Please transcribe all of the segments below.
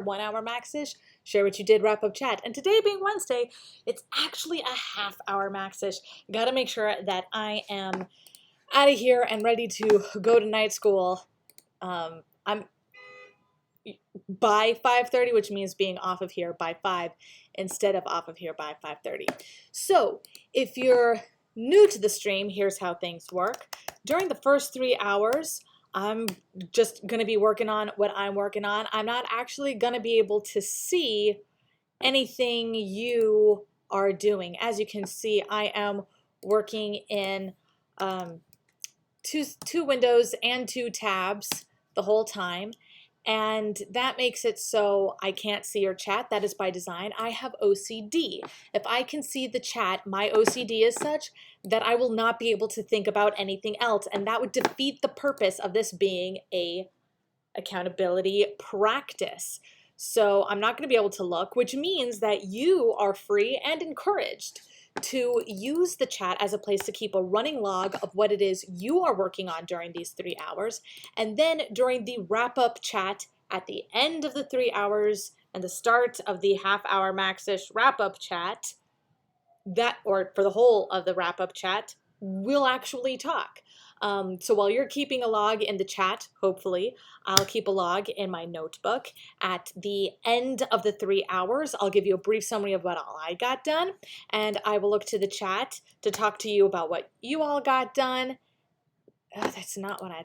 1 hour maxish, share what you did, wrap up chat. And today being Wednesday, it's actually a half hour maxish. Gotta make sure that I am out of here and ready to go to night school. I'm by 5:30, which means being off of here by 5 instead of off of here by 5:30. So if you're new to the stream, here's how things work. During the first 3 hours, I'm just going to be working on what I'm working on. I'm not actually going to be able to see anything you are doing. As you can see, I am working in two windows and 2 tabs the whole time. And that makes it so I can't see your chat. That is by design. I have OCD. If I can see the chat, my OCD is such that I will not be able to think about anything else. And that would defeat the purpose of this being a accountability practice. So I'm not going to be able to look, which means that you are free and encouraged to use the chat as a place to keep a running log of what it is you are working on during these 3 hours. And then during the wrap-up chat at the end of the 3 hours and the start of the half-hour maxish wrap-up chat, or for the whole of the wrap-up chat, we'll actually talk. So while you're keeping a log in the chat, hopefully, I'll keep a log in my notebook. At the end of the 3 hours, I'll give you a brief summary of what all I got done, and I will look to the chat to talk to you about what you all got done. That's not what I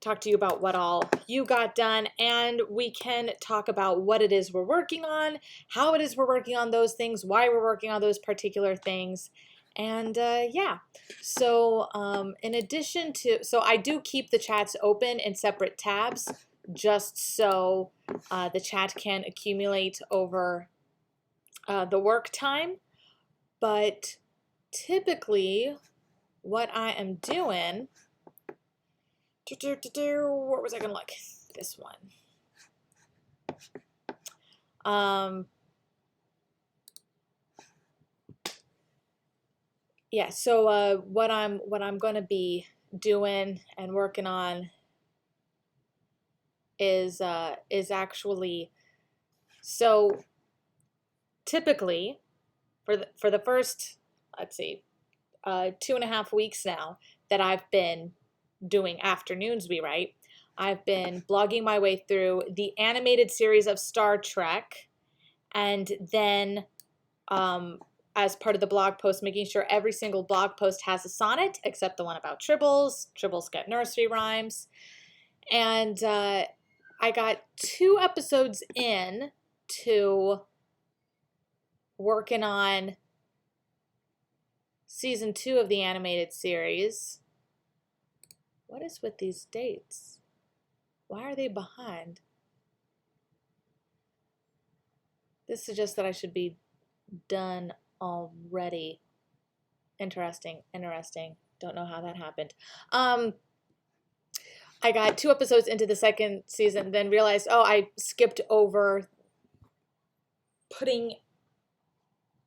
talk to you about what all you got done, and we can talk about what it is we're working on, how it is we're working on those things, why we're working on those particular things. And yeah, so in addition to, so I do keep the chats open in separate tabs just so the chat can accumulate over the work time. But typically what I am doing, where was I going to look? This one. Yeah, so what I'm going to be doing and working on is actually, so typically for the first, let's see, 2.5 weeks now that I've been doing afternoons we write, I've been blogging my way through the animated series of Star Trek, and then as part of the blog post, making sure every single blog post has a sonnet, except the one about tribbles. Tribbles get nursery rhymes. And I got 2 episodes in to working on season 2 of the animated series. What is with these dates? Why are they behind? This suggests that I should be done already. Interesting. Don't know how that happened. I got 2 episodes into the second season, then realized, oh, I skipped over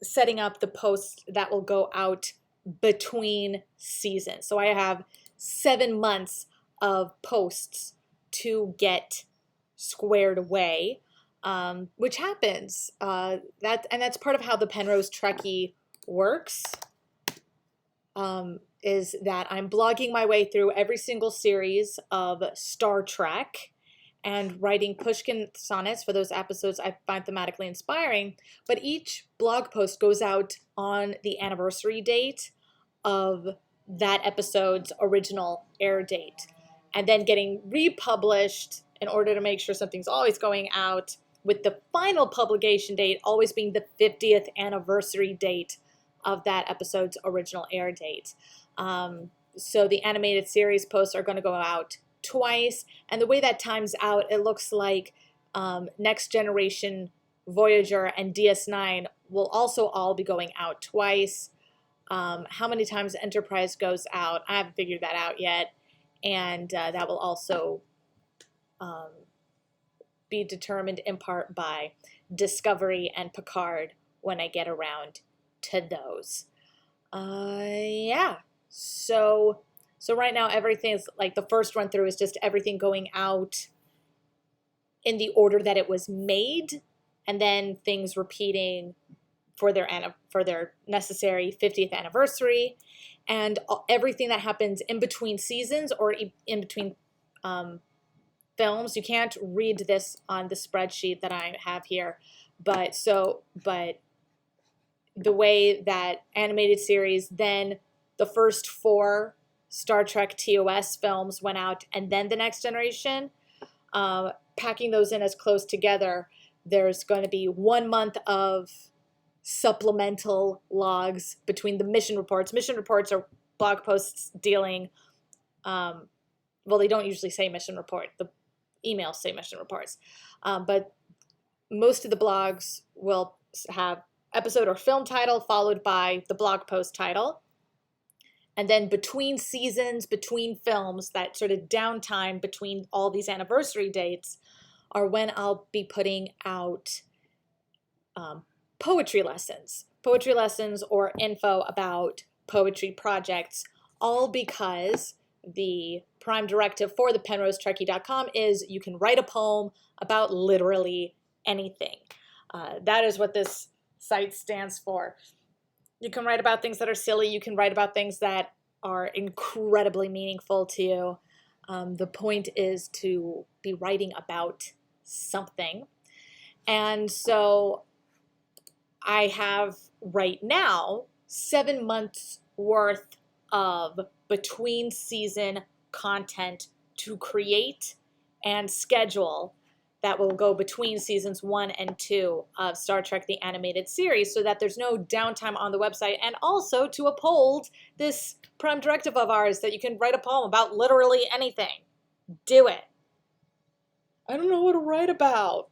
setting up the posts that will go out between seasons. So I have 7 months of posts to get squared away. Which happens. That's part of how the Penrose Trekkie works. Is that I'm blogging my way through every single series of Star Trek and writing Pushkin sonnets for those episodes I find thematically inspiring. But each blog post goes out on the anniversary date of that episode's original air date, and then getting republished in order to make sure something's always going out, with the final publication date always being the 50th anniversary date of that episode's original air date. So the animated series posts are going to go out twice, and the way that times out, it looks like Next Generation, Voyager, and DS9 will also all be going out twice. How many times Enterprise goes out, I haven't figured that out yet, and that will also be determined in part by Discovery and Picard when I get around to those. Yeah. So right now everything is like, the first run through is just everything going out in the order that it was made, and then things repeating for their necessary 50th anniversary, and everything that happens in between seasons or in between films. You can't read this on the spreadsheet that I have here, but the way that animated series, then the first 4 Star Trek TOS films went out, and then the Next Generation, packing those in as close together, there's going to be 1 month of supplemental logs between the mission reports. Mission reports are blog posts dealing, well, they don't usually say mission report. The emails say mission reports. But most of the blogs will have episode or film title followed by the blog post title. And then between seasons, between films, that sort of downtime between all these anniversary dates are when I'll be putting out poetry lessons or info about poetry projects, all because the prime directive for the PenroseTrekkie.com is you can write a poem about literally anything. That is what this site stands for. You can write about things that are silly. You can write about things that are incredibly meaningful to you. The point is to be writing about something. And so I have right now 7 months worth of between season content to create and schedule that will go between seasons 1 and 2 of Star Trek the Animated Series, so that there's no downtime on the website, and also to uphold this prime directive of ours that you can write a poem about literally anything. Do it. I don't know what to write about.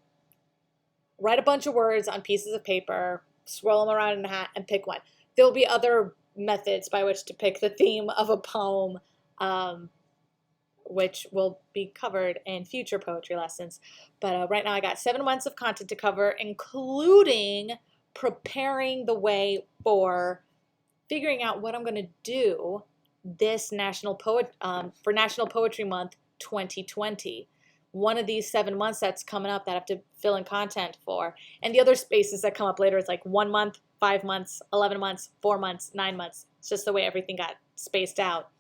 Write a bunch of words on pieces of paper, swirl them around in a hat, and pick one. There'll be other methods by which to pick the theme of a poem, which will be covered in future poetry lessons. But right now I got 7 months of content to cover, including preparing the way for figuring out what I'm going to do this for National Poetry Month 2020. One of these 7 months that's coming up that I have to fill in content for. And the other spaces that come up later is like 1 month, 5 months, 11 months, 4 months, 9 months. It's just the way everything got spaced out.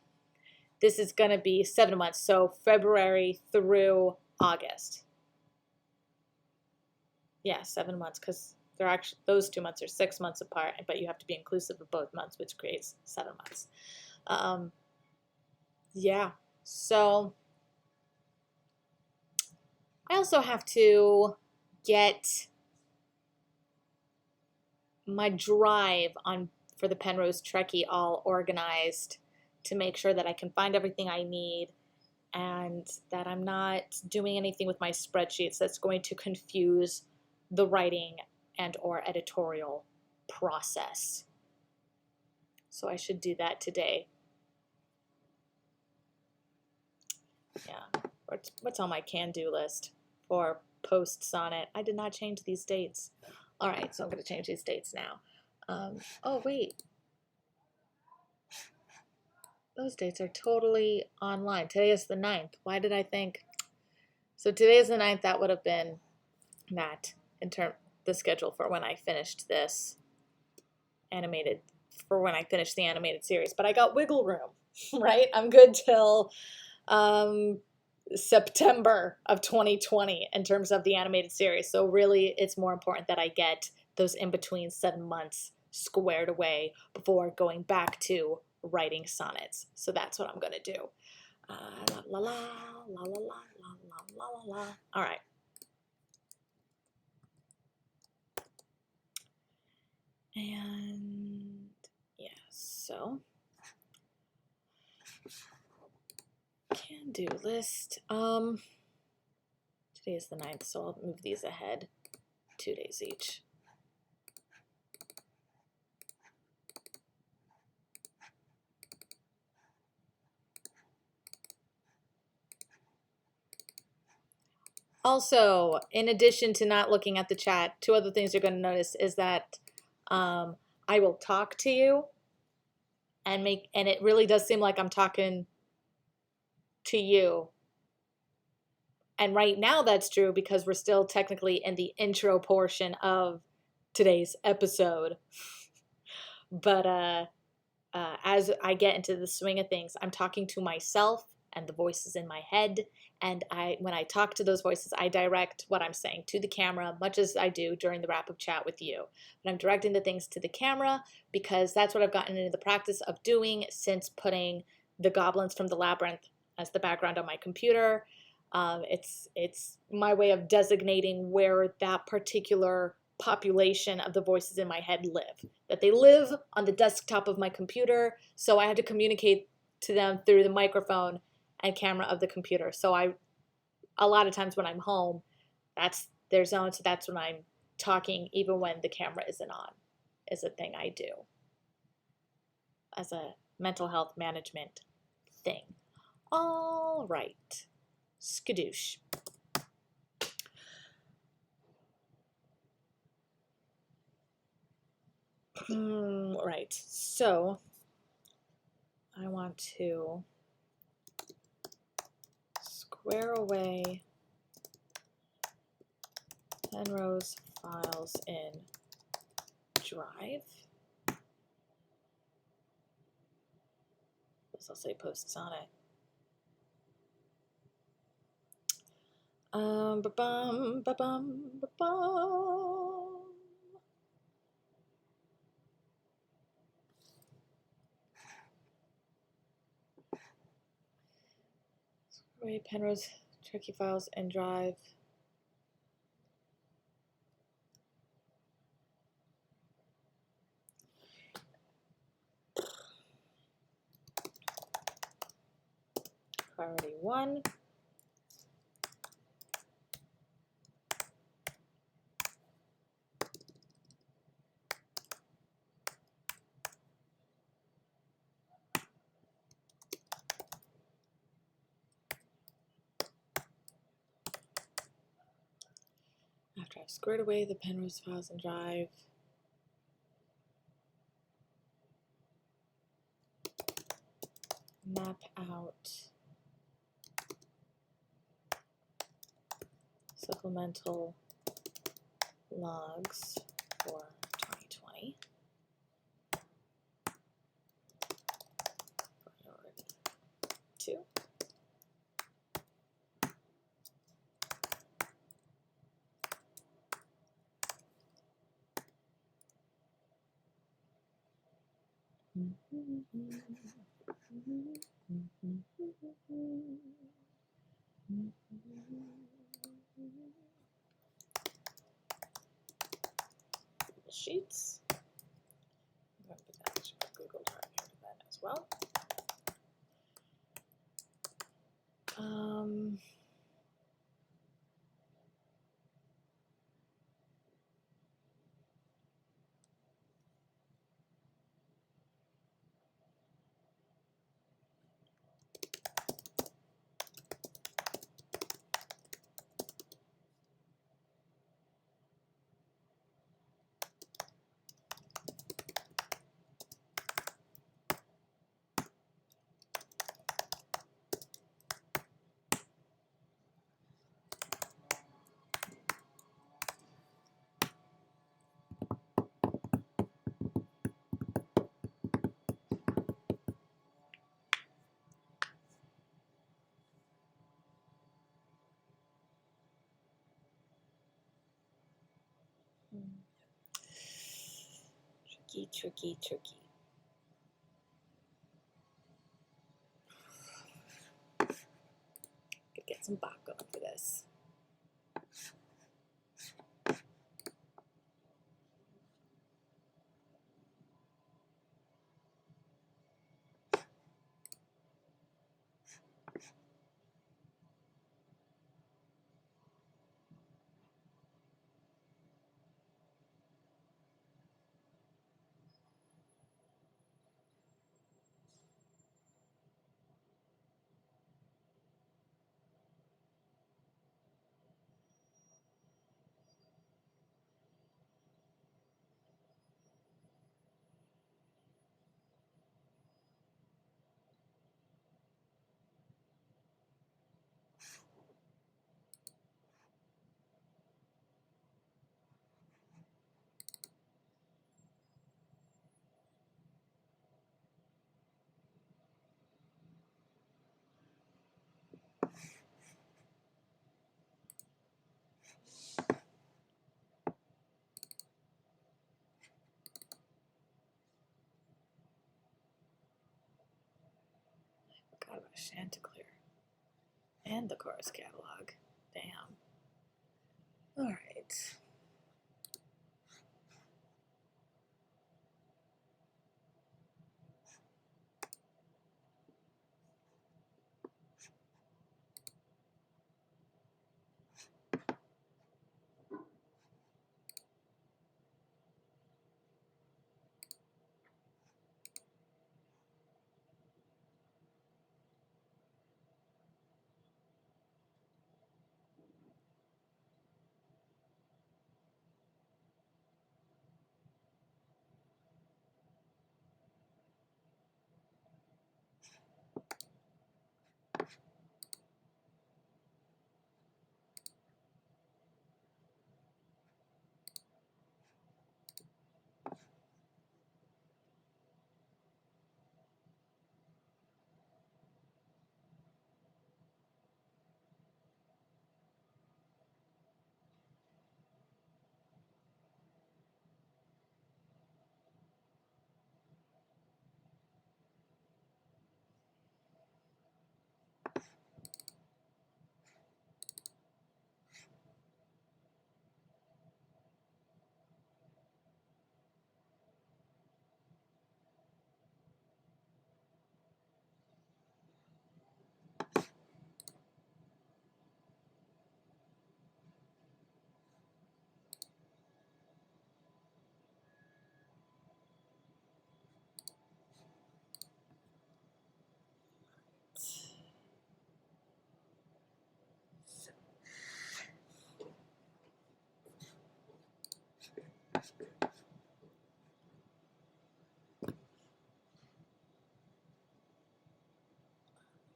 This is going to be 7 months, so February through August. Yeah, 7 months, because they're actually, those 2 months are 6 months apart, but you have to be inclusive of both months, which creates 7 months. Yeah, so I also have to get my drive for the Penrose Trekkie all organized to make sure that I can find everything I need and that I'm not doing anything with my spreadsheets that's going to confuse the writing and or editorial process. So I should do that today. Yeah, what's on my can-do list for post-sonnet? I did not change these dates. All right, so I'm going to change these dates now. Oh, wait. Those dates are totally online. Today is the 9th. Why did I think? So today is the 9th. That would have been that the schedule for when I finished this when I finished the animated series. But I got wiggle room, right? I'm good till September of 2020 in terms of the animated series. So really, it's more important that I get those in-between 7 months squared away before going back to writing sonnets. So that's what I'm going to do. La la la, la la la, la la la la. All right. And yeah, so can-do list. Today is the 9th, so I'll move these ahead 2 days each. Also, in addition to not looking at the chat, 2 other things you're going to notice is that I will talk to you and it really does seem like I'm talking to you And right now that's true because we're still technically in the intro portion of today's episode. But as I get into the swing of things, I'm talking to myself and the voices in my head. And when I talk to those voices, I direct what I'm saying to the camera, much as I do during the wrap-up chat with you. But I'm directing the things to the camera because that's what I've gotten into the practice of doing since putting the goblins from the labyrinth as the background on my computer. It's my way of designating where that particular population of the voices in my head live, that they live on the desktop of my computer, so I have to communicate to them through the microphone and camera of the computer. So a lot of times when I'm home, that's their zone, so that's when I'm talking even when the camera isn't on, is a thing I do as a mental health management thing. All right, skadoosh. Right, so I want to square away Penrose files in Drive. This will say post sonnet. Ba-bum, ba-bum, ba-bum. Wait, Penrose Trekkie files and Drive. Priority 1. After I've squared away the Penrose files and Drive, map out supplemental logs for 2020. Priority 2. Sheets. I'm going to put that Google Drive here for that as well. Tricky. Could get some back going for this. Chanticleer. And the chorus catalog. Damn. All right.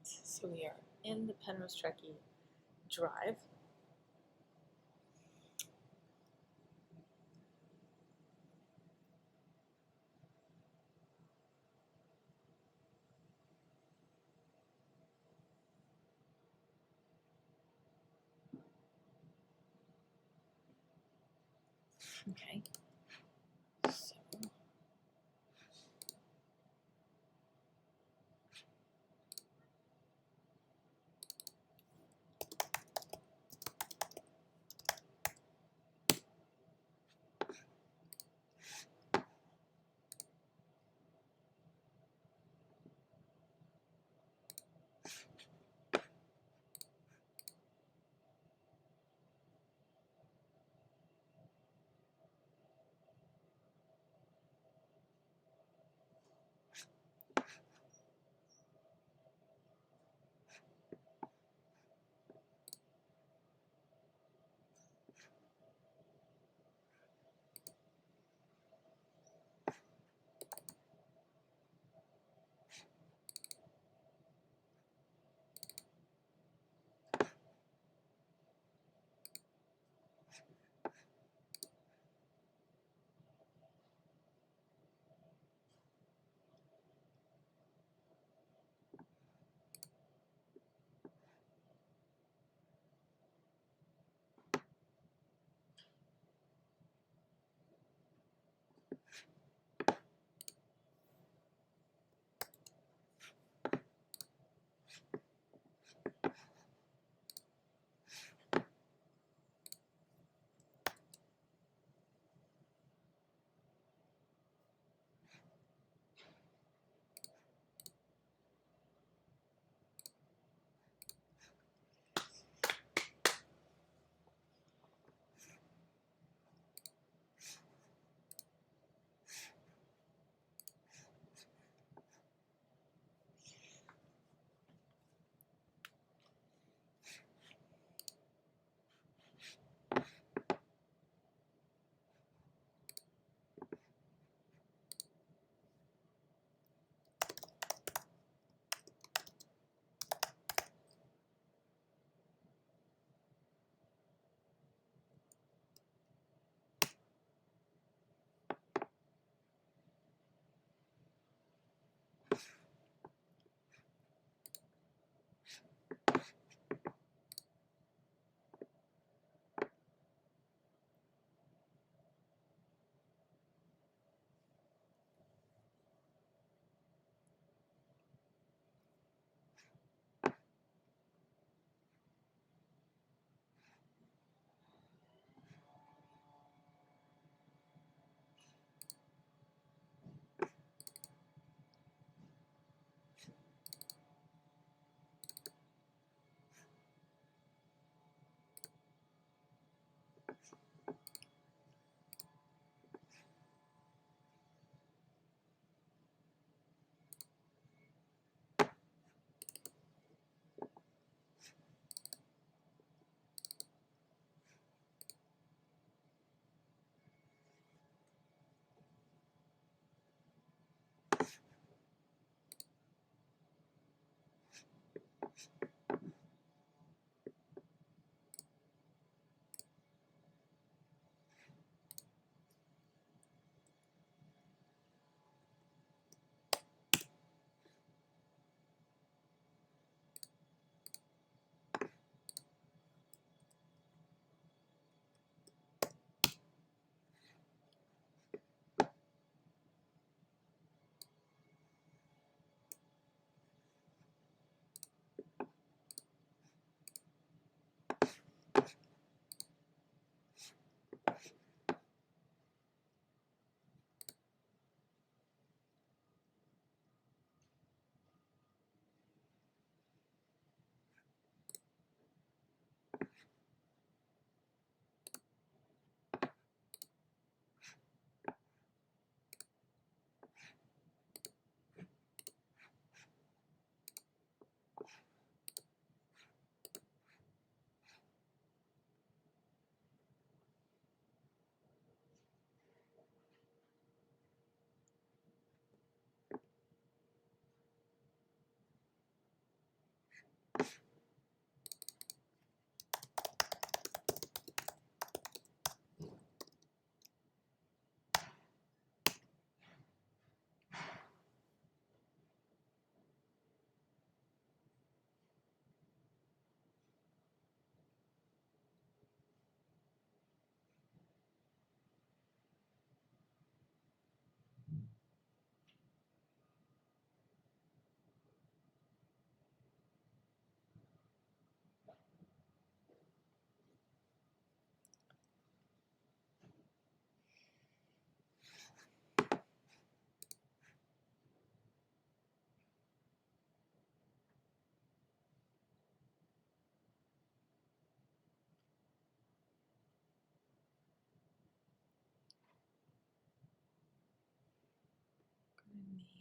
So we are in the Penrose Trekkie drive. Okay. So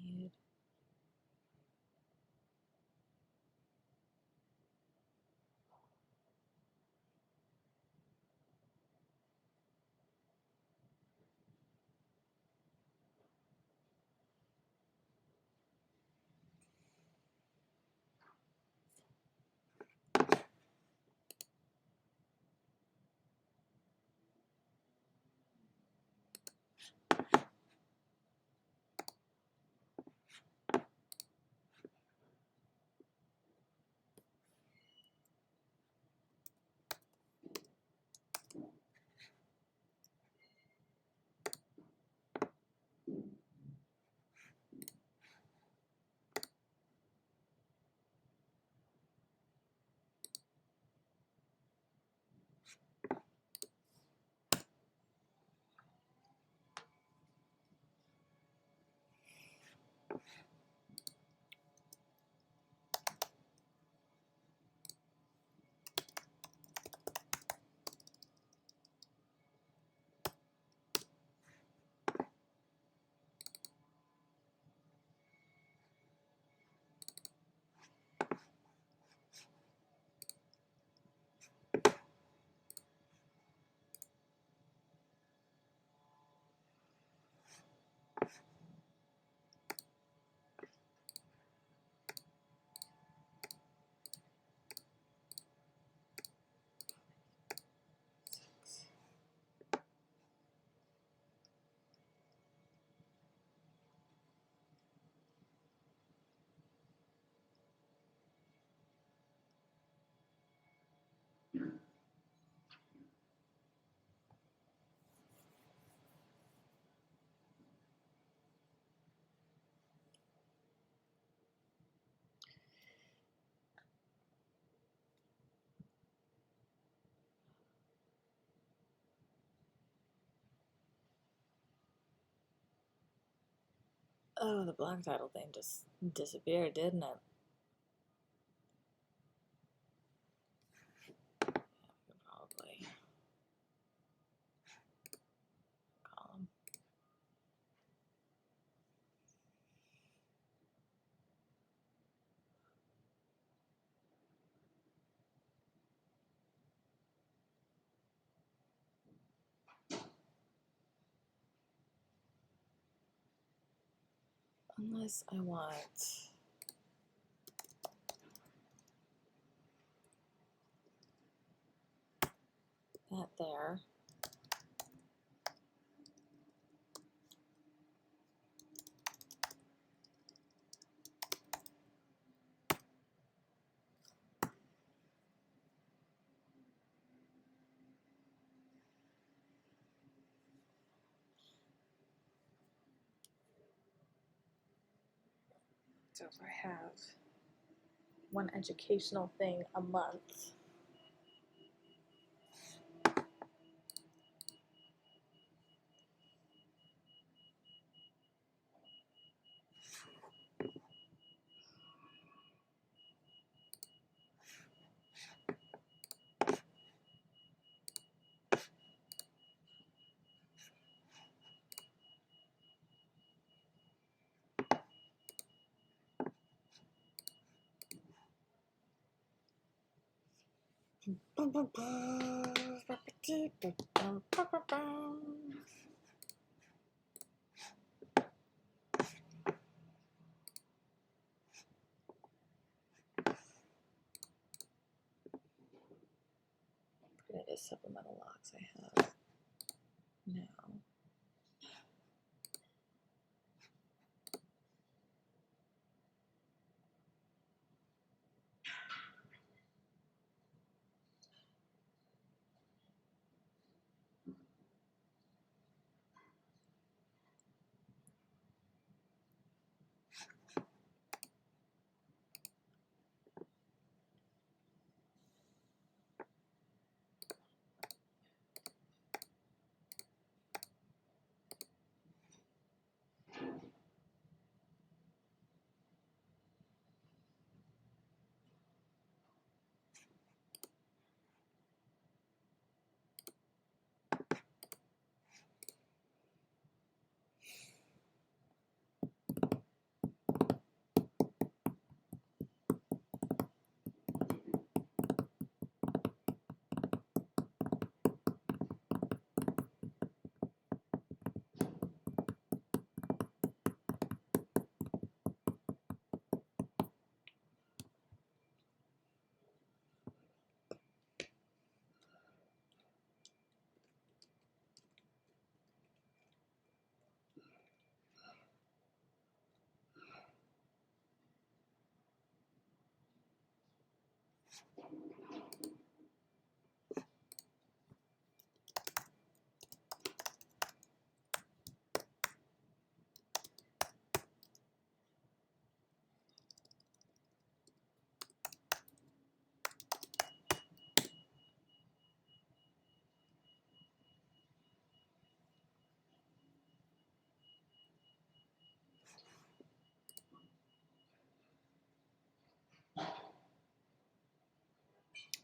Need Oh, the black title thing just disappeared, didn't it? Probably column. Unless I want that there. So if I have one educational thing a month, supplemental locks I have now.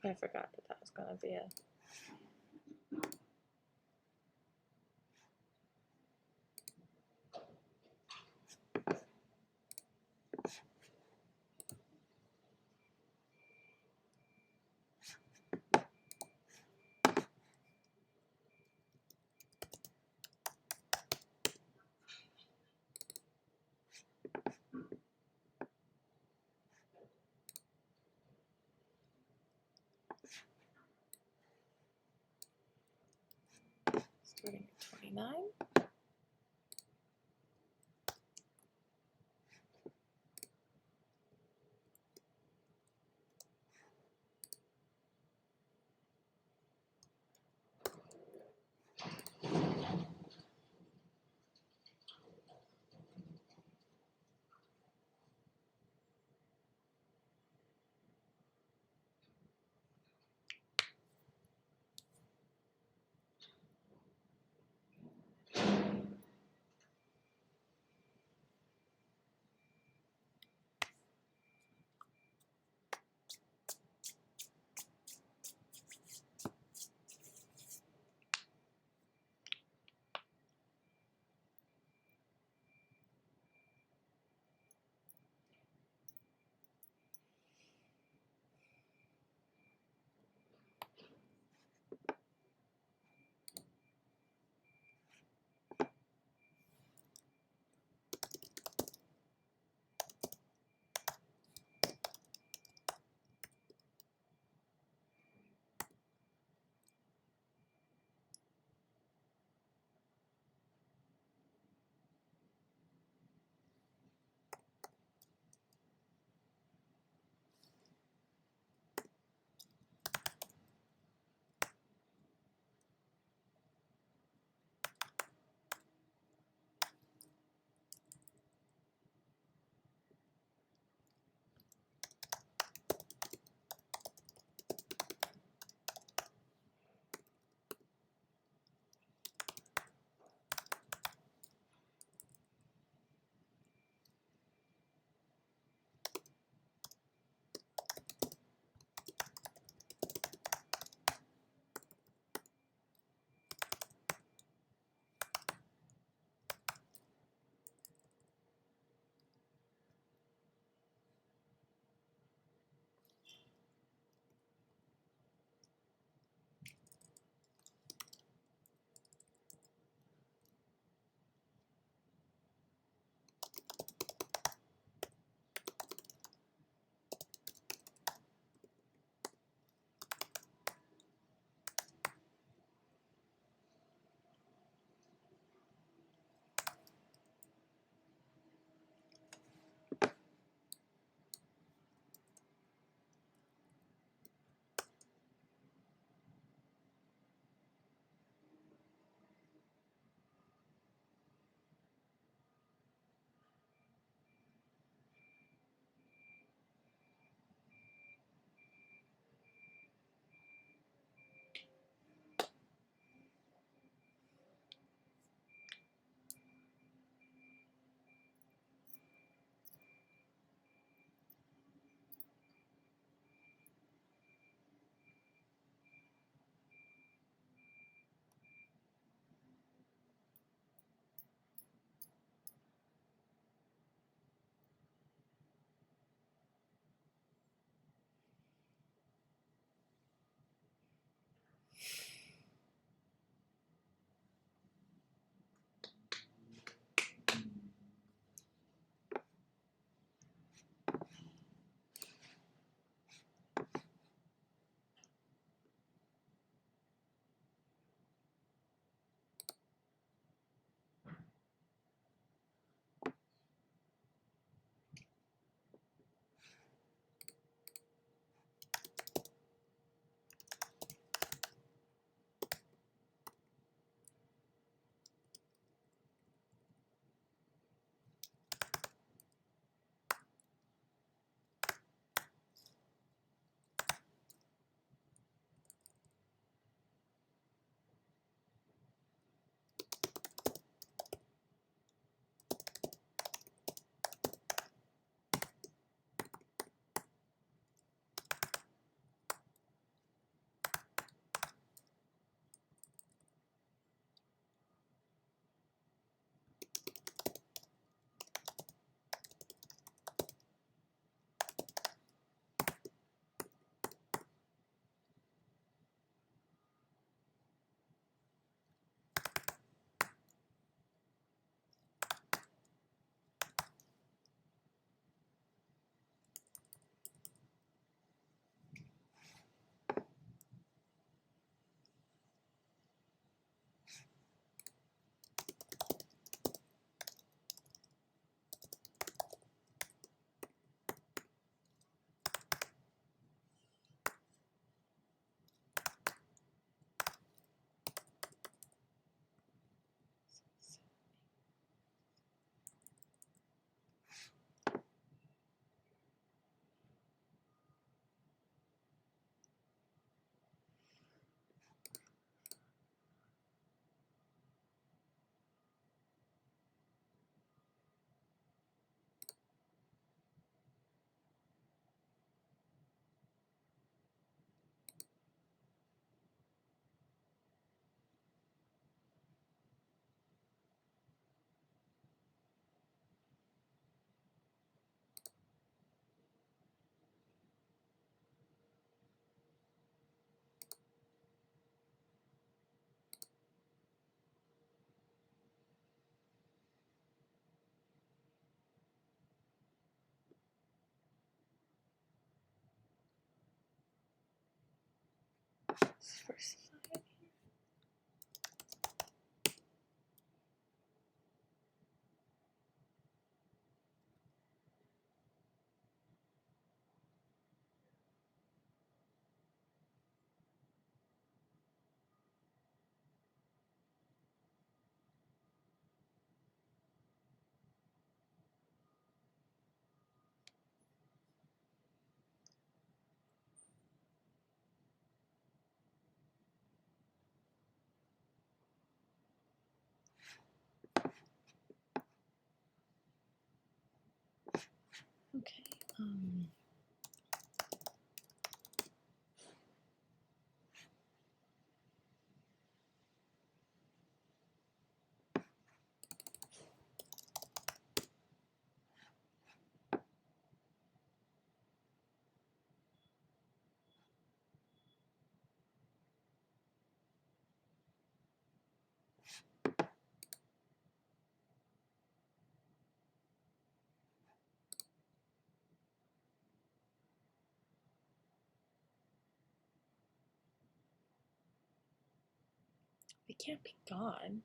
I forgot that that was going to be a starting at 29. First side. Okay. They can't be gone.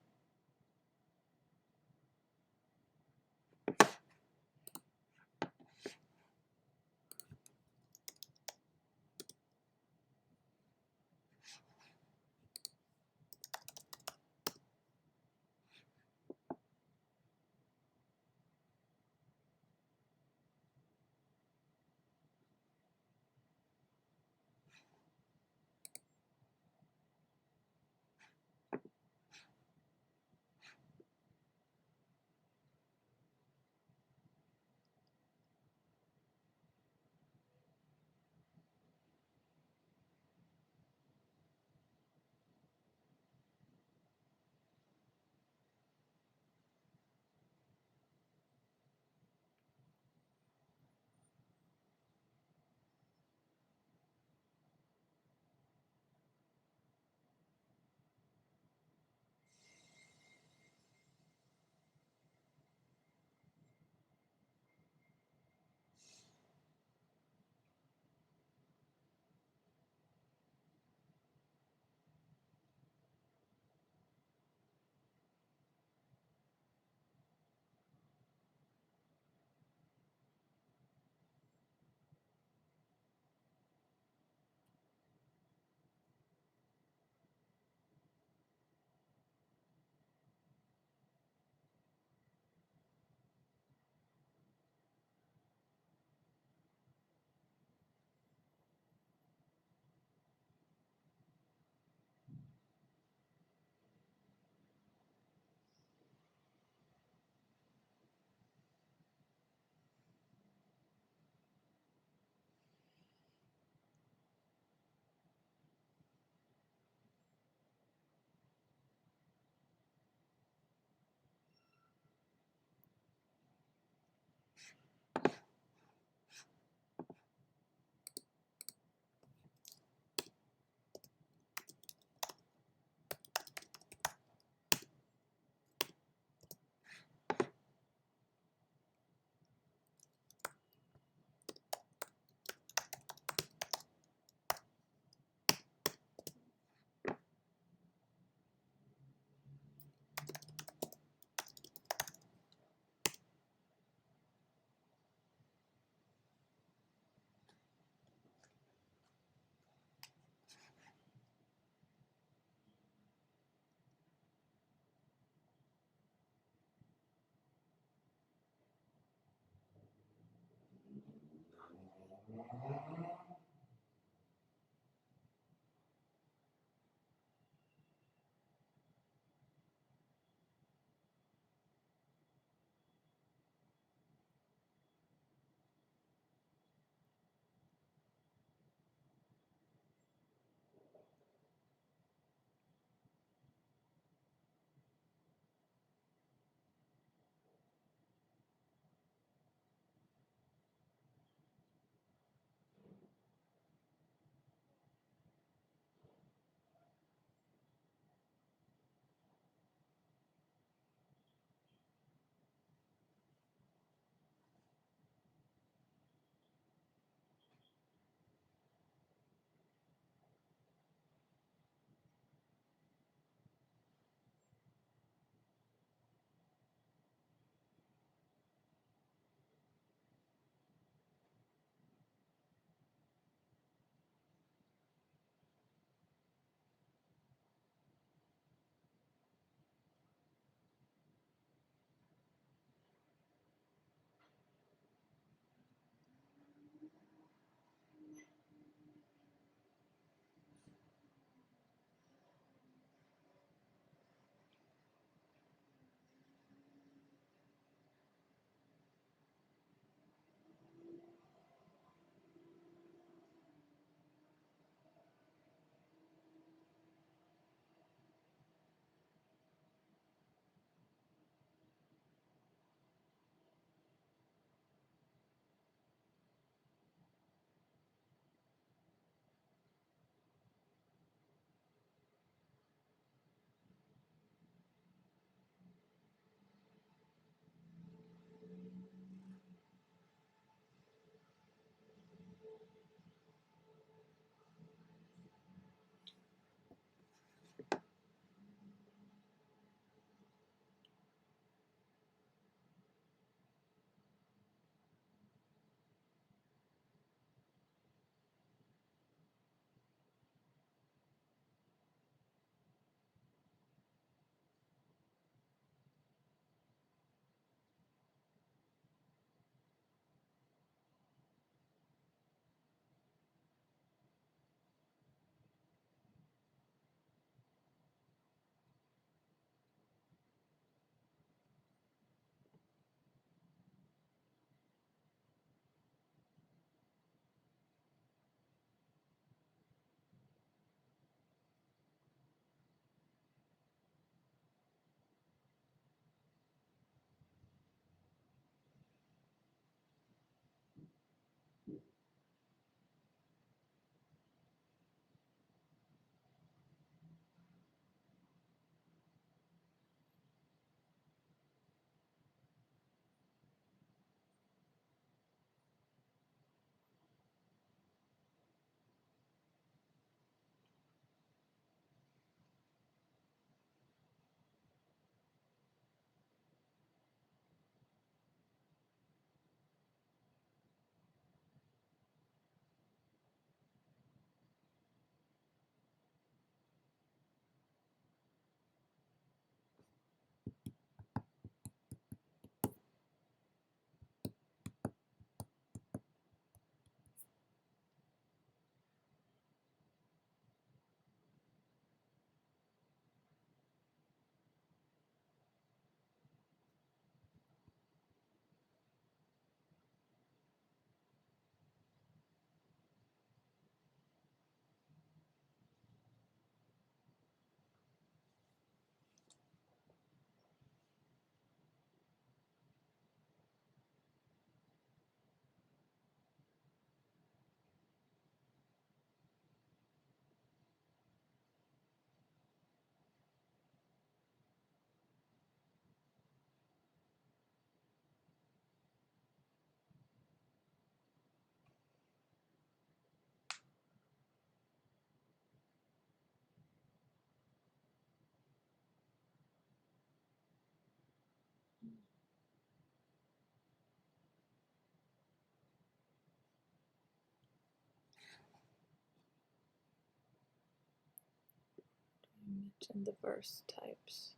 image and the verse types.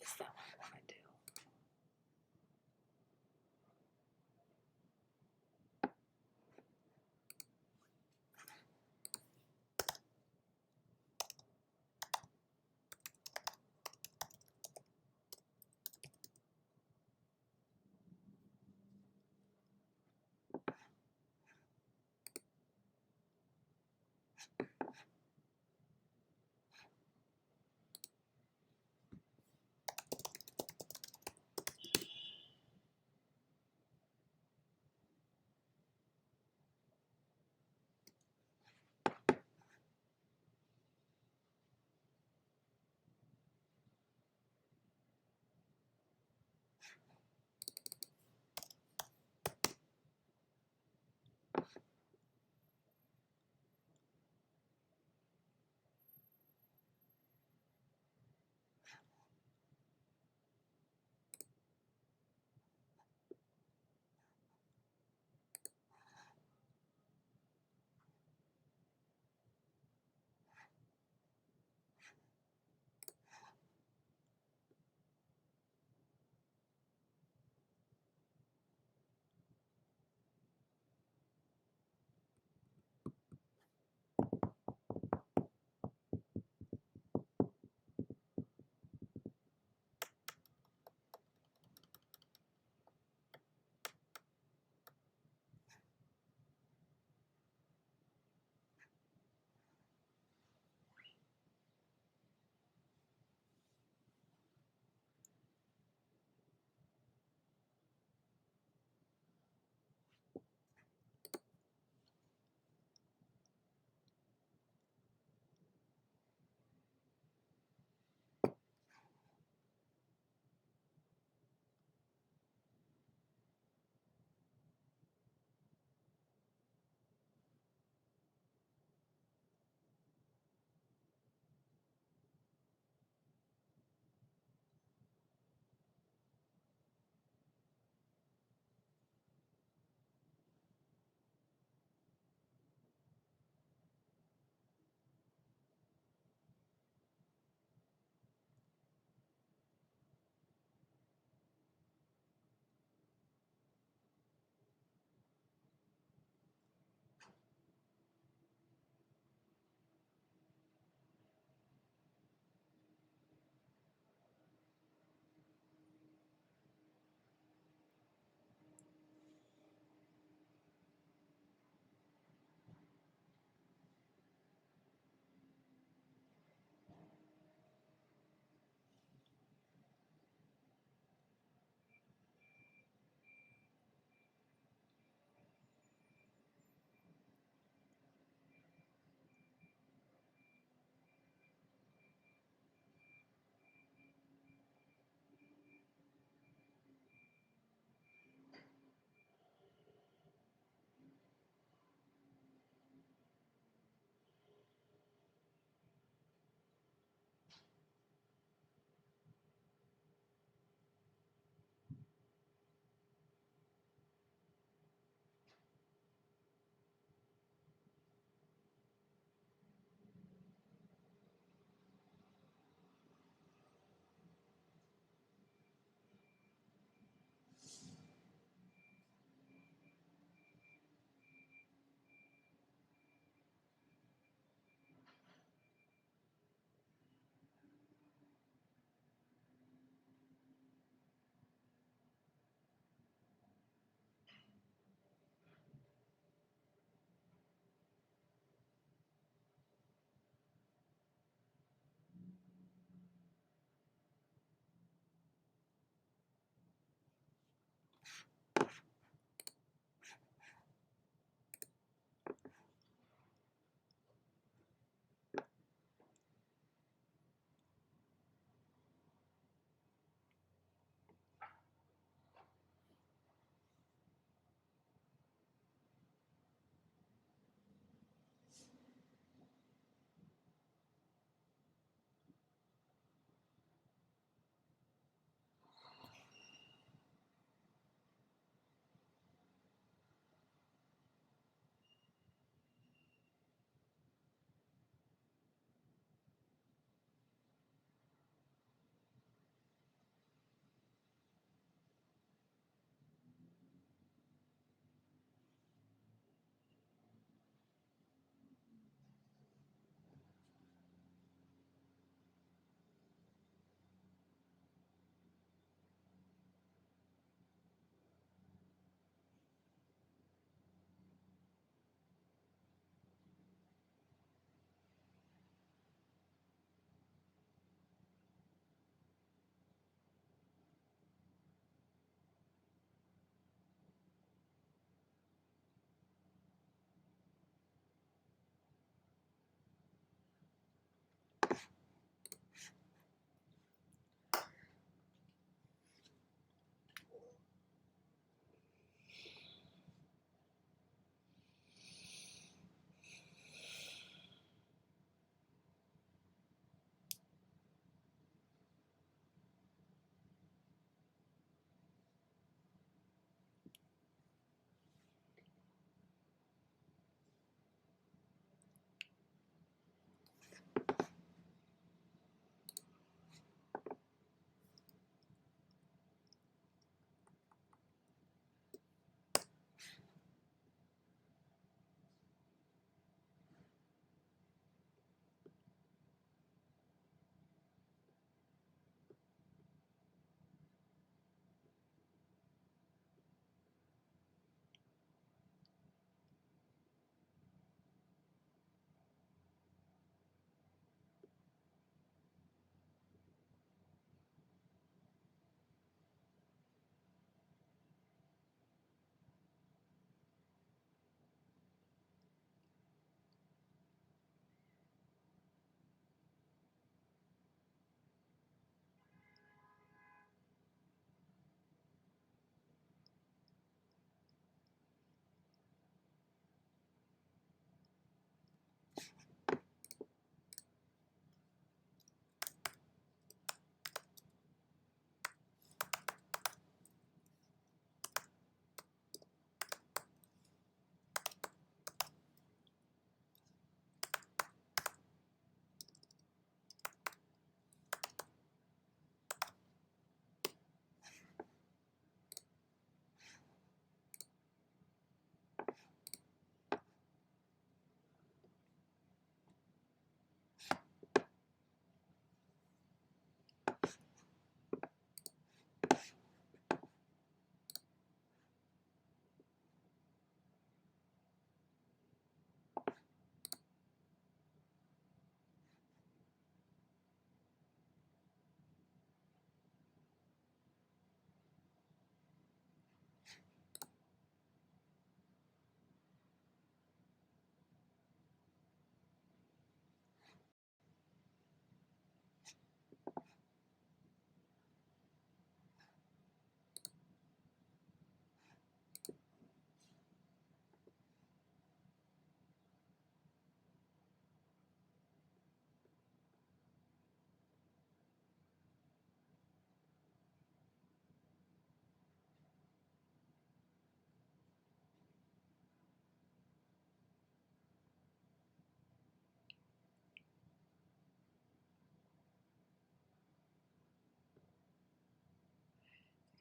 Is that what I want to do?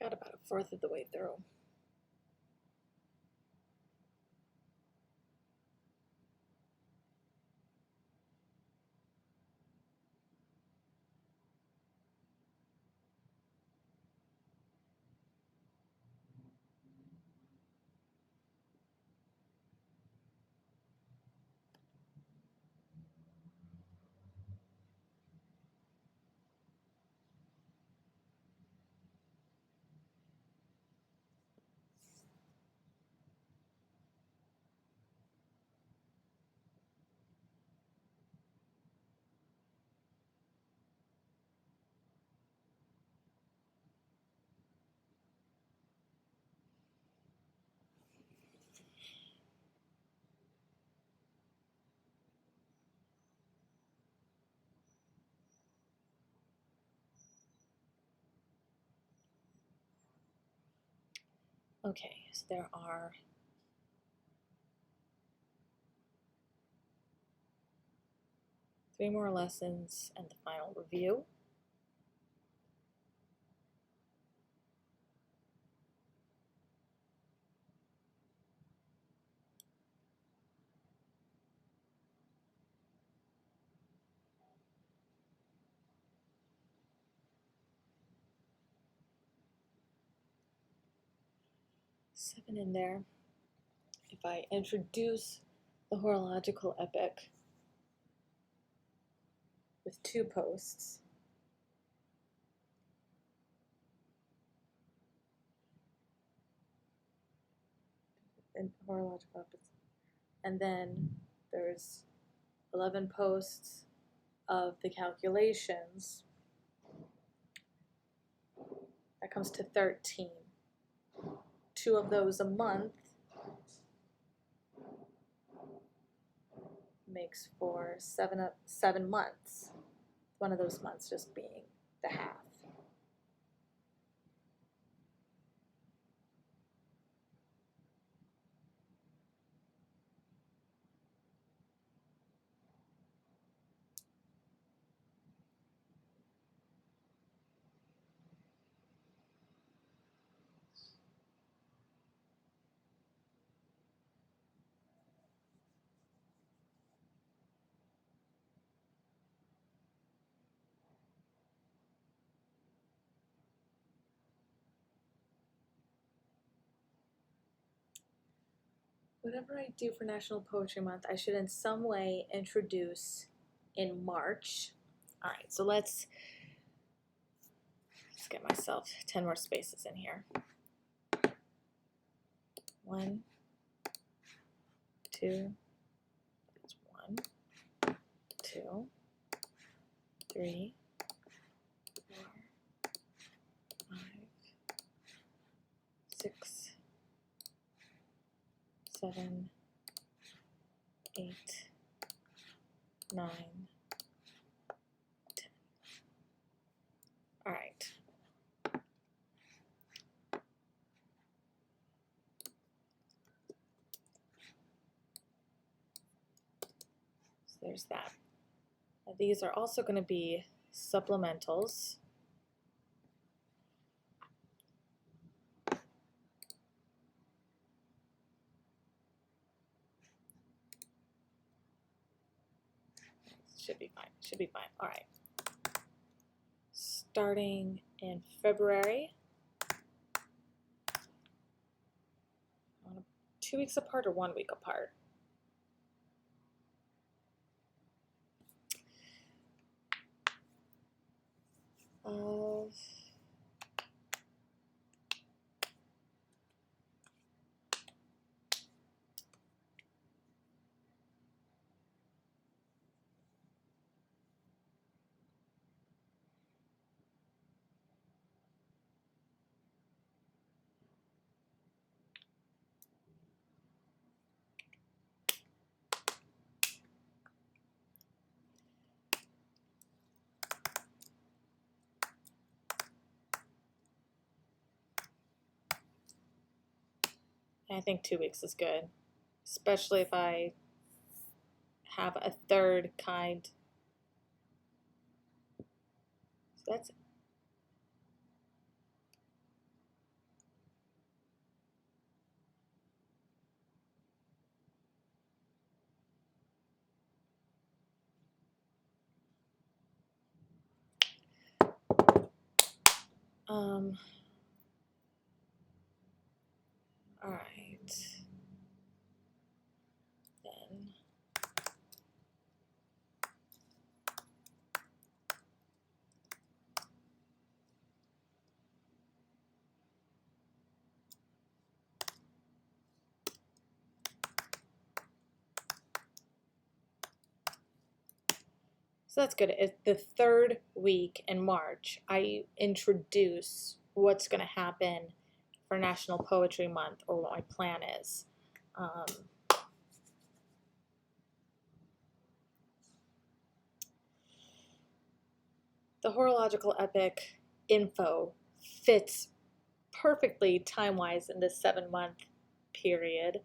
Got about a fourth of the way through. Okay, so there are 3 more lessons and the final review. Seven in there. If I introduce the horological epic with 2 posts, and horological epic, and then there's 11 posts of the calculations, that comes to 13. 2 of those a month makes for 7 months. One of those months just being the half. Whatever I do for National Poetry Month, I should in some way introduce in March. All right, so let's get myself 10 more spaces in here. 1, 2, that's 1, 2, 3, 4, 5, 6, 7, 8, 9, 10. All right. So there's that. Now these are also going to be supplementals. Should be fine. Should be fine. All right. Starting in February. 2 weeks apart or 1 week apart? I think 2 weeks is good, especially if I have a third kind. So that's All right. Then so that's good. It's the third week in March. I introduce what's going to happen for National Poetry Month, or what my plan is. The horological epic info fits perfectly time-wise in this 7-month period.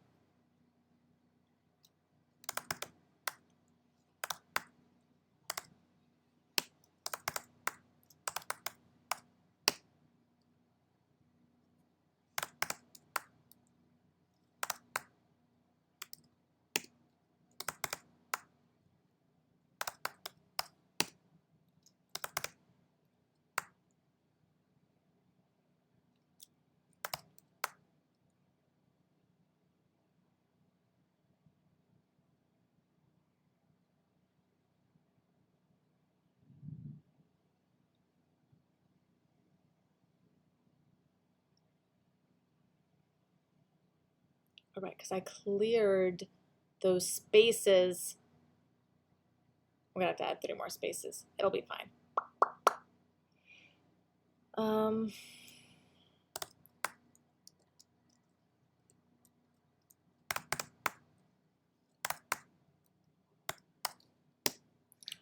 All right, because I cleared those spaces. We're gonna have to add 3 more spaces. It'll be fine. All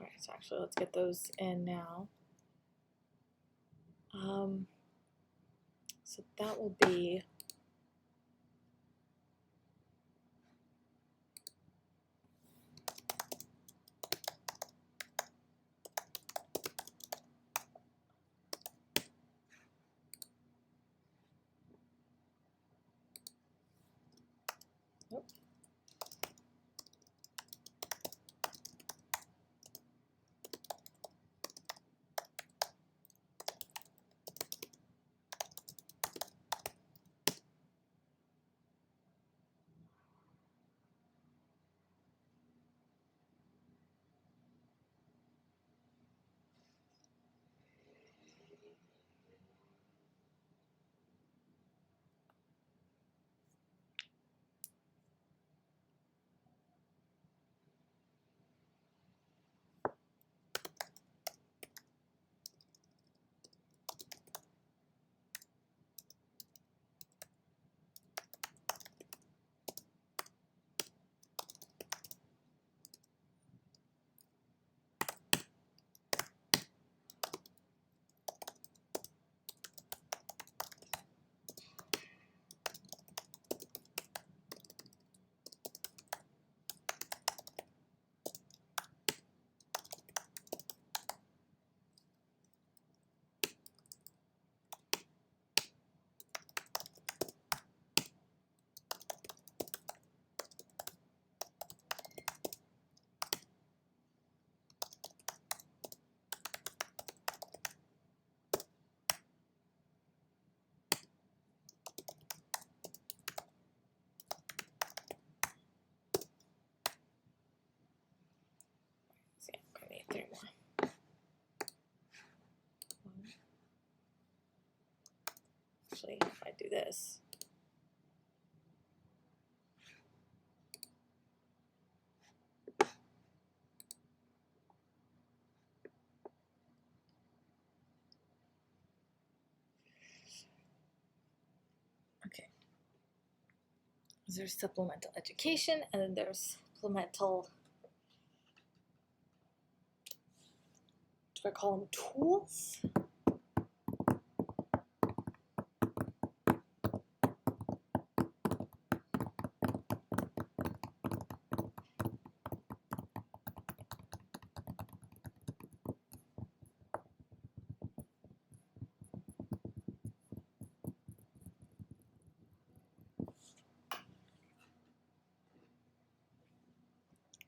right, so actually let's get those in now. So that will be actually, if I do this. Okay. There's supplemental education, and then there's supplemental, do I call them tools?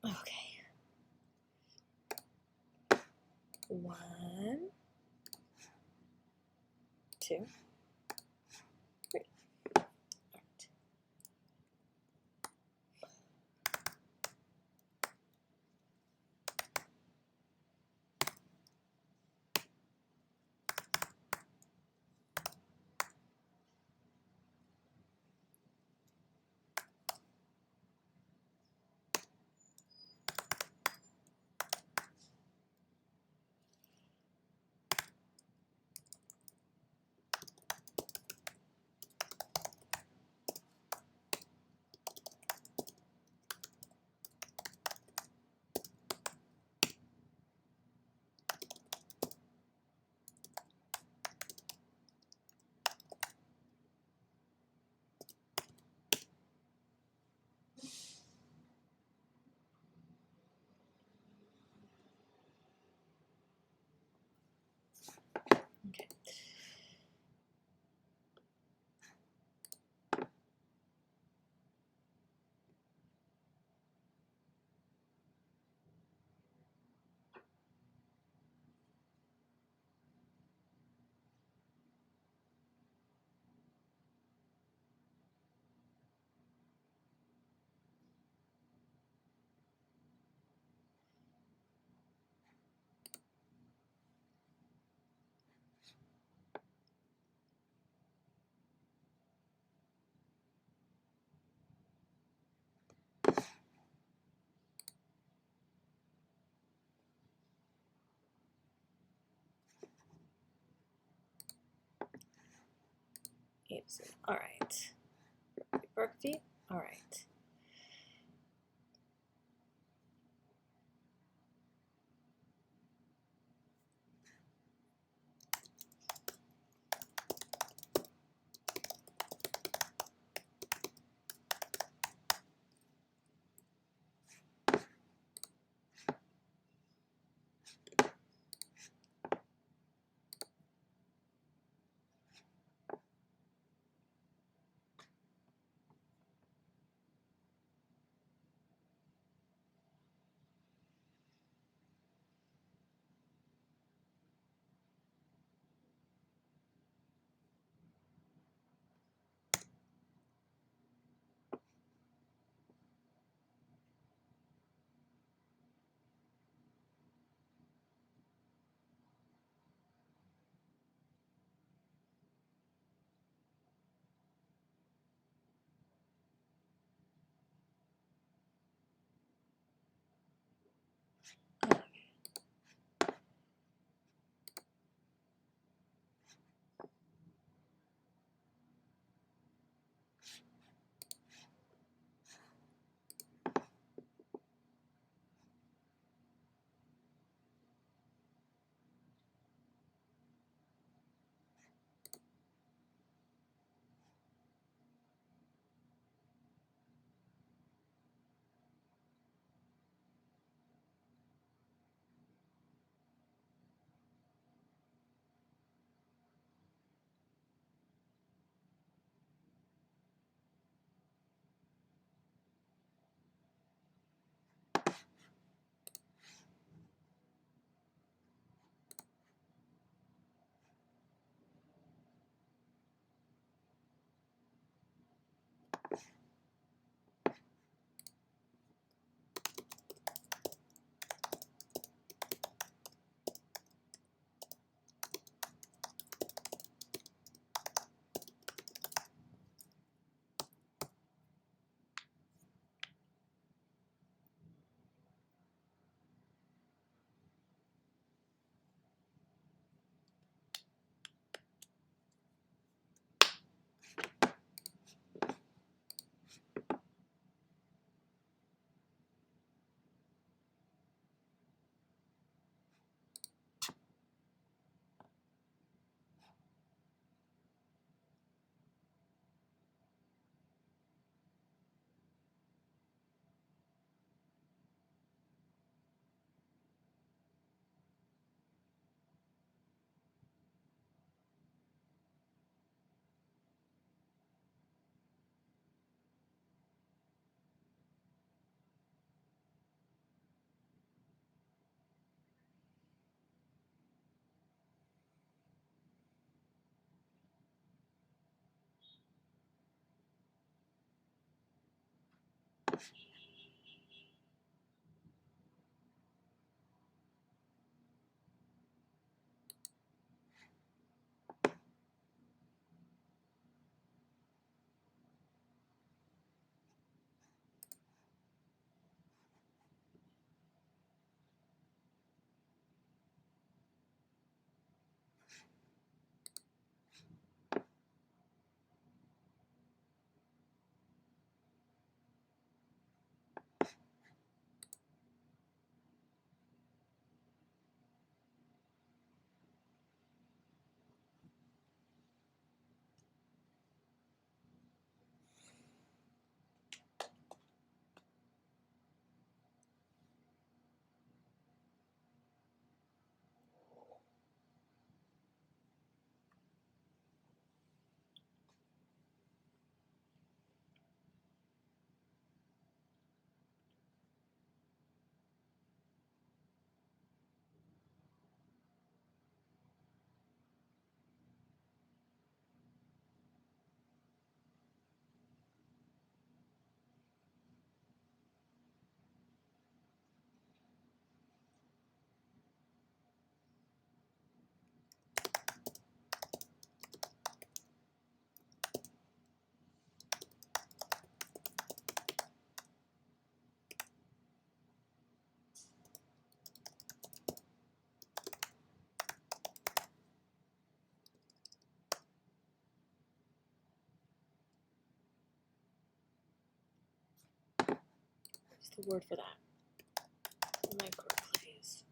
Okay. 1, 2, 3. Okay. All right. Berkey. All right. the word for that? Microclays.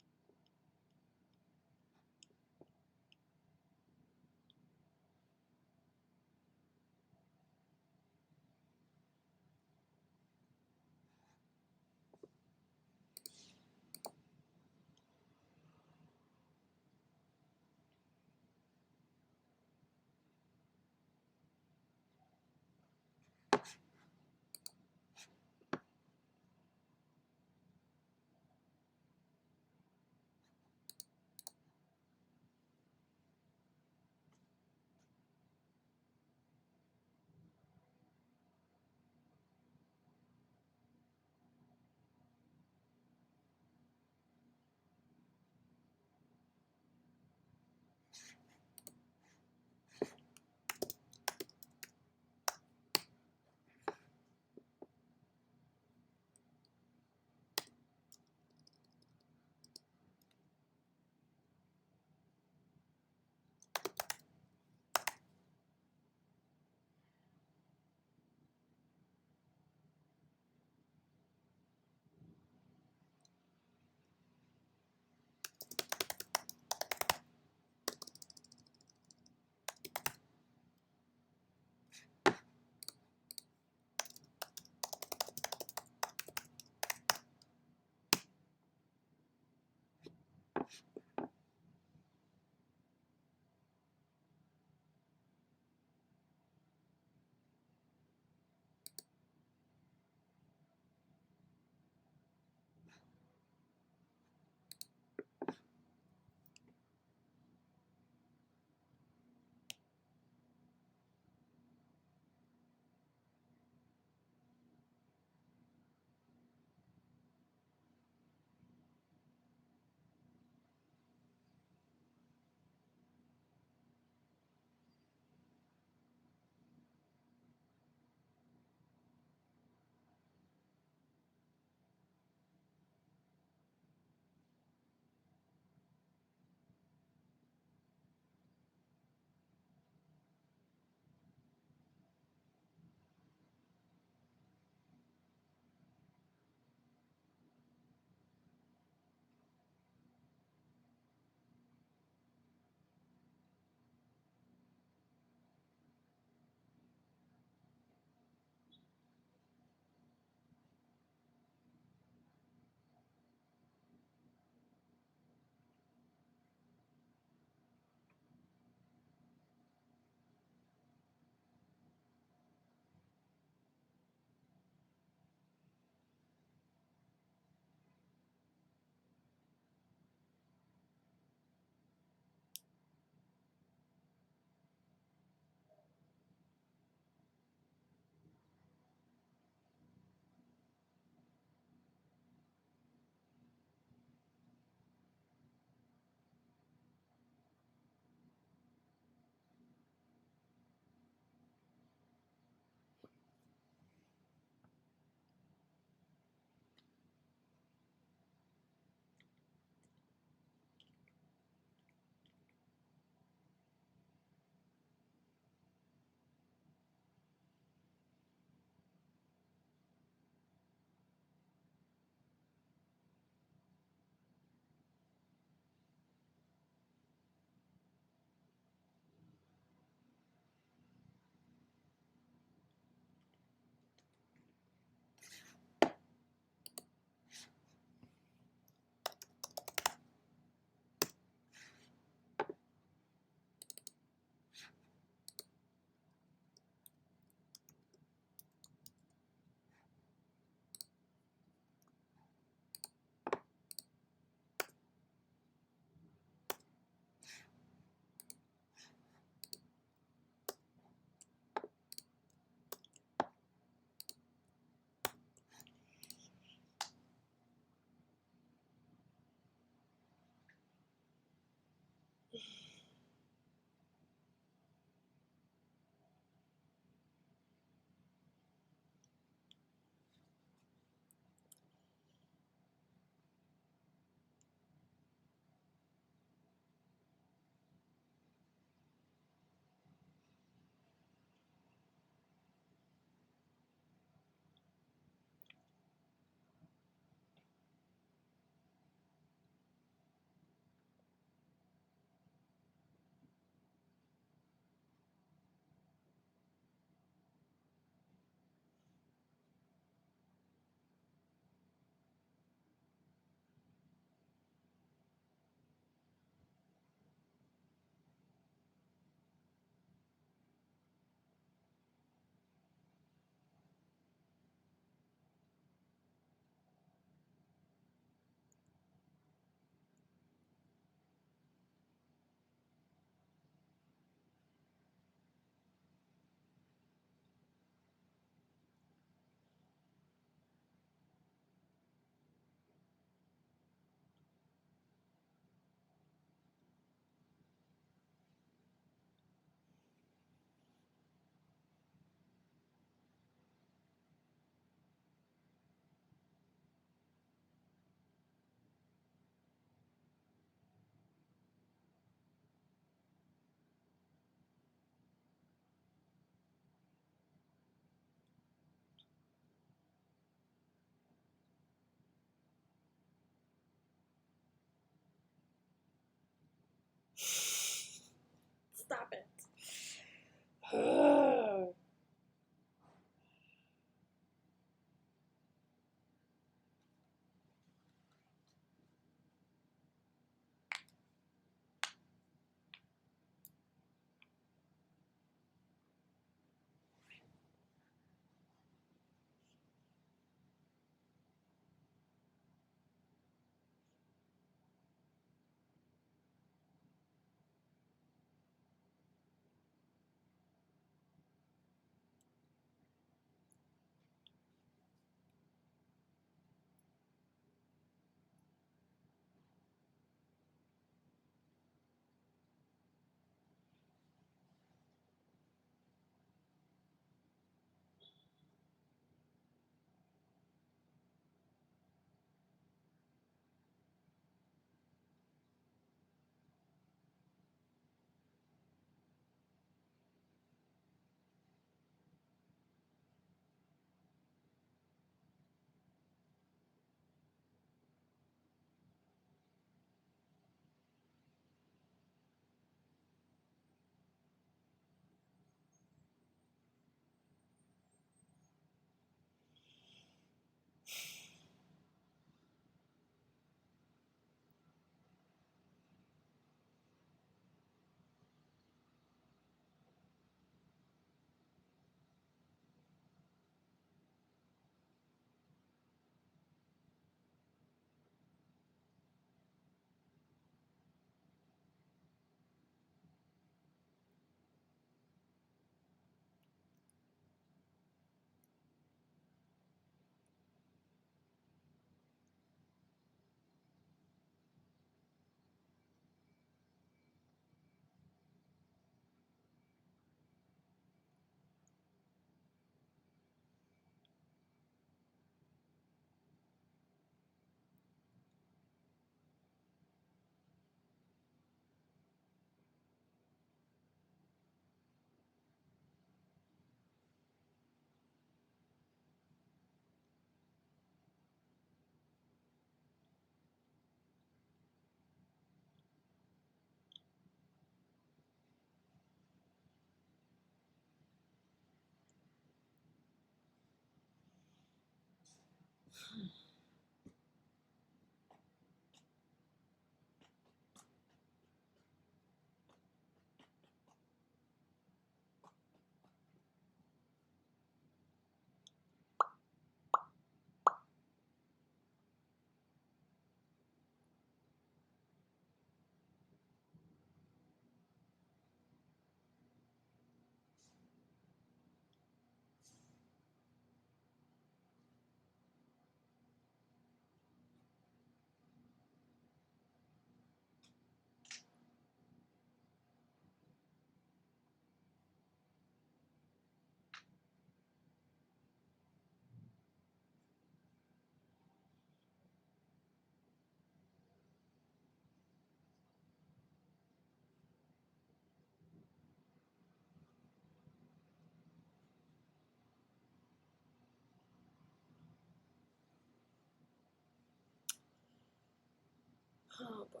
Oh boy.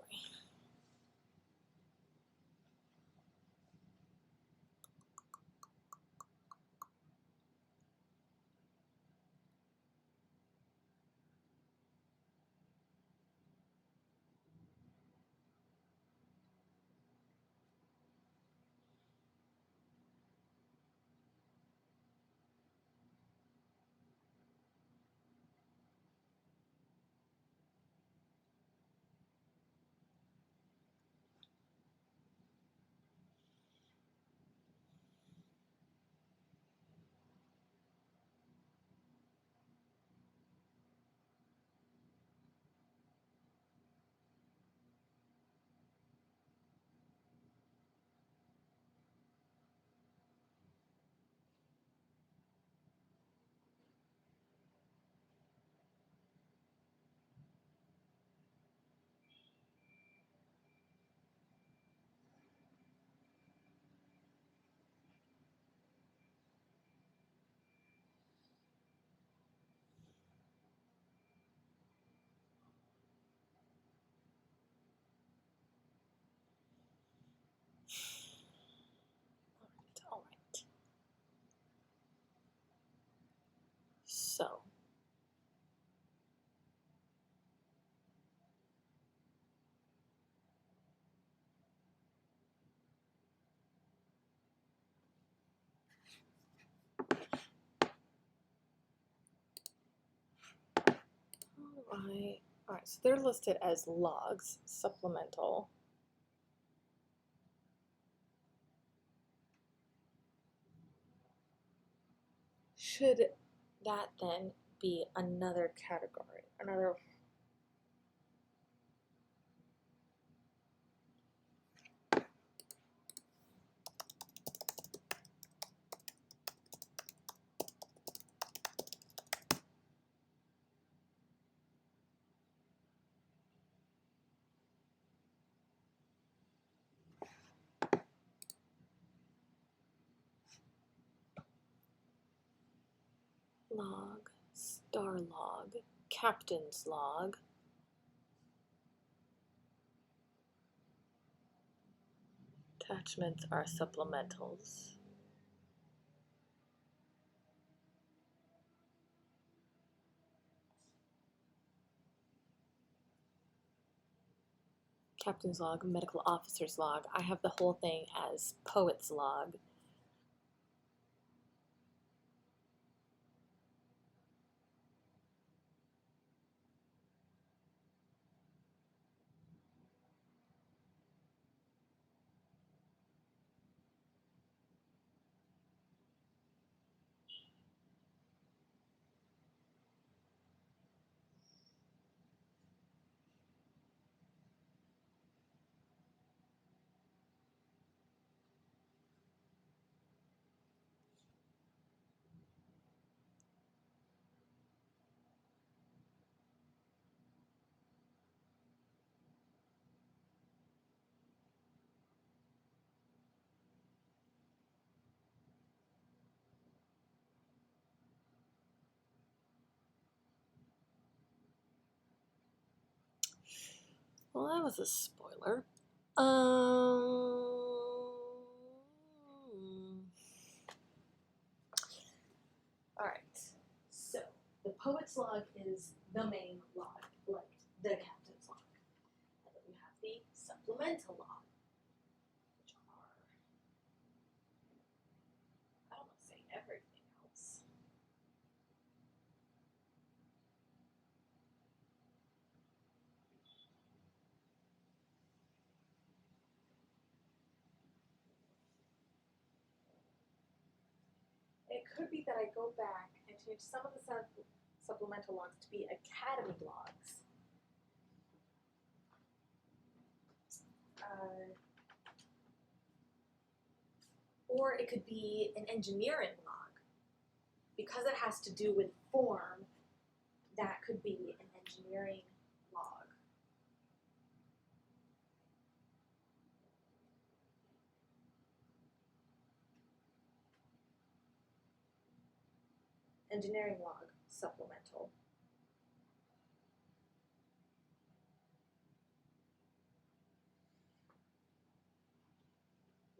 All right. So. All right, so they're listed as logs, supplemental. Should that then be another category, another? Log, star log, captain's log. Attachments are supplementals. Captain's log, medical officer's log. I have the whole thing as poet's log. Well, that was a spoiler. All right. So the poet's log is the main log, like the captain's log. And then we have the supplemental log, which are, I don't want to say everything else. It could be that I go back and change some of the supplemental logs to be academy logs. Or it could be an engineering log. Because it has to do with form, that could be an engineering log. Engineering log, supplemental.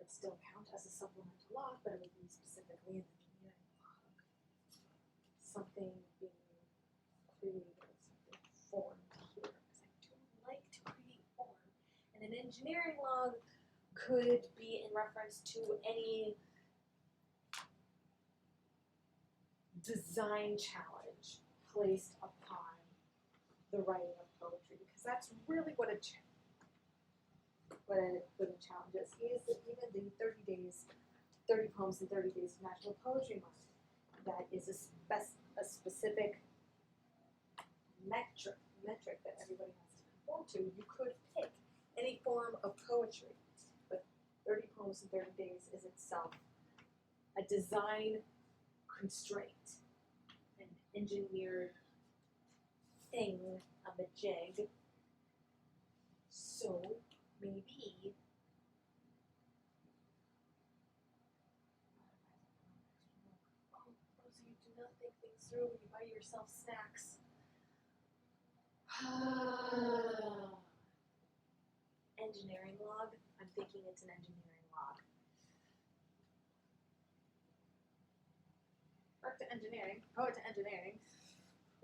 would still count as a supplemental log, but it would be specifically an engineering log. Something being created, something formed here, because I do like to create form. And an engineering log could be in reference to any design challenge placed upon the writing of poetry, because that's really what a challenge is. Even the 30 days, 30 poems in 30 days of National Poetry Month, that is a specific metric that everybody has to conform to. You could pick any form of poetry, but 30 poems in 30 days is itself a design constraint, an engineered thing, a majig. So maybe so you do not think things through when you buy yourself snacks. Engineering log. I'm thinking it's an engineering log. Back to engineering. Poet to engineering.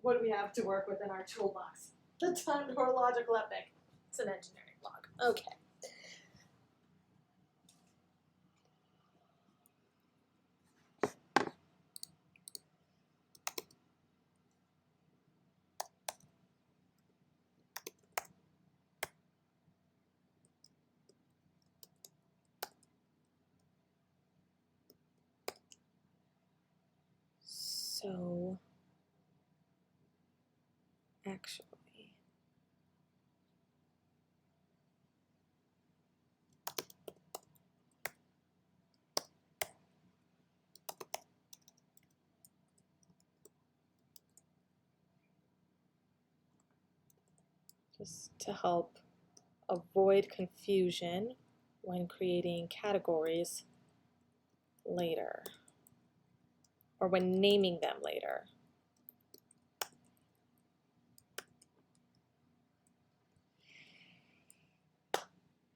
What do we have to work with in our toolbox? The timed horological epic. It's an engineering log. Okay. So, actually, just to help avoid confusion when creating categories later, or when naming them later.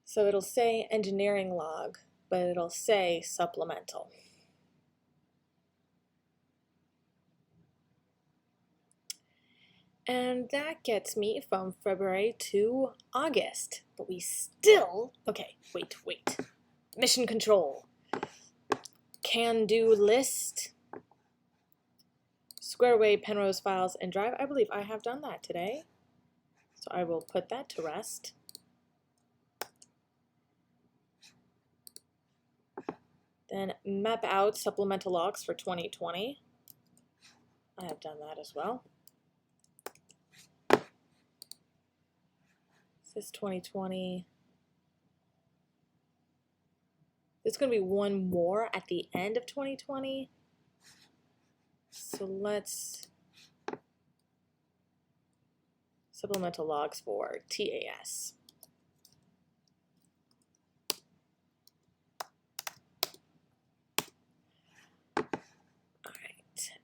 So it'll say engineering log, but it'll say supplemental. And that gets me from February to August. But we still, okay, wait. Mission control. Can do list. Square away Penrose files and drive. I believe I have done that today. So I will put that to rest. Then map out supplemental logs for 2020. I have done that as well. This is 2020. There's going to be one more at the end of 2020. So let's supplemental logs for TAS.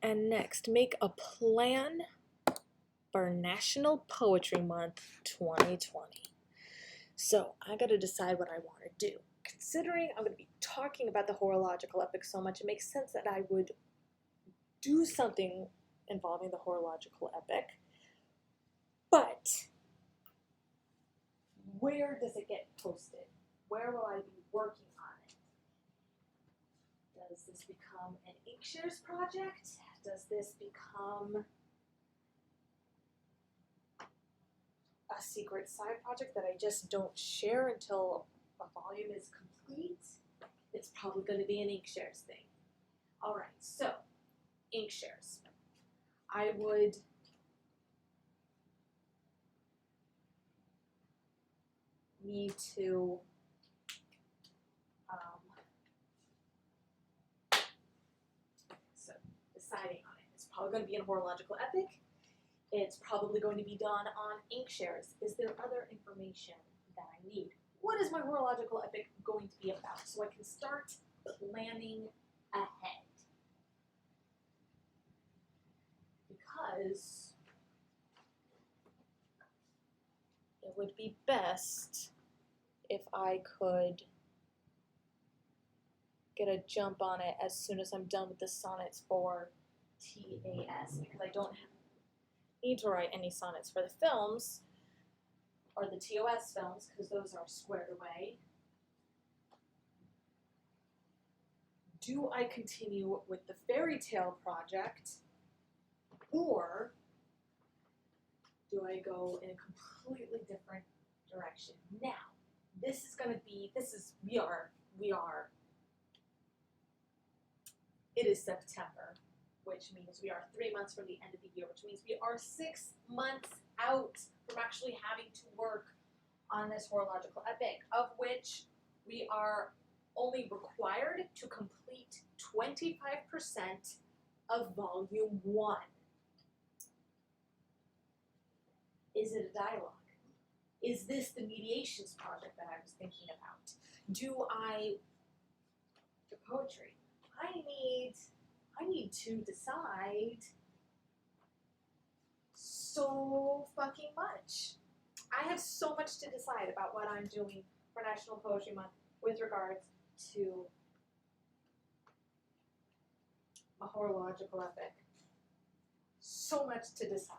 And next, make a plan for National Poetry Month 2020. So I got to decide what I want to do. Considering I'm going to be talking about the horological epic so much, it makes sense that I would do something involving the horological epic. But where does it get posted? Where will I be working on it? Does this become an Inkshares project? Does this become a secret side project that I just don't share until a volume is complete? It's probably going to be an Inkshares thing. All right, so Inkshares. I would need to so deciding on it. It's probably going to be in horological epic. It's probably going to be done on Inkshares. Is there other information that I need? What is my horological epic going to be about? So I can start planning ahead. Because it would be best if I could get a jump on it as soon as I'm done with the sonnets for TAS, because I don't need to write any sonnets for the films or the TOS films because those are squared away. Do I continue with the fairy tale project, or do I go in a completely different direction? Now, this is going to be, it is September, which means we are 3 months from the end of the year, which means we are 6 months out from actually having to work on this horological epic, of which we are only required to complete 25% of volume 1. Is it a dialogue? Is this the mediations project that I was thinking about? The poetry? I need to decide so fucking much. I have so much to decide about what I'm doing for National Poetry Month with regards to a horological epic. So much to decide.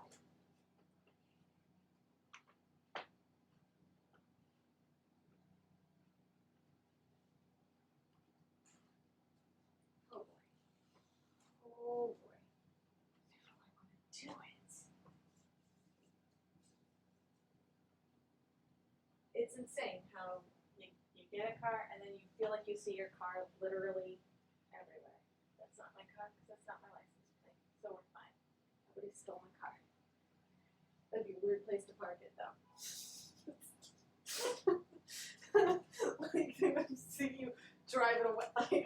Oh boy. How do I want to do it? It's insane how you get a car and then you feel like you see your car literally everywhere. That's not my car because that's not my license plate. So we're fine. Nobody stole my car. That'd be a weird place to park it though. Like I'm seeing you driving away.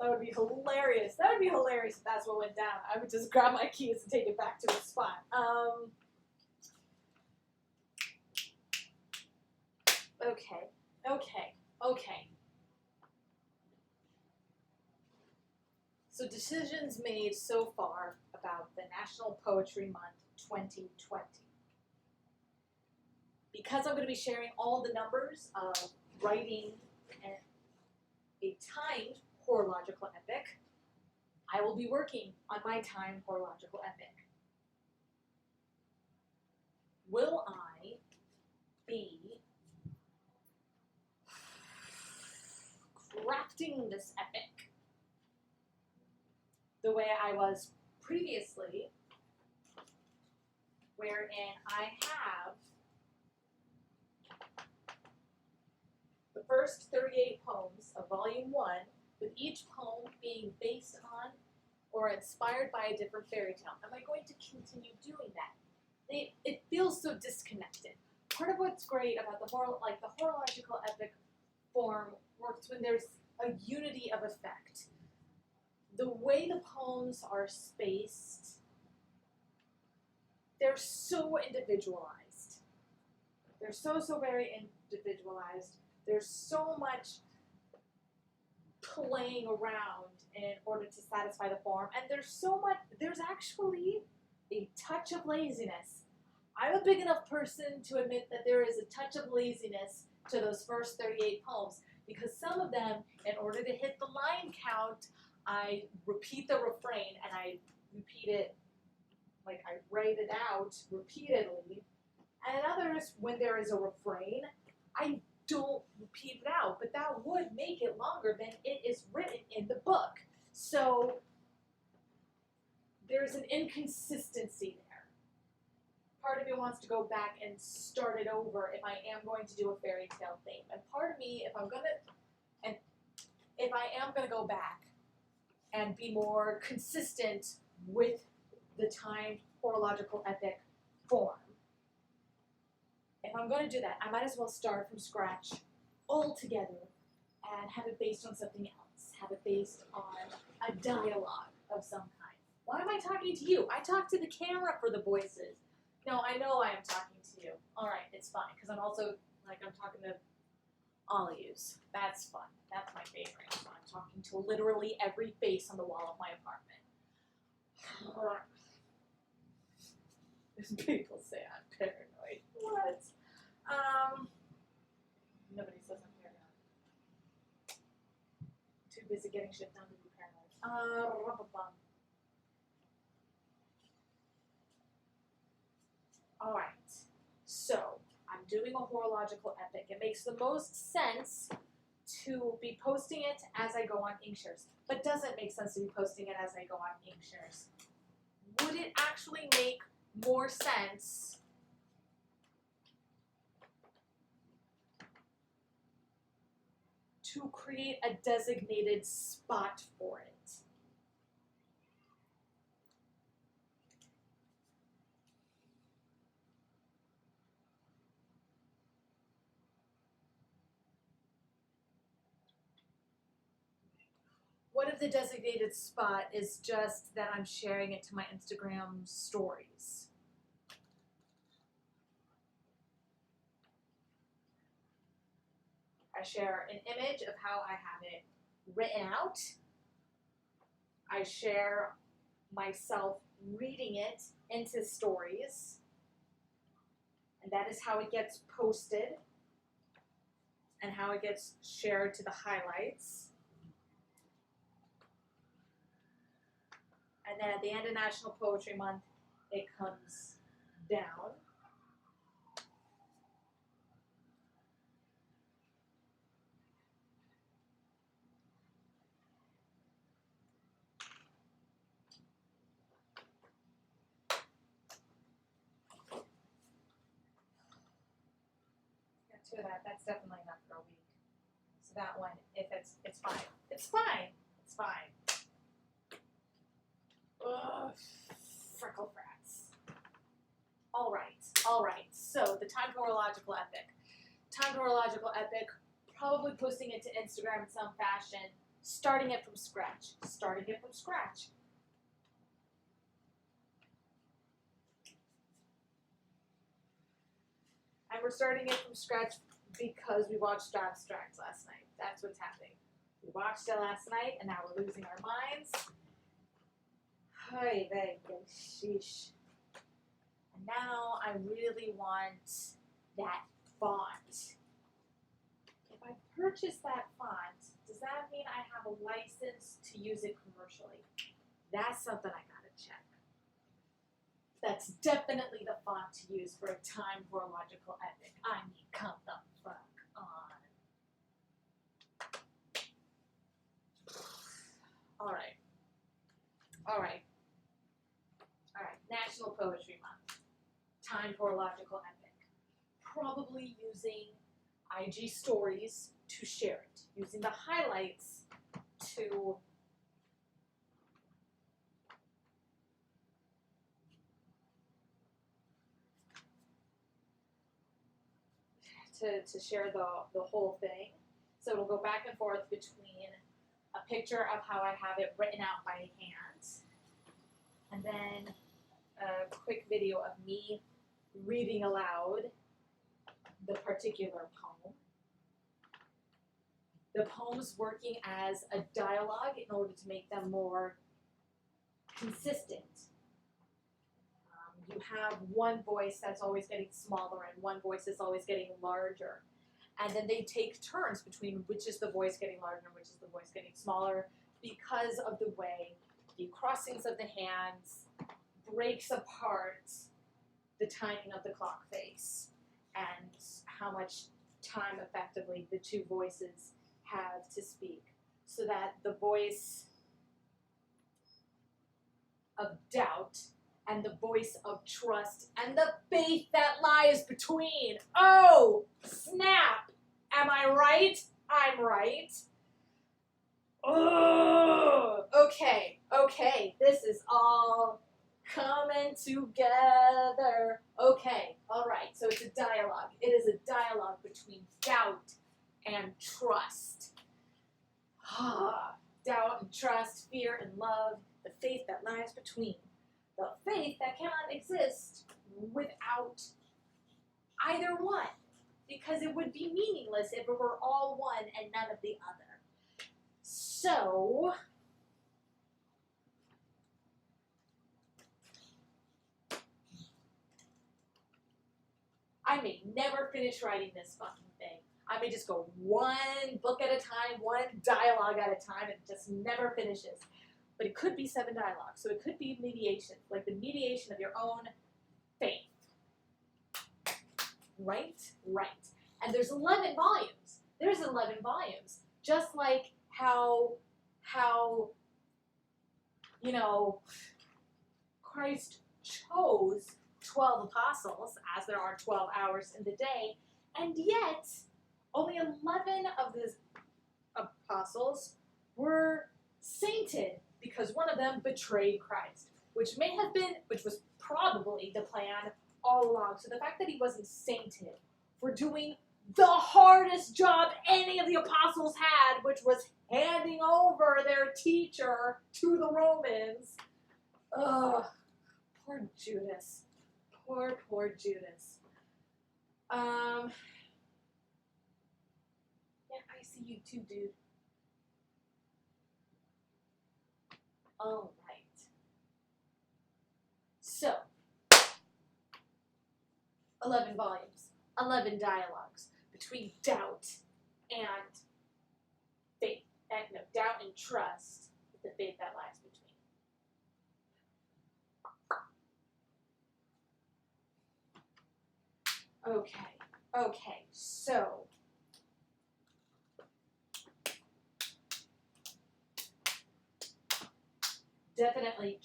That would be hilarious. That would be hilarious if that's what went down. I would just grab my keys and take it back to the spot. Okay. So decisions made so far about the National Poetry Month 2020. Because I'm going to be sharing all the numbers of writing a timed horological epic, I will be working on my timed horological epic. Will I be crafting this epic the way I was previously, wherein I have the first 38 poems of Volume 1, with each poem being based on or inspired by a different fairy tale? Am I going to continue doing that? It feels so disconnected. Part of what's great about the horological epic form works when there's a unity of effect. The way the poems are spaced, they're so individualized. They're so very individualized. There's so much playing around in order to satisfy the form, and there's actually a touch of laziness. I'm a big enough person to admit that there is a touch of laziness to those first 38 poems, because some of them, in order to hit the line count, I repeat the refrain, and I repeat it, like I write it out repeatedly, and in others, when there is a refrain, I don't repeat it out, but that would make it longer than it is written in the book. So there's an inconsistency there. Part of me wants to go back and start it over if I am going to do a fairy tale theme. And part of me, if I am gonna go back and be more consistent with the timed horological epic form, if I'm going to do that, I might as well start from scratch altogether and have it based on something else. Have it based on a dialogue of some kind. Why am I talking to you? I talk to the camera for the voices. No, I know I am talking to you. All right, it's fine, because I'm also, I'm talking to all of yous. That's fun. That's my favorite. So I'm talking to literally every face on the wall of my apartment. People say I'm paranoid. What? Nobody says I'm paranoid. busy getting shit done to be paranoid. All right, so I'm doing a horological epic. It makes the most sense to be posting it as I go on Inkshares, but doesn't make sense to be posting it as I go on Inkshares. Would it actually make more sense to create a designated spot for it? What if the designated spot is just that I'm sharing it to my Instagram stories? I share an image of how I have it written out. I share myself reading it into stories. And that is how it gets posted and how it gets shared to the highlights. And then at the end of National Poetry Month, it comes down. Get to that. That's definitely not for a week. So that one, if it's fine. It's fine. It's fine. Ugh, freckle frats. All right. So the Time to Horological Epic. Time to Horological Epic, probably posting it to Instagram in some fashion, starting it from scratch. And we're starting it from scratch because we watched Abstracts last night. That's what's happening. We watched it last night, and now we're losing our minds. Hi, sheesh. And now I really want that font. If I purchase that font, does that mean I have a license to use it commercially? That's something I gotta check. That's definitely the font to use for a Time Horological Epic. I mean, come the fuck on. All right. National Poetry Month. Time Horological Epic. Probably using IG stories to share it. Using the highlights to share the whole thing. So it'll go back and forth between a picture of how I have it written out by hand, and then a quick video of me reading aloud the particular poem. The poems working as a dialogue in order to make them more consistent. You have one voice that's always getting smaller and one voice is always getting larger. And then they take turns between which is the voice getting larger and which is the voice getting smaller because of the way the crossings of the hands breaks apart the timing of the clock face and how much time effectively the two voices have to speak, so that the voice of doubt and the voice of trust and the faith that lies between. Oh, snap! Am I right? I'm right. Oh, okay, this is all coming together. Okay, all right, so it's a dialogue. It is a dialogue between doubt and trust. Doubt and trust, fear and love, the faith that lies between. The faith that cannot exist without either one, because it would be meaningless if it were all one and none of the other. So, I may never finish writing this fucking thing. I may just go one book at a time, one dialogue at a time, and it just never finishes. But it could be 7 dialogues. So it could be mediation, like the mediation of your own faith. Right? Right. And there's 11 volumes. There's 11 volumes. Just like how you know, Christ chose 12 apostles, as there are 12 hours in the day, and yet only 11 of the apostles were sainted because one of them betrayed Christ, which was probably the plan all along. So the fact that he wasn't sainted for doing the hardest job any of the apostles had, which was handing over their teacher to the Romans. Ugh, poor Judas. Poor Judas. Yeah, I see you too, dude. All right. So, 11 volumes, 11 dialogues between doubt and faith. No, doubt and trust, the faith that lies between. Okay, so definitely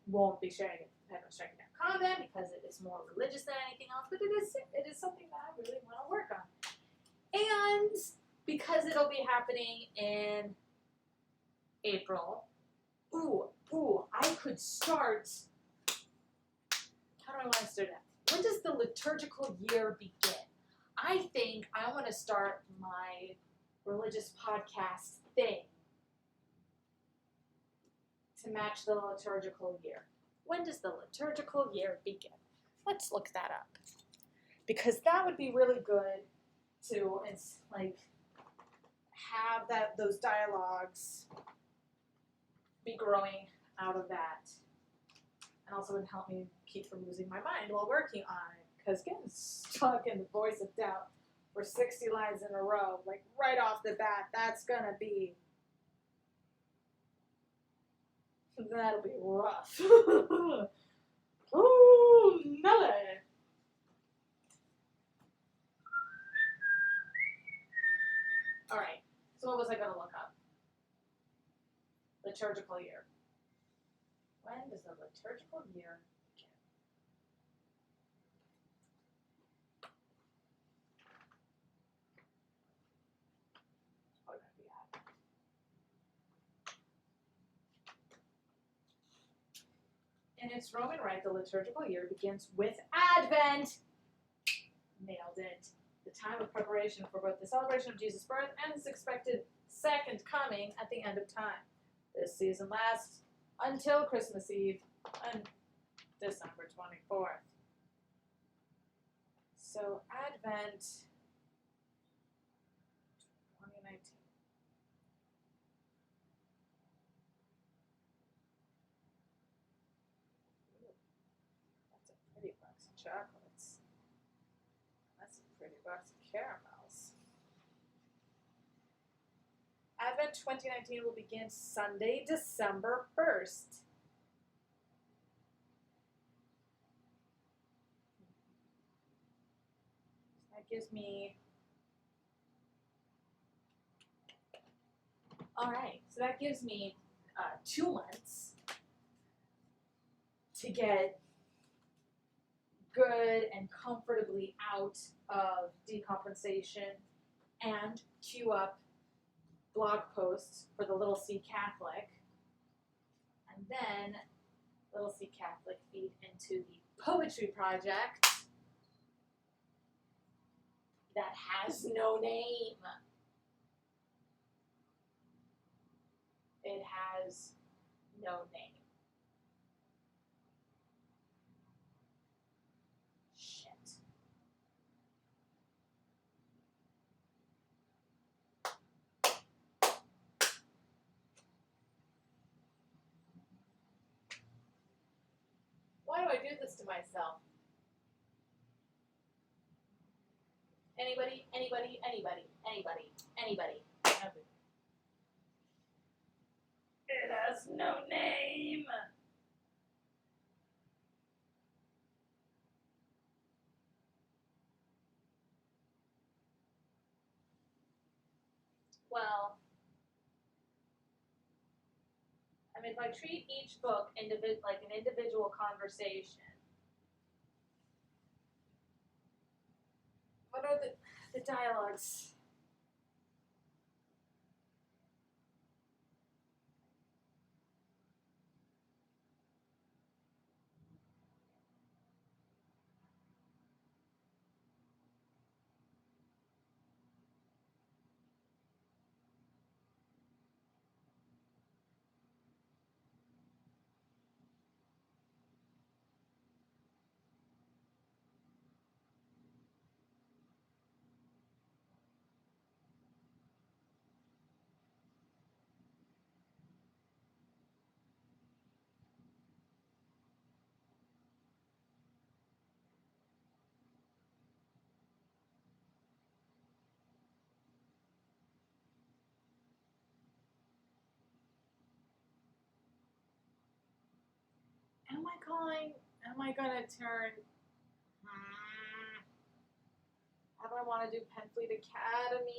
won't be sharing it with Penrose Trekkie content because it is more religious than anything else, but it is something that I really want to work on. And because it'll be happening in April, I could start, how do I want to start that? When does the liturgical year begin? I think I want to start my religious podcast thing to match the liturgical year. When does the liturgical year begin? Let's look that up. Because that would be really good to have those dialogues be growing out of that. And also would help me keep from losing my mind while working on it. Because getting stuck in the voice of doubt for 60 lines in a row, like right off the bat, that'll be rough. Ooh, Nelly. All right, so what was I going to look up? Liturgical year. When does the liturgical year begin? Oh, that'd be Advent. In its Roman rite, the liturgical year begins with Advent. Nailed it. The time of preparation for both the celebration of Jesus' birth and his expected second coming at the end of time. This season lasts until Christmas Eve on December 24th. So Advent 2019. Ooh, that's a pretty box of chocolates. That's a pretty box of caramels. Advent 2019 will begin Sunday, December 1st. That gives me, all right, so that gives me 2 months to get good and comfortably out of decompensation and queue up blog posts for the Little C Catholic, and then Little C Catholic feed into the poetry project that has no name. It has no name. Shit. Why do I do this to myself? Anybody? Anybody. It has no name. Well, I mean, if I treat each book like an individual conversation, what are the dialogues? Am I gonna turn, how do I want to do Penfleet Academy?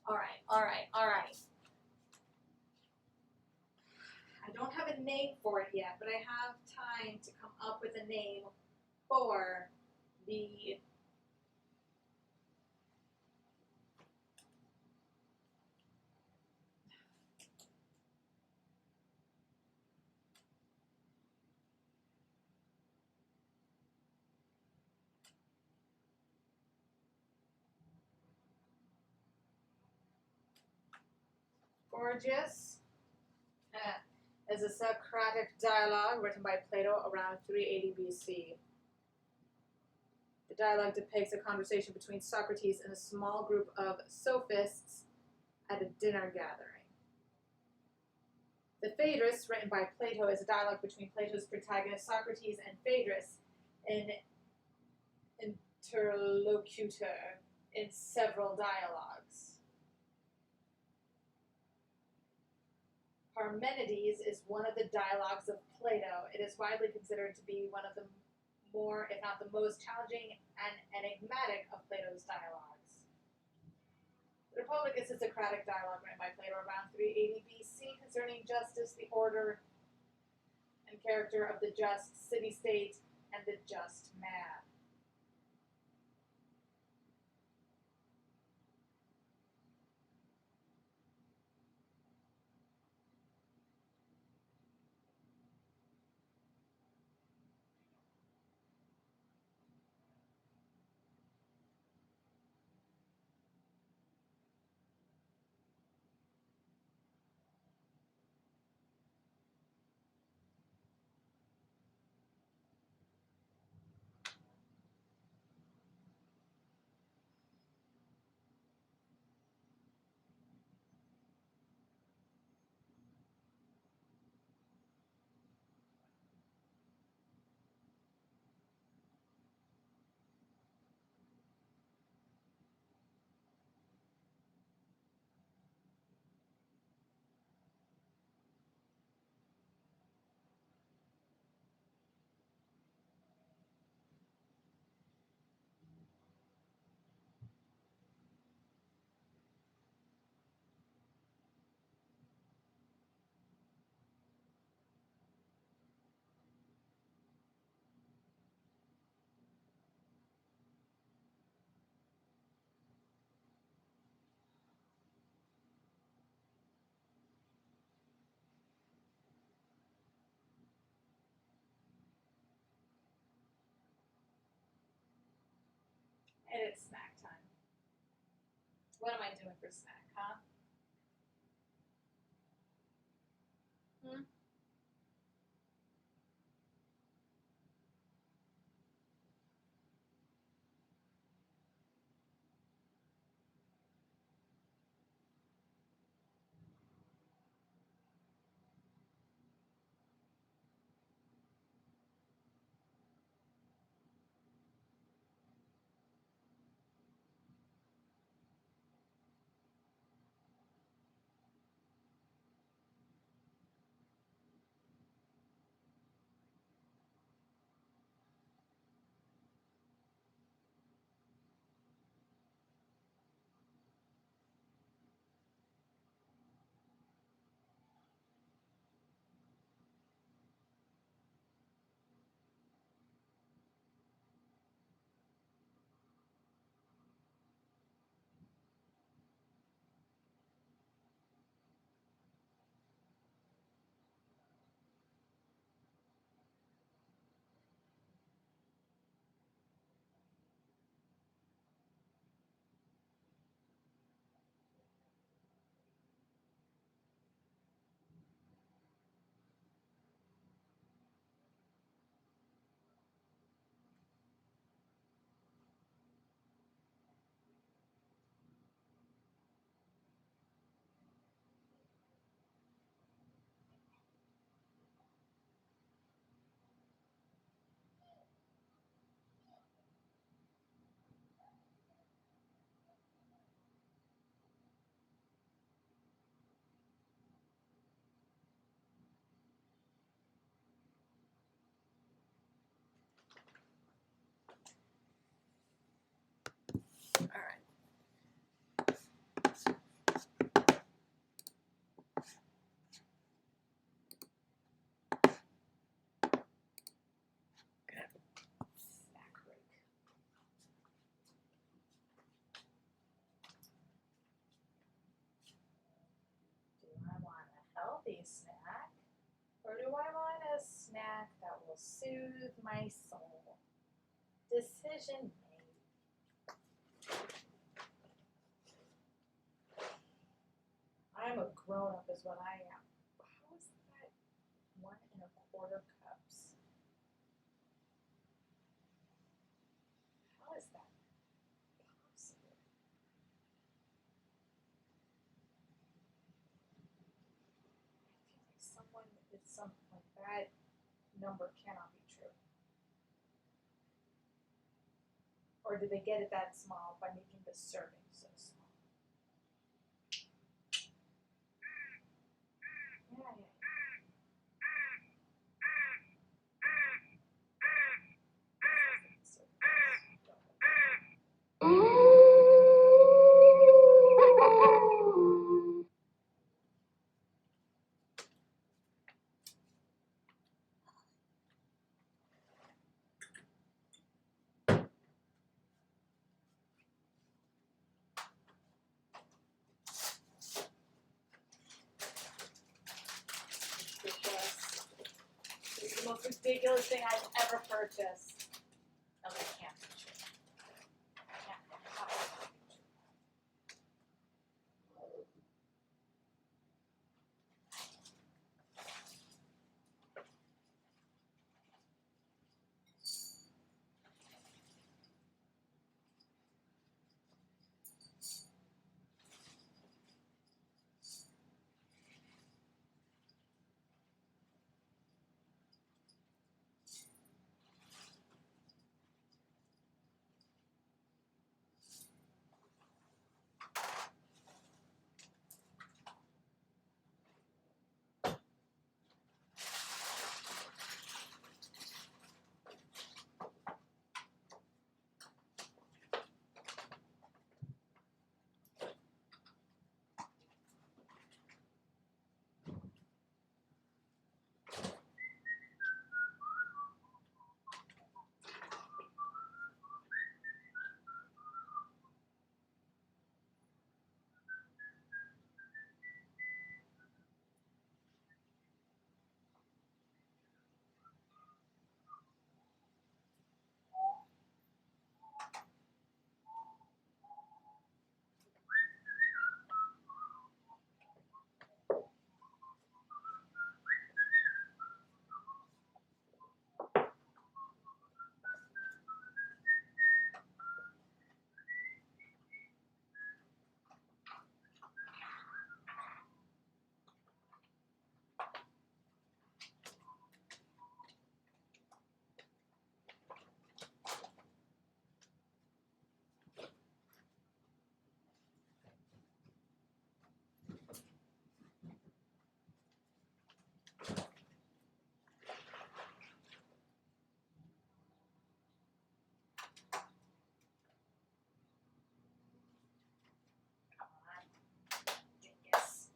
All right. I don't have a name for it yet, but I have time to come up with a name for the Gorgias is a Socratic dialogue written by Plato around 380 BC. The dialogue depicts a conversation between Socrates and a small group of sophists at a dinner gathering. The Phaedrus, written by Plato, is a dialogue between Plato's protagonist Socrates and Phaedrus, an interlocutor in several dialogues. Parmenides is one of the dialogues of Plato. It is widely considered to be one of the more, if not the most challenging and enigmatic of Plato's dialogues. The Republic is a Socratic dialogue written by Plato around 380 BC concerning justice, the order and character of the just city-state, and the just man. And it's snack time. What am I doing for snack, huh? healthy snack? Or do I want a snack that will soothe my soul? Decision made. I'm a grown-up is what I am. How is that 1¼ cups? How is that possible? I feel like something like that number cannot be true. Or did they get it that small by making the serving so small? Yeah. This is the most ridiculous thing I've ever purchased. No, it can't be true. It can't possibly be true. Yes.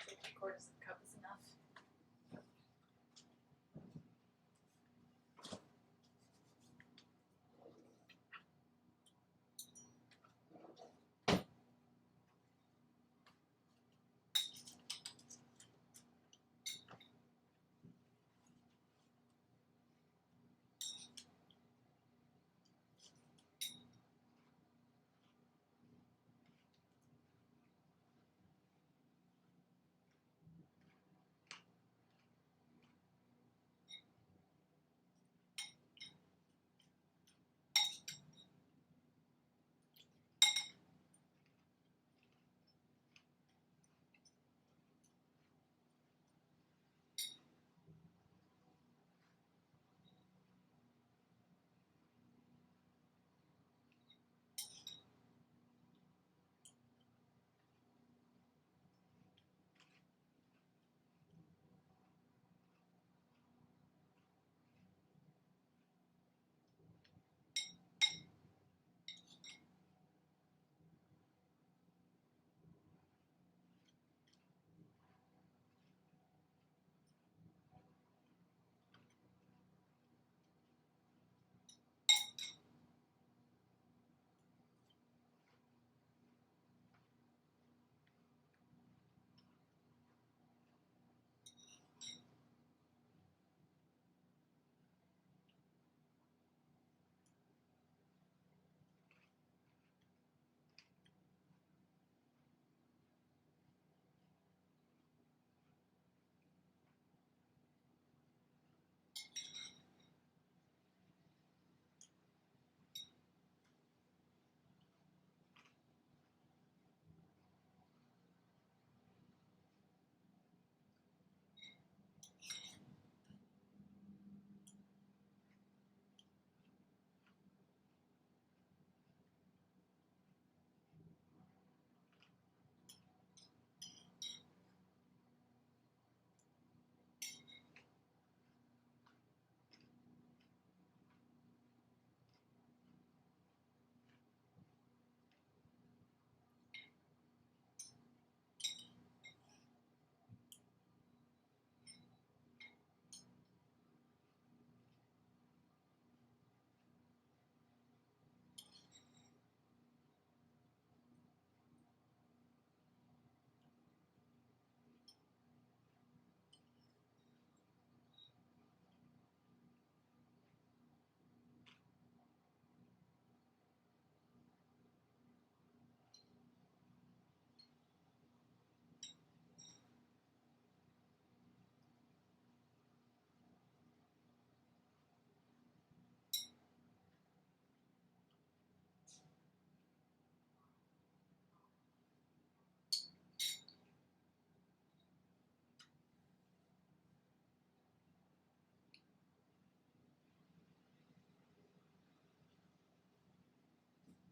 Just gonna say 3/4 cup is enough.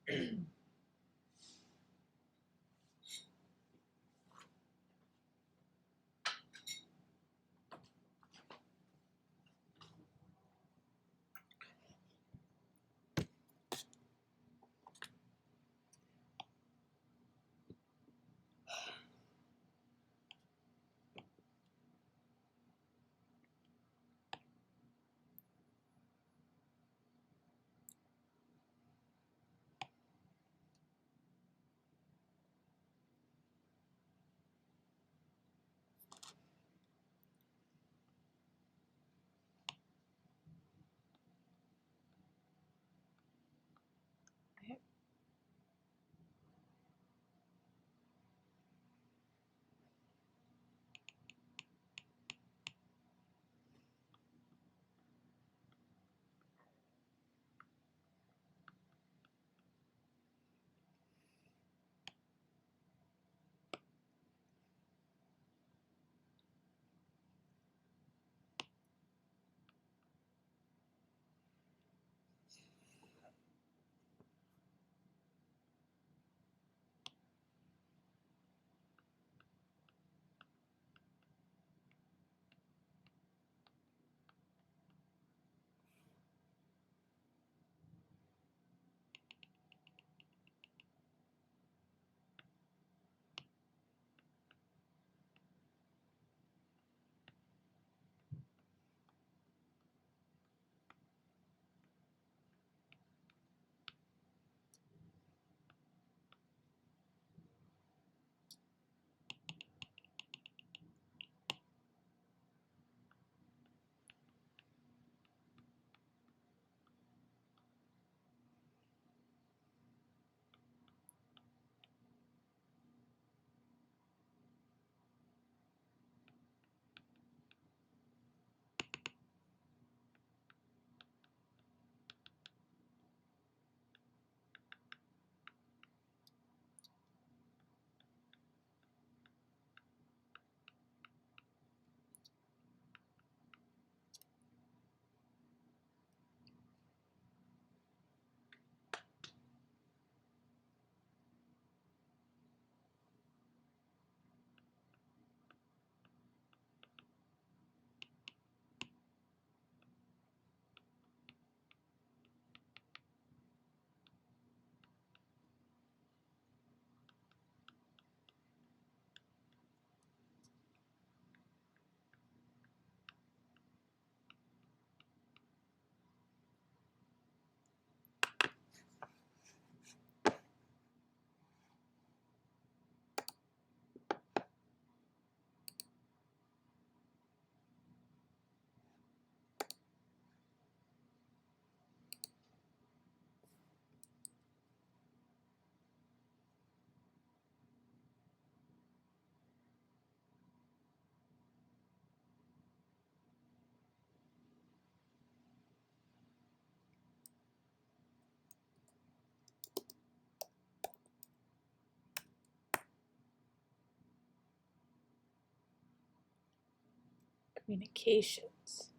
Communications.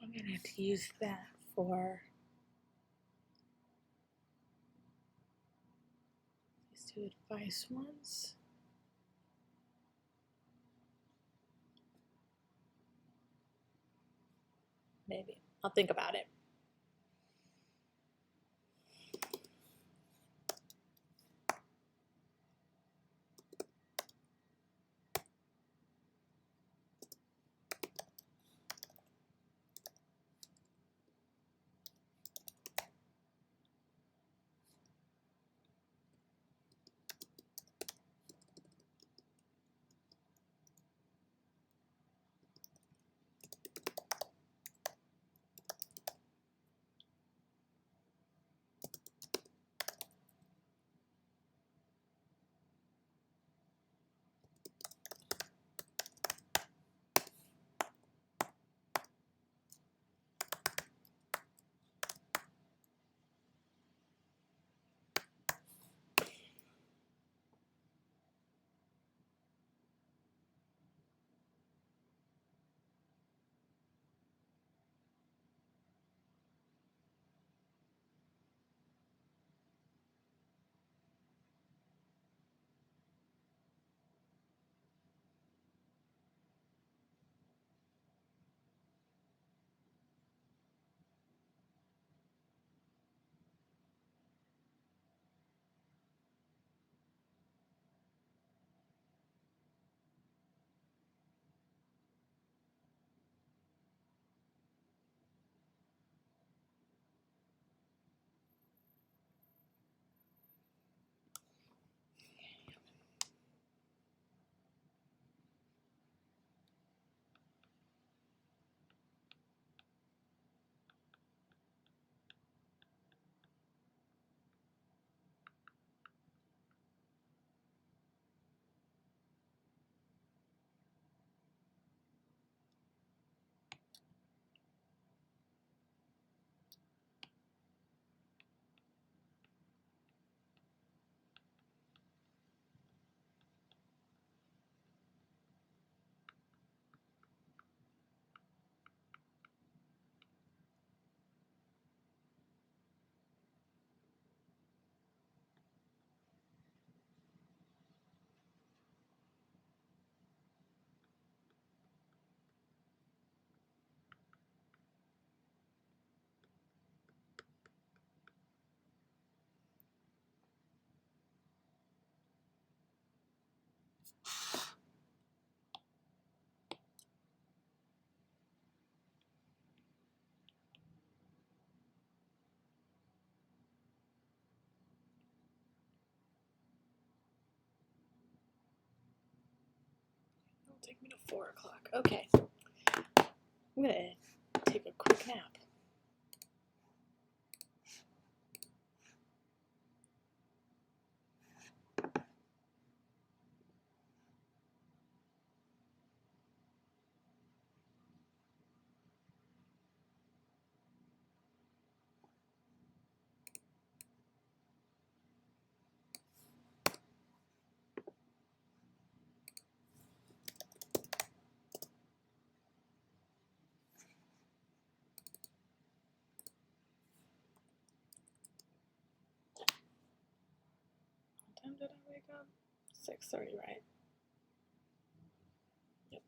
I'm going to have to use that for these two advice ones. Maybe. I'll think about it. take me to 4 o'clock. Okay. I'm going to take a quick nap. What time did I wake up? 6:30, right? Yep.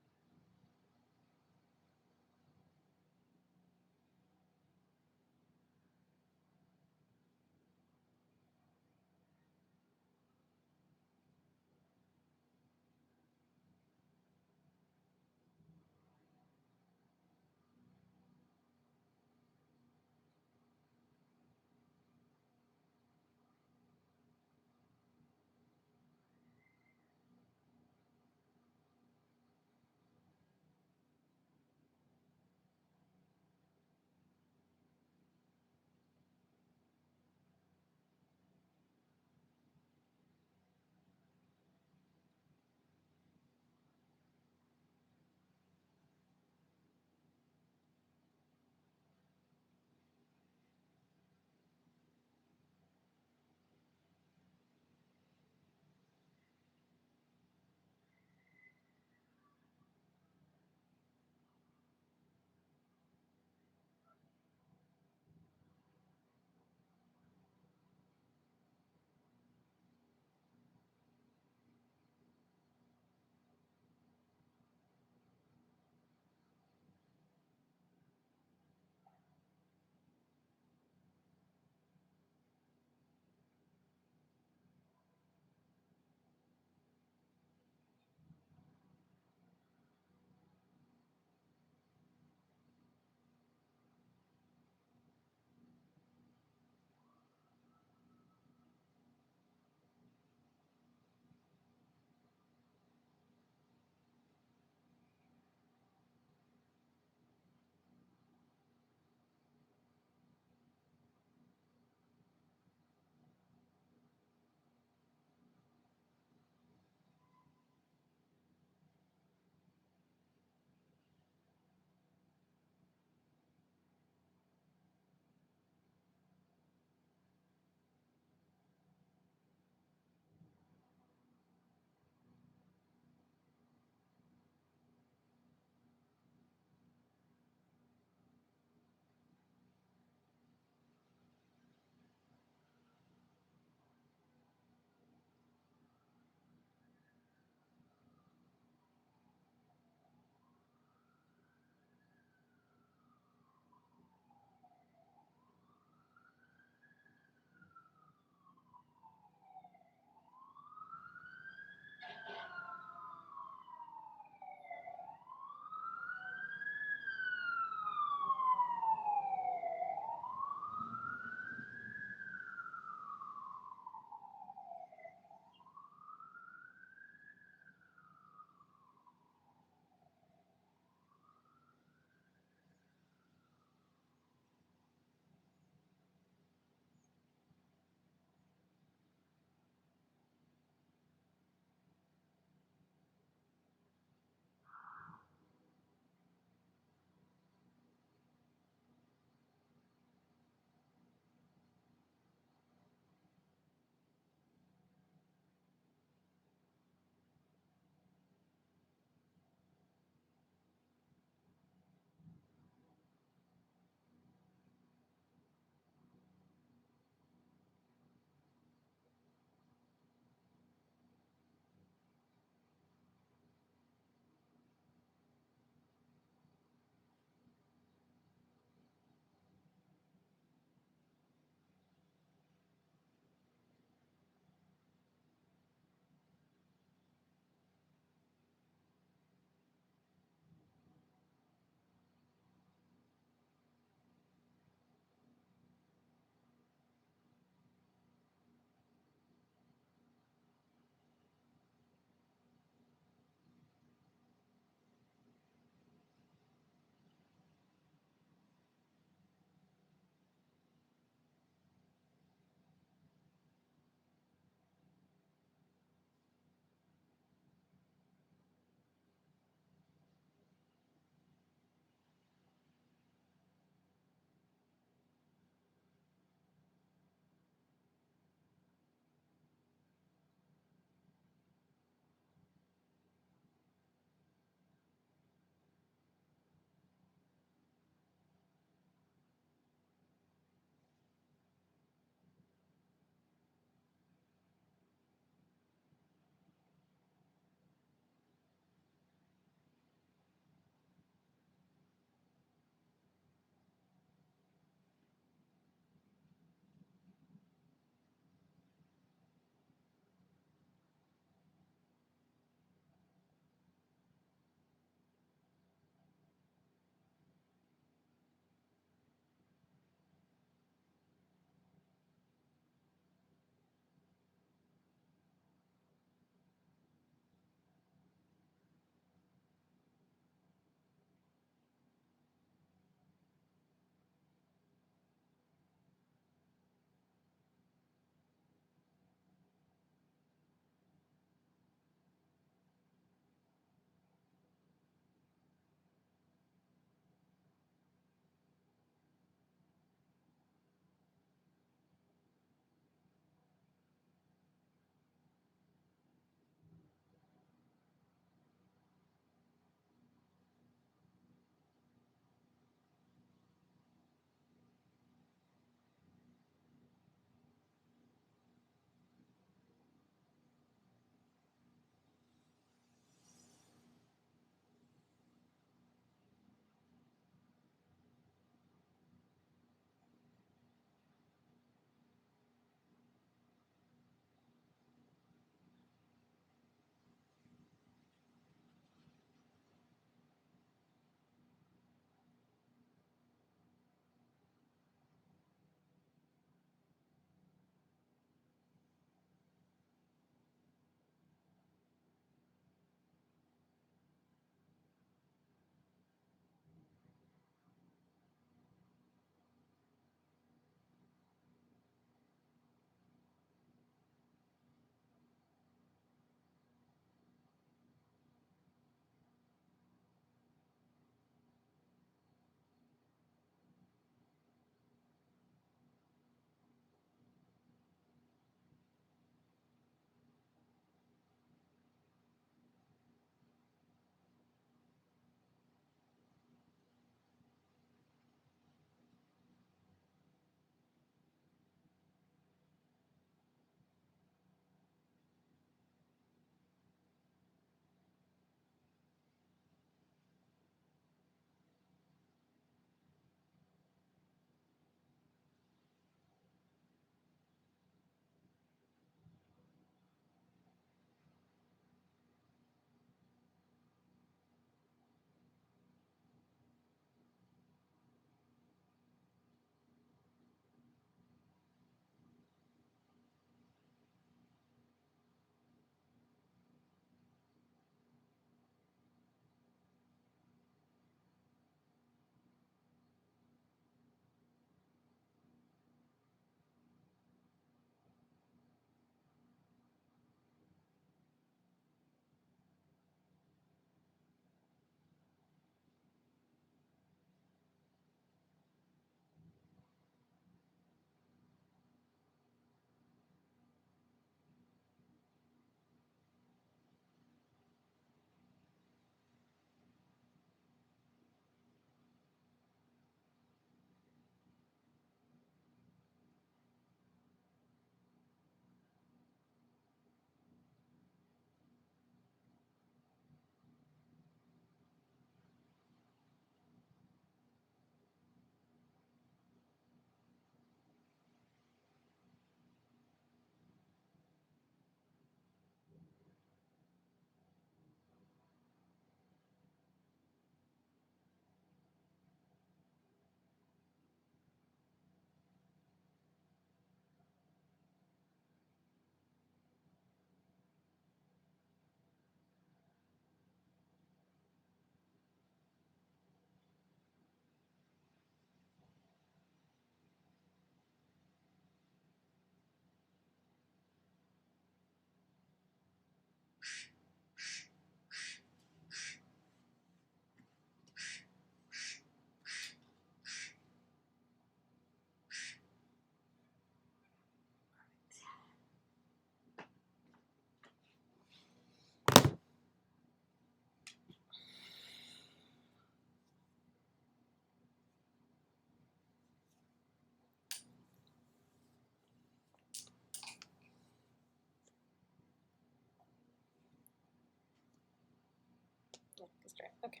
Okay.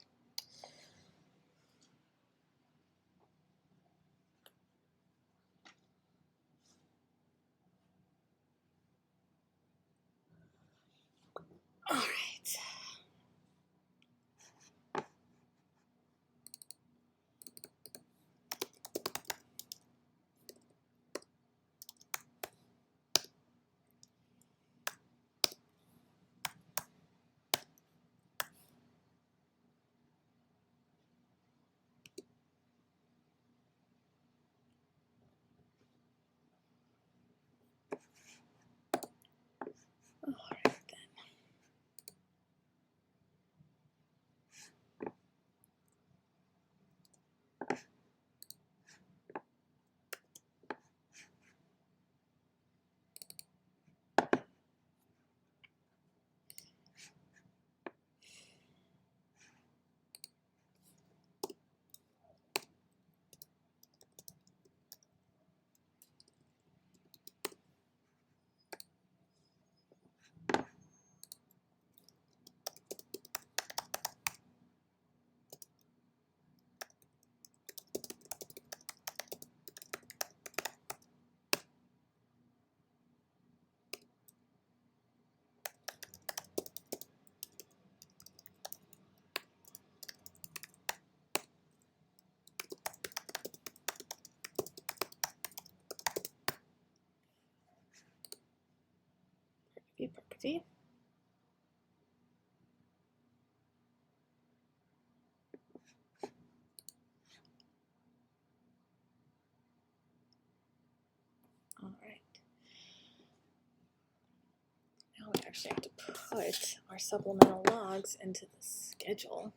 All right. All right then. Property. All right. Now we actually have to put our supplemental logs into the schedule.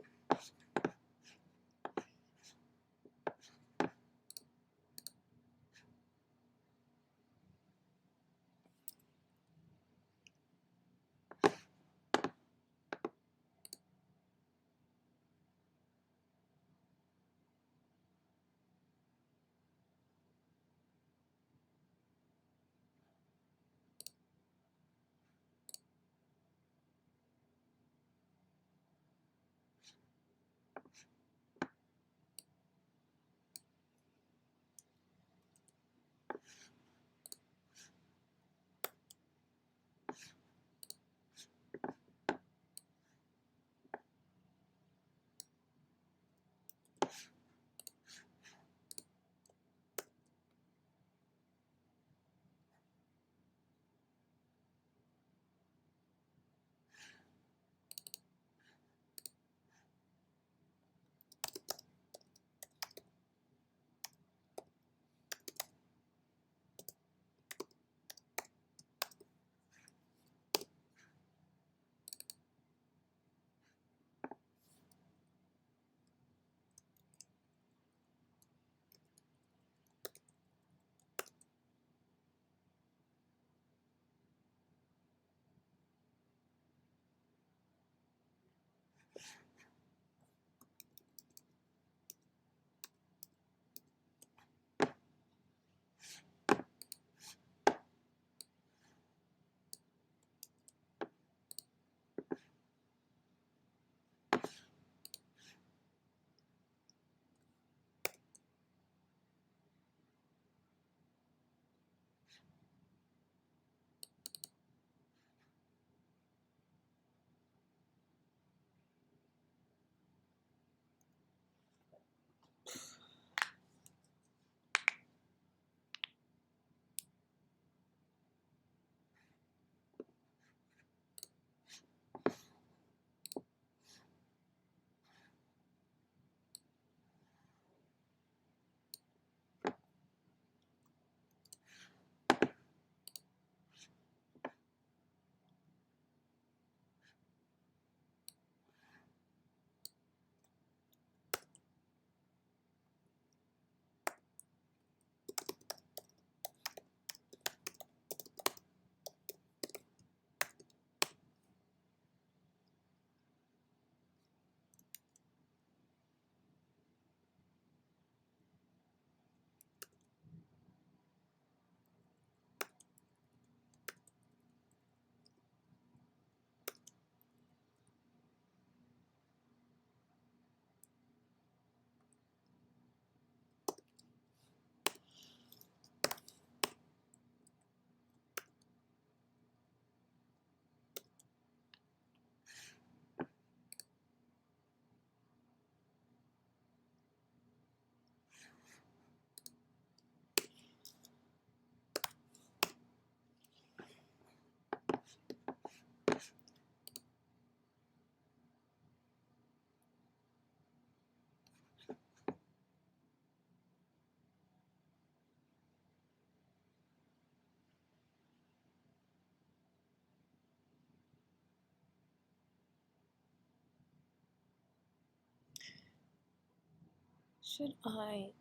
Should I?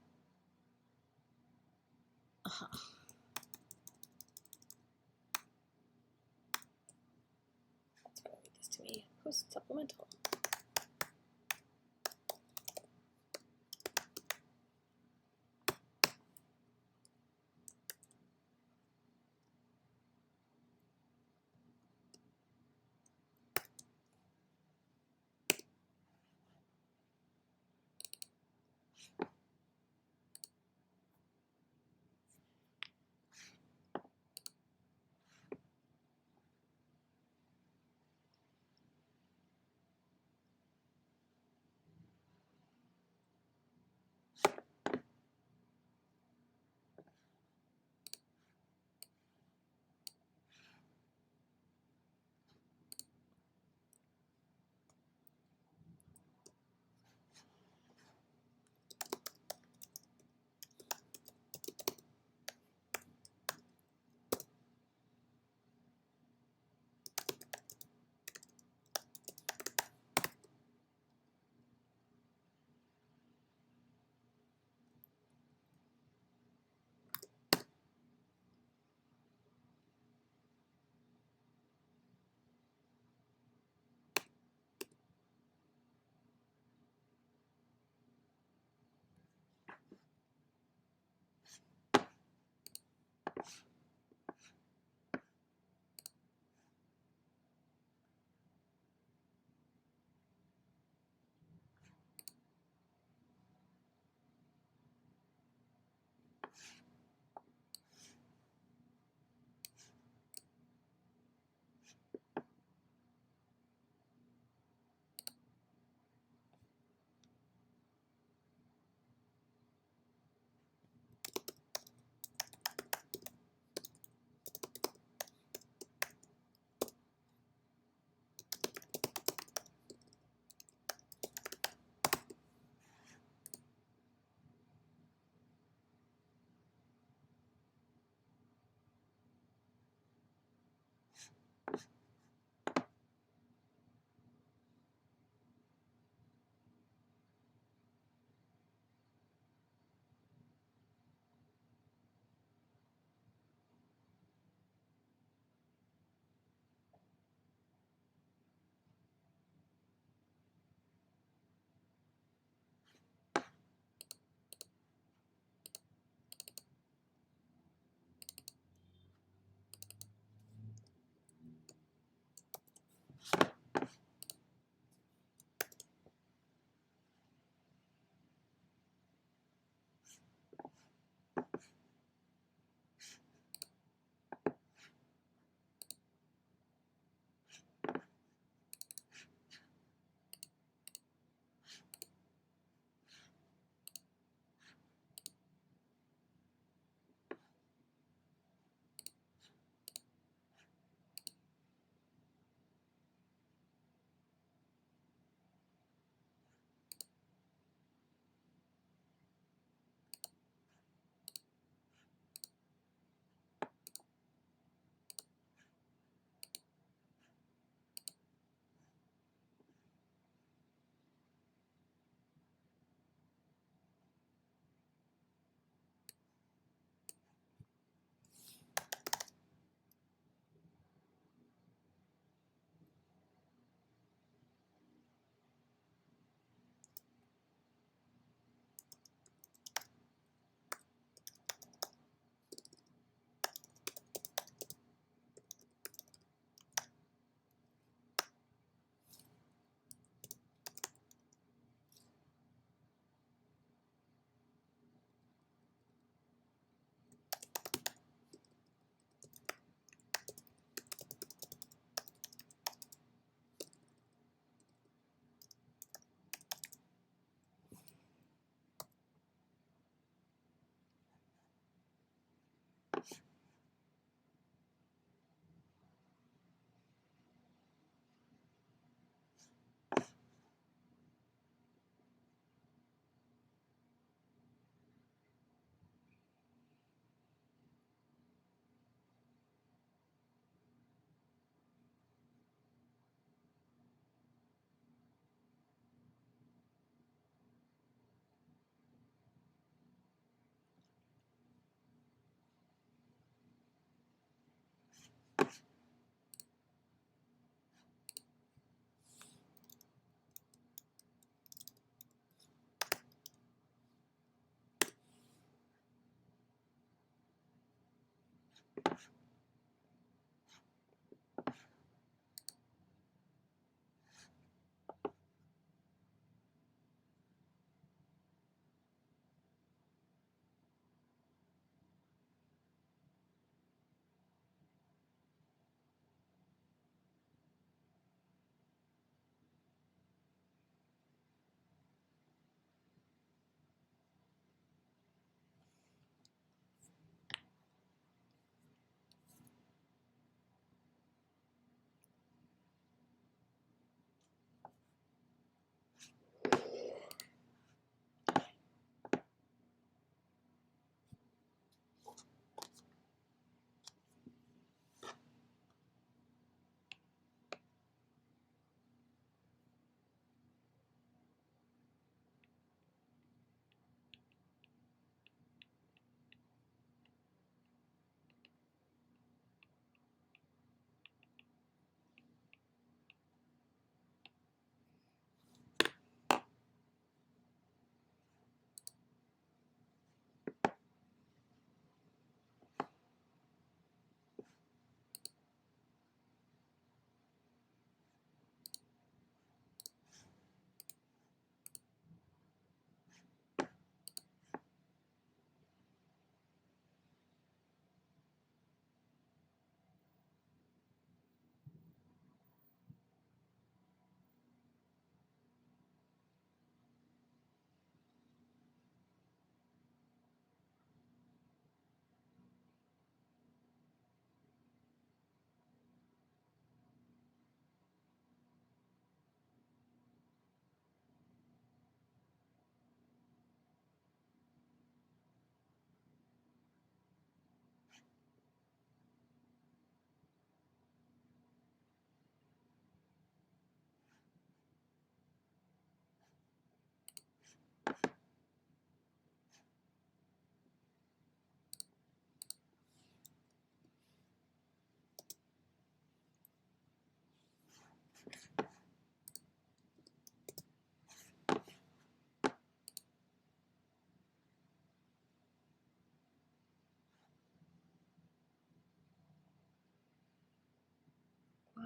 It's gonna read this to me. Post supplemental.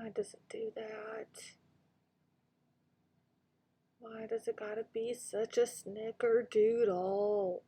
Why does it do that? Why does it gotta be such a snickerdoodle?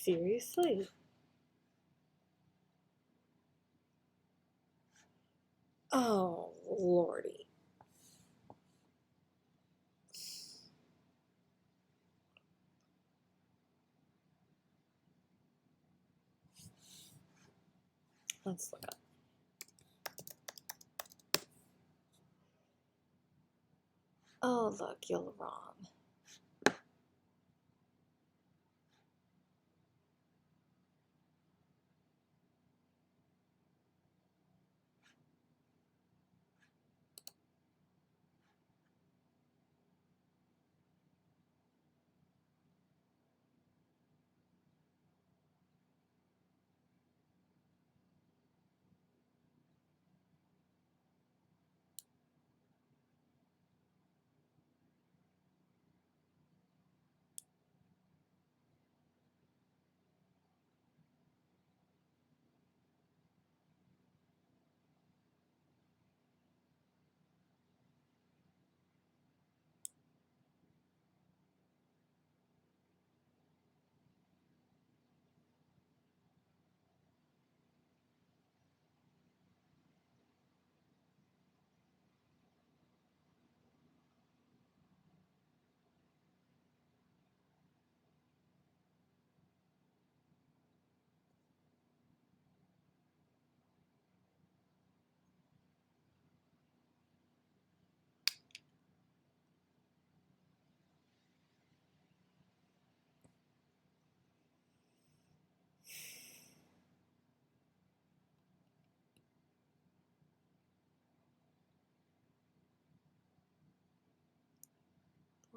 Seriously? Oh, lordy. Let's look up. Oh, look, you're wrong.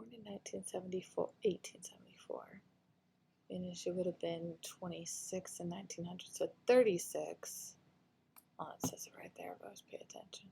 Born in 1974, 1874. And she would have been 26 in 1900, so 36. Oh, it says it right there, Rose, pay attention.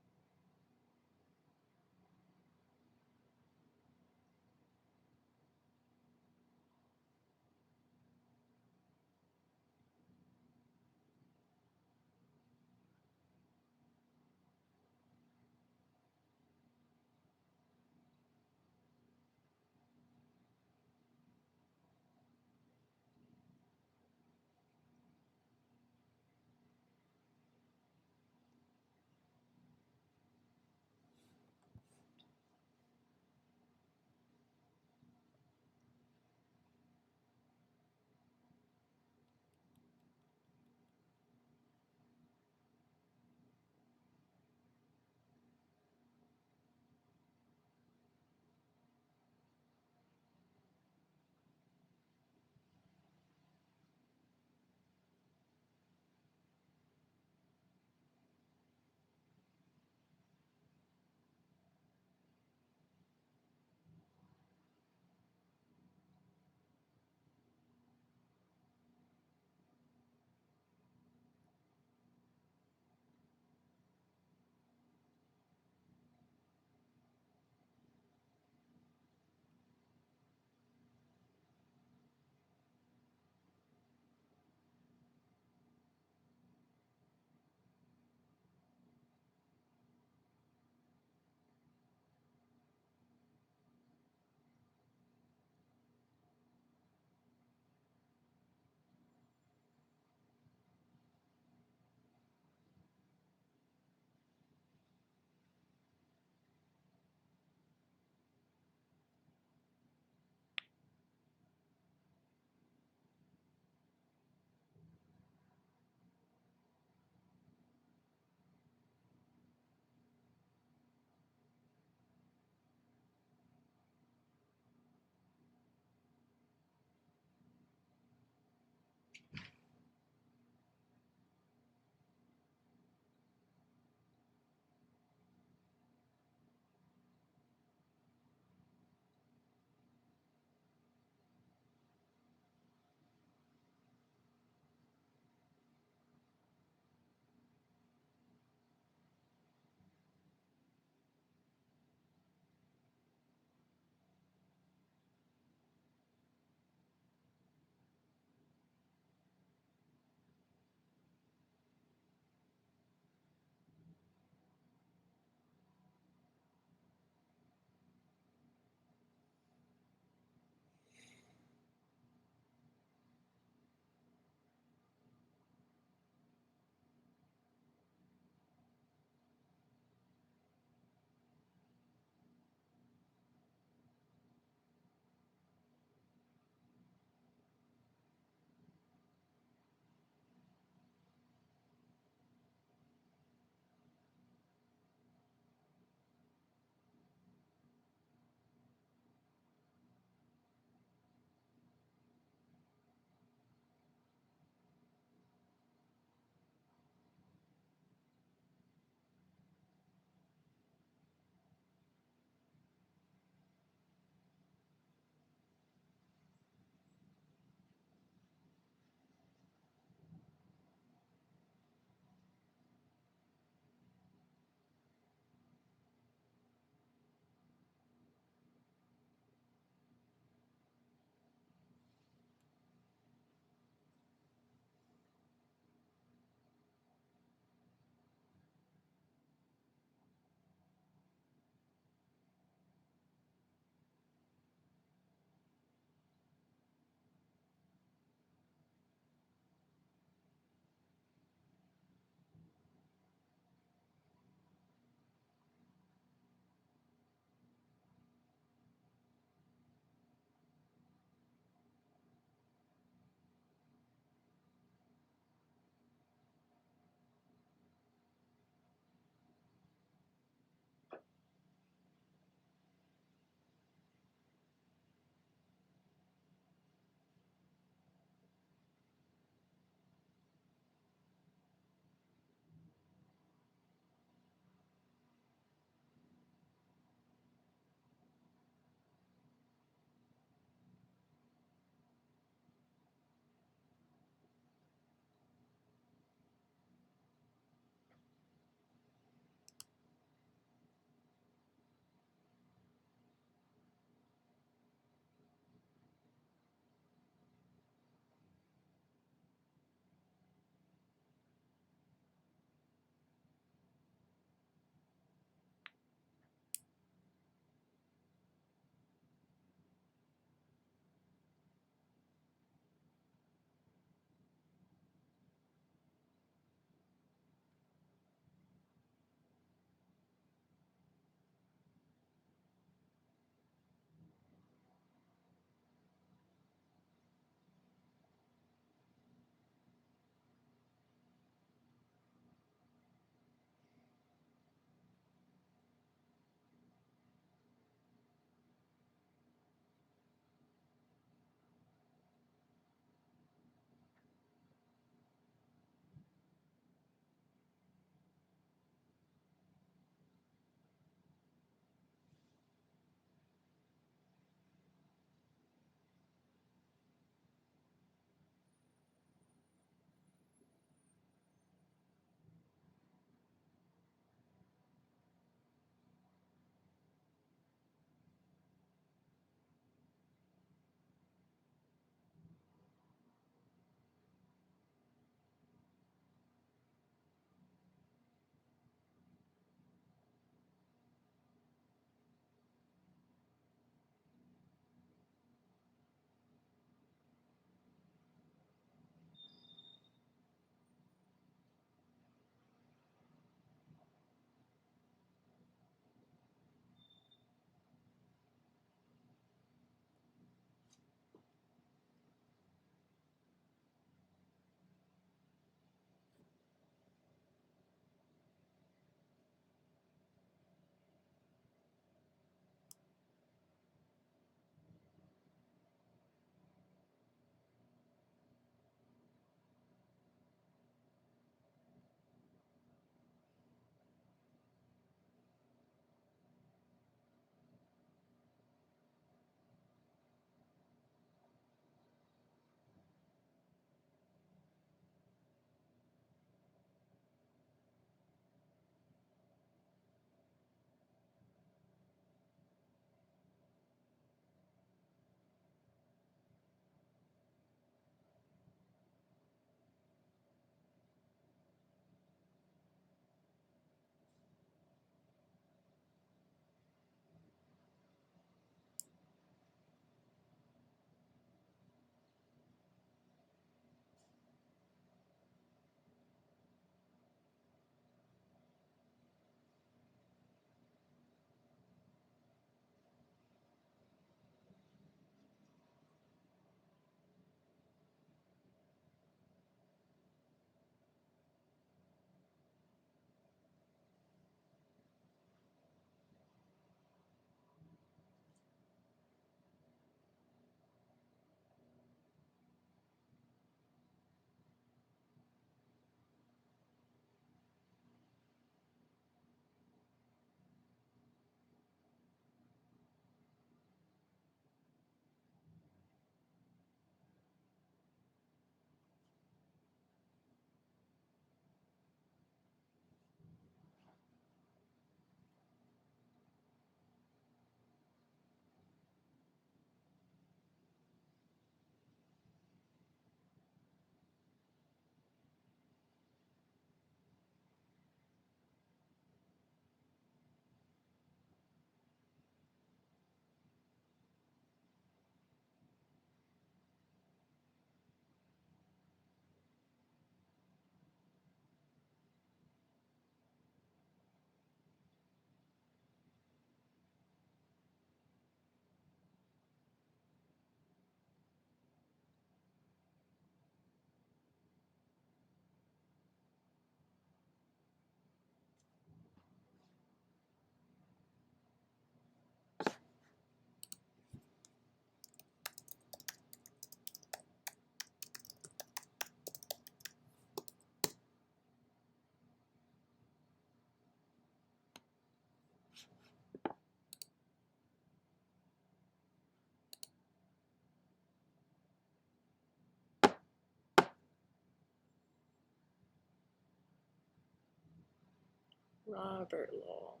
Robert Lowell.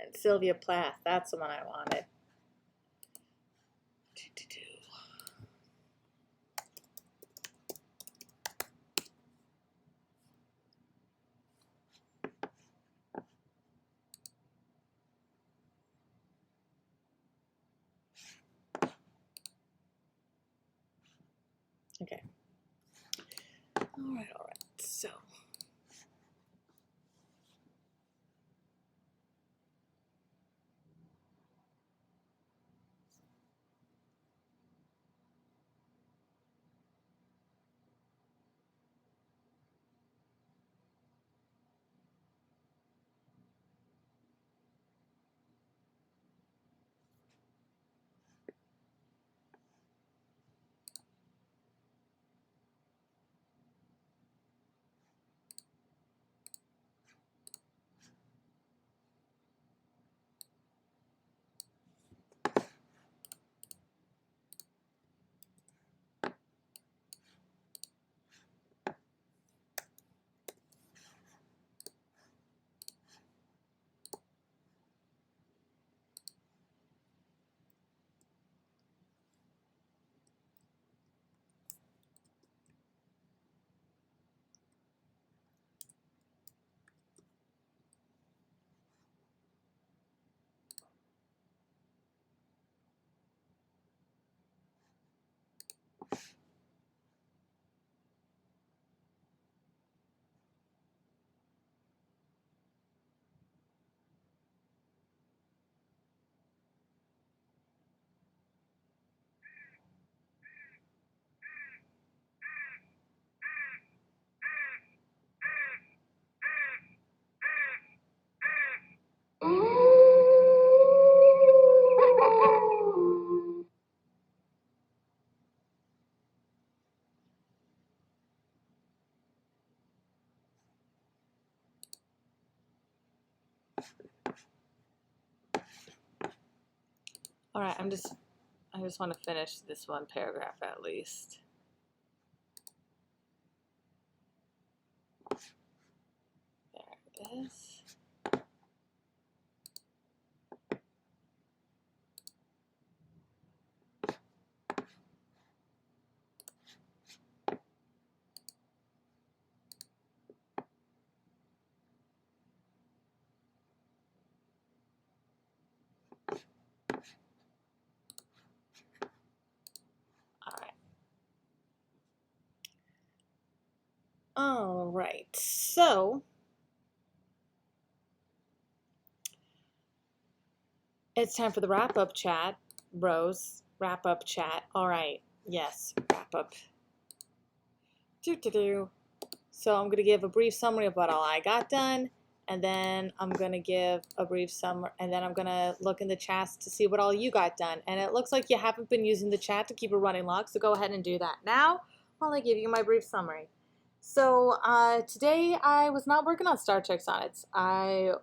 And Sylvia Plath. That's the one I wanted. Okay. All right. So. All right, I just want to finish this one paragraph at least. There it is. All right, so it's time for the wrap-up chat. Rose, wrap-up chat. All right, yes, wrap-up. So I'm going to give a brief summary of what all I got done, and then I'm going to give a brief summary, and then I'm going to look in the chats to see what all you got done. And it looks like you haven't been using the chat to keep a running log, so go ahead and do that now while I give you my brief summary. So today I was not working on Star Trek sonnets. I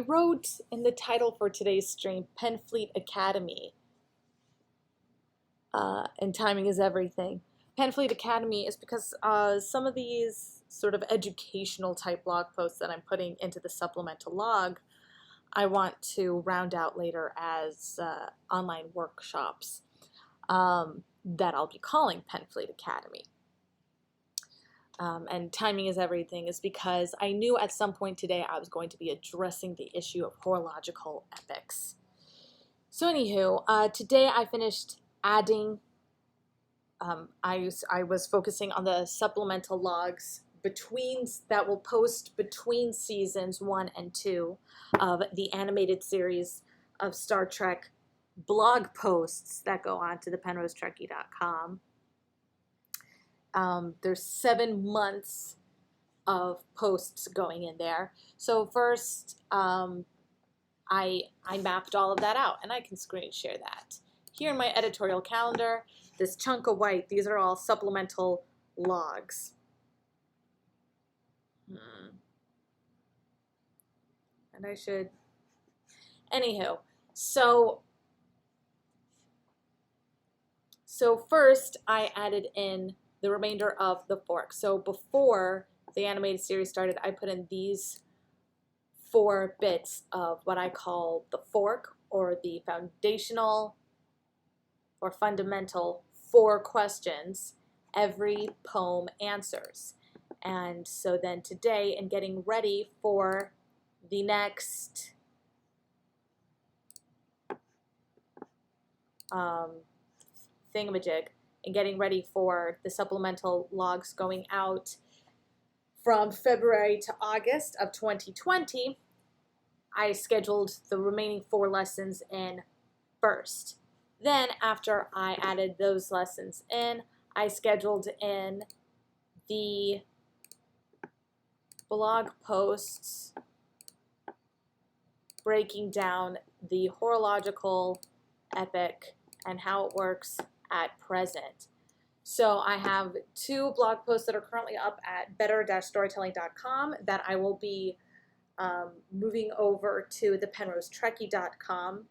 wrote in the title for today's stream, Penfleet Academy, and timing is everything. Penfleet Academy is because some of these sort of educational type blog posts that I'm putting into the supplemental log, I want to round out later as online workshops that I'll be calling Penfleet Academy. And timing is everything is because I knew at some point today I was going to be addressing the issue of horological epics. So anywho, today I finished adding, I was focusing on the supplemental logs that will post between seasons 1 and 2 of the animated series of Star Trek blog posts that go on to the PenroseTrekkie.com. There's 7 months of posts going in there. So first, I mapped all of that out, and I can screen share that. Here in my editorial calendar, this chunk of white, these are all supplemental logs. And I should, anywho, so first I added in the remainder of the fork. So before the animated series started, I put in these 4 bits of what I call the fork, or the foundational or fundamental 4 questions every poem answers. And so then today, in getting ready for the next thingamajig, and getting ready for the supplemental logs going out from February to August of 2020, I scheduled the remaining 4 lessons in first. Then after I added those lessons in, I scheduled in the blog posts breaking down the horological epic and how it works at present. So I have 2 blog posts that are currently up at better-storytelling.com that I will be moving over to the penrosetrekkie.com,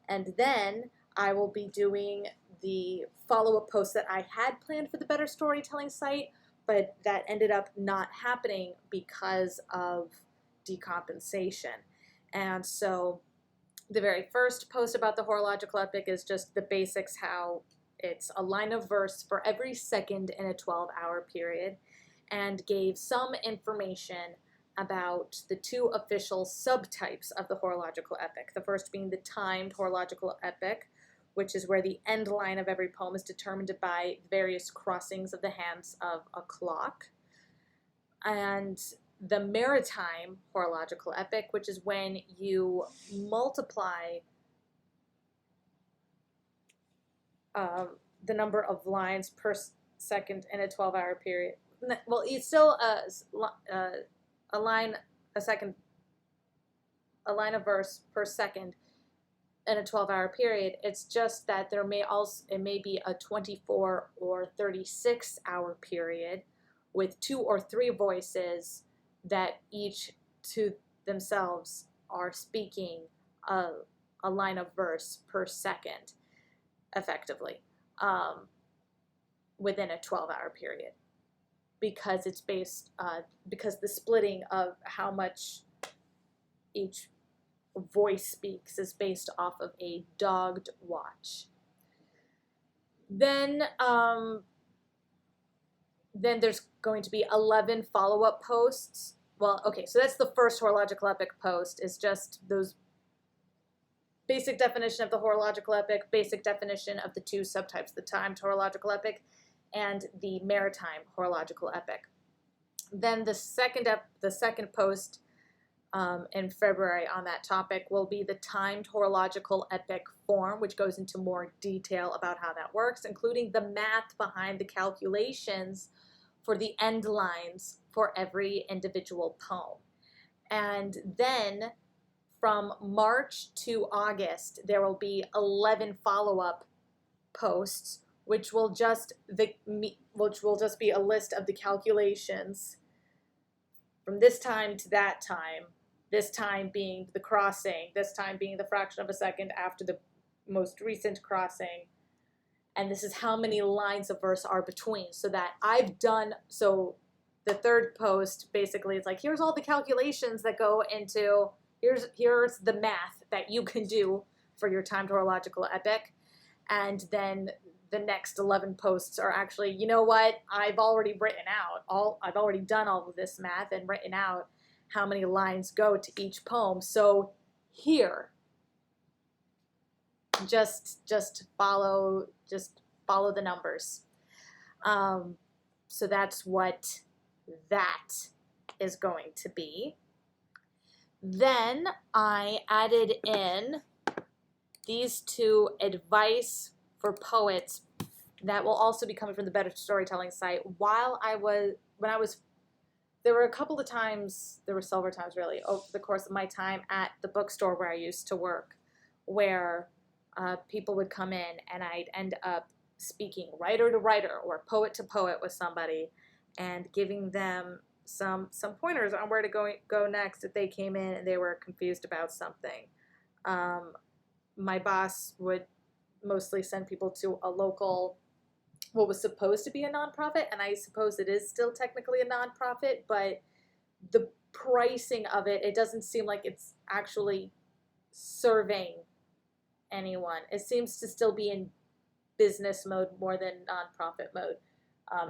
and then I will be doing the follow-up post that I had planned for the Better Storytelling site, but that ended up not happening because of decompensation. And so the very first post about the horological epic is just the basics, how it's a line of verse for every second in a 12-hour period, and gave some information about the 2 official subtypes of the horological epic. The first being the timed horological epic, which is where the end line of every poem is determined by various crossings of the hands of a clock. And the maritime horological epic, which is when you multiply the number of lines per second in a 12-hour period. Well, it's still a line of verse per second in a 12-hour period. It's just that it may be a 24 or 36-hour period with 2 or 3 voices that each to themselves are speaking a line of verse per second, effectively, within a 12-hour period, because it's based because the splitting of how much each voice speaks is based off of a dogged watch. Then there's going to be 11 follow-up posts. Well, okay, so that's the first horological epic post, is just those basic definition of the horological epic, basic definition of the 2 subtypes, the timed horological epic and the maritime horological epic. Then the second post in February on that topic will be the timed horological epic form, which goes into more detail about how that works, including the math behind the calculations for the end lines for every individual poem. And then from March to August, there will be 11 follow-up posts, which will just be a list of the calculations from this time to that time, this time being the crossing, this time being the fraction of a second after the most recent crossing, and this is how many lines of verse are between. So the third post basically is like, here's all the calculations that go into, here's the math that you can do for your timed horological epic. And then the next 11 posts are actually, you know what, I've already done all of this math and written out how many lines go to each poem. So here, just follow the numbers. So that's what that is going to be. Then I added in these 2 advice for poets that will also be coming from the Better Storytelling site. There were several times really over the course of my time at the bookstore where I used to work, where people would come in and I'd end up speaking writer to writer or poet to poet with somebody and giving them some pointers on where to go next if they came in and they were confused about something. My boss would mostly send people to a local what was supposed to be a nonprofit, and I suppose it is still technically a nonprofit, but the pricing of it, it doesn't seem like it's actually serving anyone. It seems to still be in business mode more than nonprofit mode,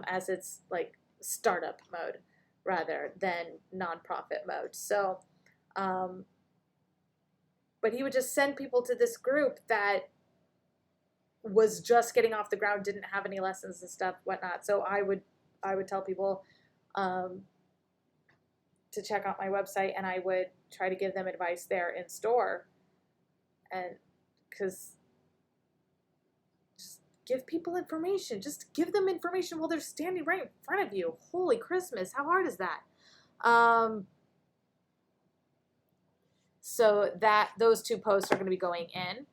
as it's like startup mode rather than nonprofit mode. So, but he would just send people to this group that was just getting off the ground, didn't have any lessons and stuff, whatnot. So I would tell people to check out my website, and I would try to give them advice there in store, and because just give people information, just give them information while they're standing right in front of you. Holy Christmas, how hard is that? So that those two posts are going to be going in.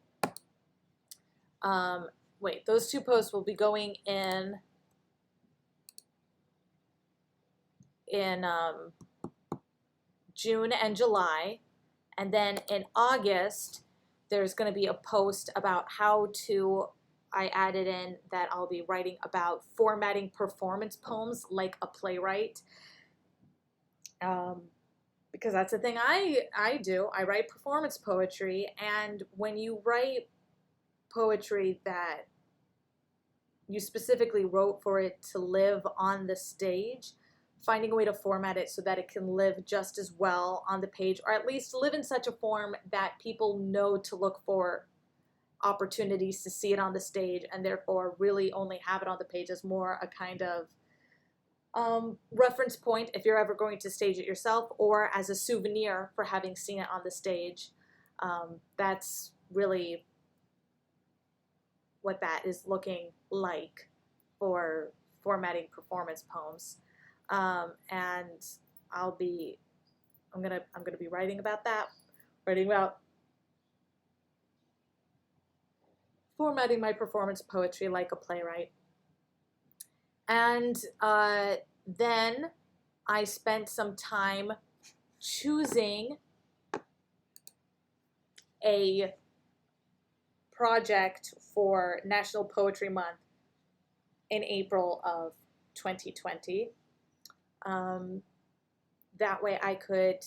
Wait, those two posts will be going in June and July, and then in August there's going to be a post about how to, I added in that I'll be writing about formatting performance poems like a playwright, because that's the thing I do. I write performance poetry, and when you write poetry that you specifically wrote for it to live on the stage, finding a way to format it so that it can live just as well on the page, or at least live in such a form that people know to look for opportunities to see it on the stage, and therefore really only have it on the page as more a kind of reference point if you're ever going to stage it yourself, or as a souvenir for having seen it on the stage. That's really what that is looking like for formatting performance poems. And I'm gonna be writing about that, writing about formatting my performance poetry like a playwright. And then I spent some time choosing a project for National Poetry Month in April of 2020. That way I could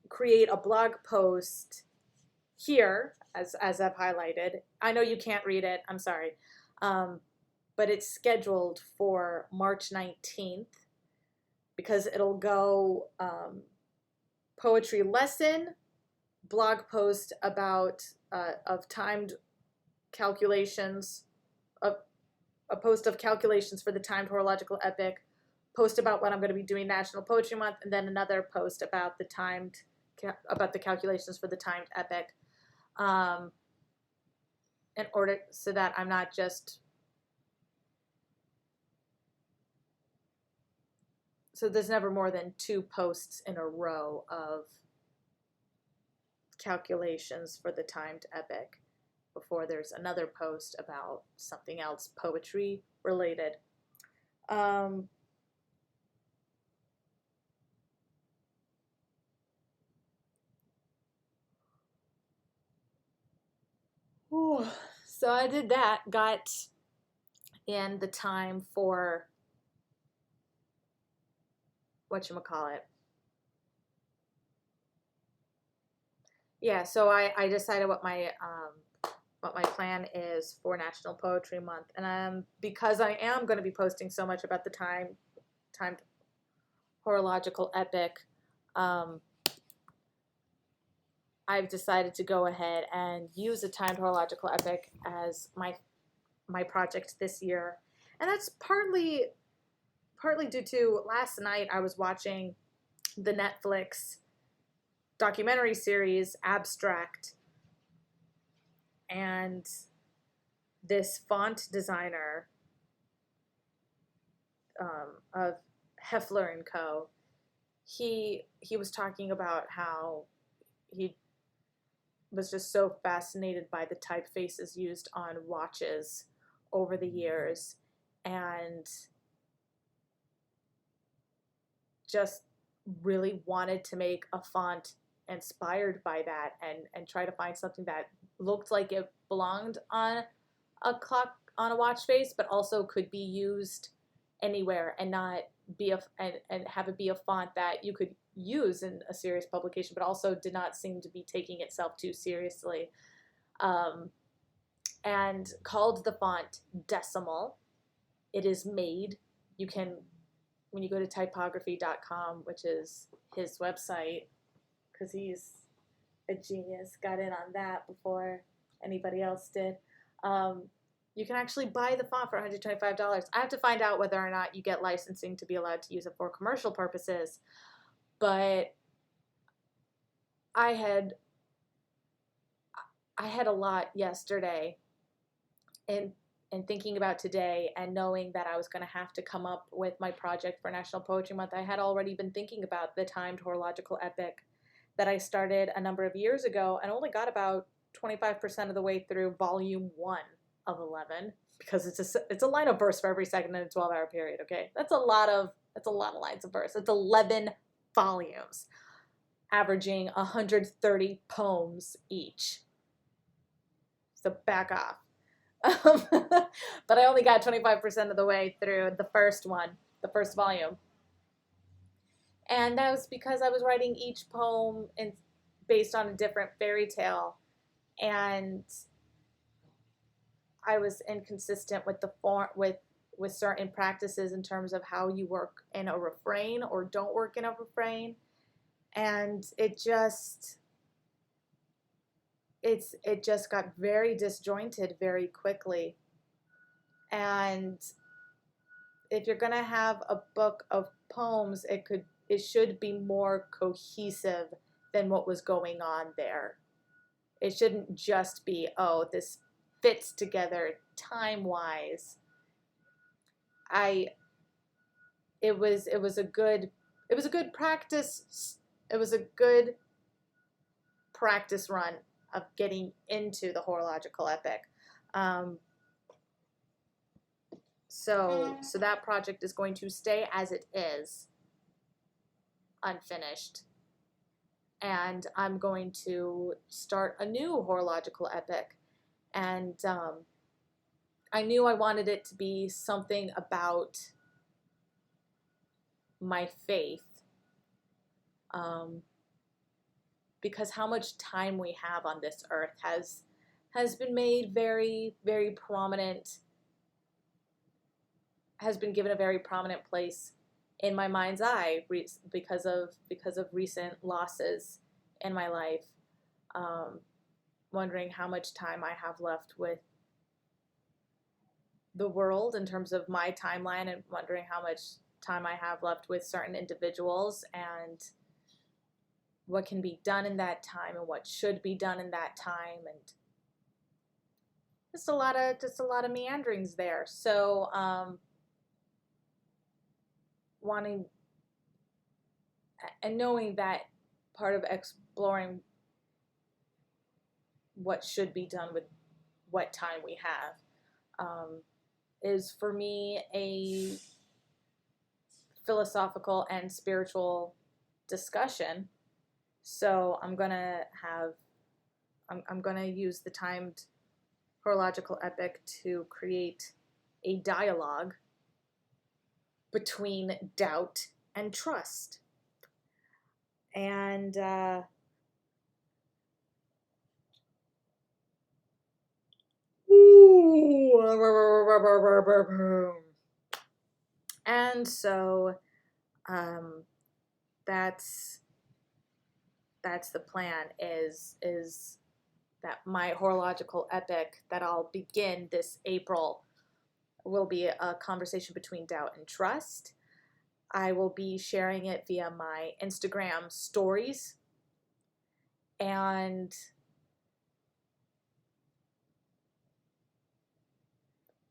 create a blog post here, as I've highlighted. I know you can't read it, I'm sorry. But it's scheduled for March 19th because it'll go poetry lesson, blog post about of timed calculations, a post of calculations for the timed horological epic, post about what I'm going to be doing National Poetry Month, and then another post about the calculations for the timed epic, in order so that I'm not just, so there's never more than 2 posts in a row of calculations for the timed epic before there's another post about something else poetry related. So I did that, got in the time for whatchamacallit. Yeah, so I decided what my plan is for National Poetry Month, and because I am going to be posting so much about the timed horological epic, I've decided to go ahead and use a timed horological epic as my project this year, and that's partly due to last night I was watching the Netflix documentary series Abstract, and this font designer of Heffler and Co. He was talking about how he was just so fascinated by the typefaces used on watches over the years, and just really wanted to make a font inspired by that and try to find something that looked like it belonged on a clock, on a watch face, but also could be used anywhere and not be and have it be a font that you could use in a serious publication, but also did not seem to be taking itself too seriously. And called the font Decimal. It is made. You can, when you go to typography.com, which is his website, because he's a genius, got in on that before anybody else did. You can actually buy the font for $125. I have to find out whether or not you get licensing to be allowed to use it for commercial purposes. But I had a lot yesterday in thinking about today, and knowing that I was going to have to come up with my project for National Poetry Month. I had already been thinking about the timed horological epic that I started a number of years ago and only got about 25% of the way through volume 1 of 11, because it's a line of verse for every second in a 12-hour period. Okay, that's a lot of lines of verse. It's 11 volumes, averaging 130 poems each. So back off. But I only got 25% of the way through the first volume. And that was because I was writing each poem based on a different fairy tale. And I was inconsistent with the form, with certain practices in terms of how you work in a refrain or don't work in a refrain. And it just got very disjointed very quickly. And if you're gonna have a book of poems, it should be more cohesive than what was going on there. It shouldn't just be, oh, this fits together time-wise. It was a good practice. It was a good practice run of getting into the horological epic. So that project is going to stay as it is, unfinished. And I'm going to start a new horological epic. And I knew I wanted it to be something about my faith. Because how much time we have on this earth has been made very, very prominent, has been given a very prominent place in my mind's eye because of recent losses in my life. Wondering how much time I have left with the world in terms of my timeline, and wondering how much time I have left with certain individuals, and what can be done in that time and what should be done in that time, and just a lot of meanderings there. So wanting and knowing that part of exploring what should be done with what time we have is for me a philosophical and spiritual discussion. So I'm gonna use the timed horological epic to create a dialogue between doubt and trust. And so that's the plan, is that my horological epic that I'll begin this April will be a conversation between doubt and trust. I will be sharing it via my Instagram stories, and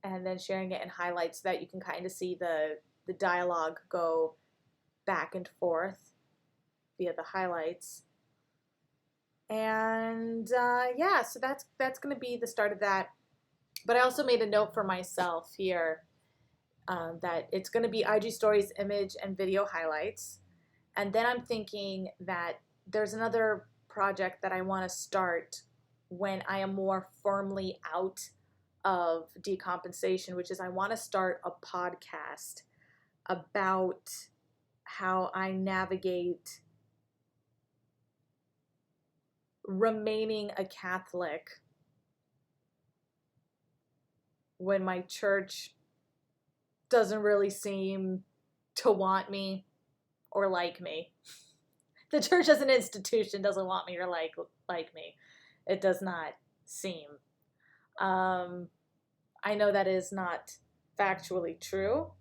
then sharing it in highlights so that you can kind of see the dialogue go back and forth via the highlights. And yeah, so that's going to be the start of that. But I also made a note for myself here that it's going to be IG stories, image, and video highlights. And then I'm thinking that there's another project that I want to start when I am more firmly out of decompensation, which is I want to start a podcast about how I navigate remaining a Catholic when my church doesn't really seem to want me or like me. The church as an institution doesn't want me or like me. It does not seem. I know that is not factually true.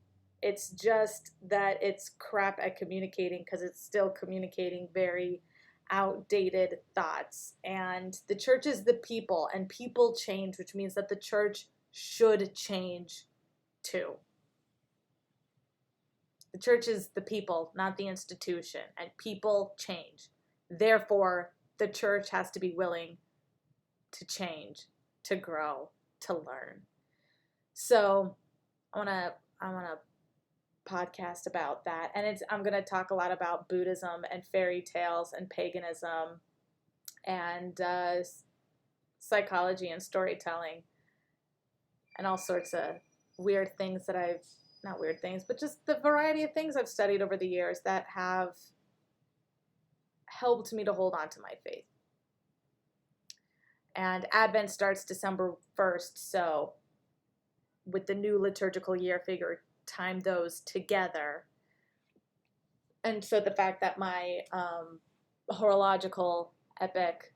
It's just that it's crap at communicating because it's still communicating very outdated thoughts. And the church is the people, and people change, which means that the church should change too. The church is the people, not the institution, and people change. Therefore, the church has to be willing to change, to grow, to learn. So I want to podcast about that, and I'm going to talk a lot about Buddhism and fairy tales and paganism and psychology and storytelling and all sorts of weird things that not weird things, but just the variety of things I've studied over the years that have helped me to hold on to my faith. And Advent starts December 1st, so with the new liturgical year, figure time those together. And so the fact that my horological epic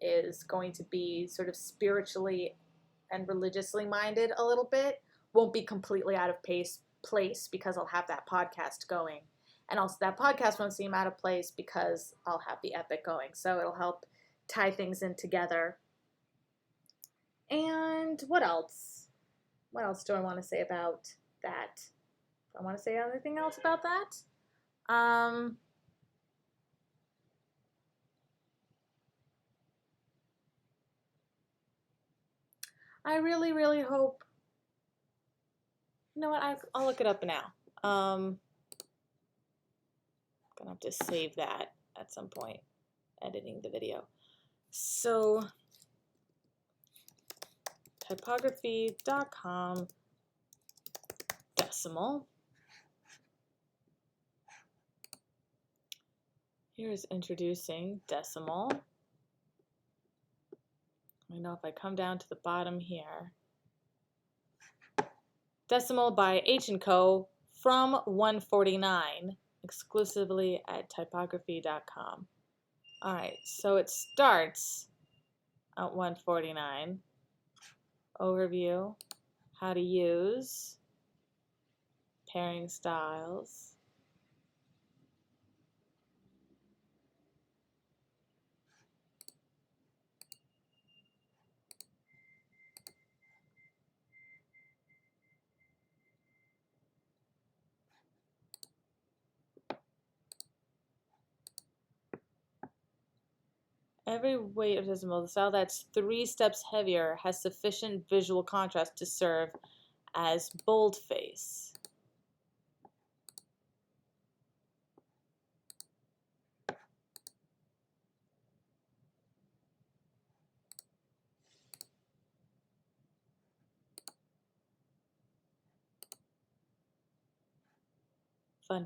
is going to be sort of spiritually and religiously minded a little bit won't be completely out of place because I'll have that podcast going. And also that podcast won't seem out of place because I'll have the epic going. So it'll help tie things in together. And what else? What else do I want to say about that? Do I want to say anything else about that? I really, really hope. You know what? I'll look it up now. I'm gonna have to save that at some point, editing the video. So, typography.com decimal. Here's introducing decimal. I know if I come down to the bottom here, decimal by H&Co from 149, exclusively at typography.com. All right, so it starts at 149. Overview, how to use, pairing styles. Every weight of decimal, the style that's 3 steps heavier has sufficient visual contrast to serve as boldface.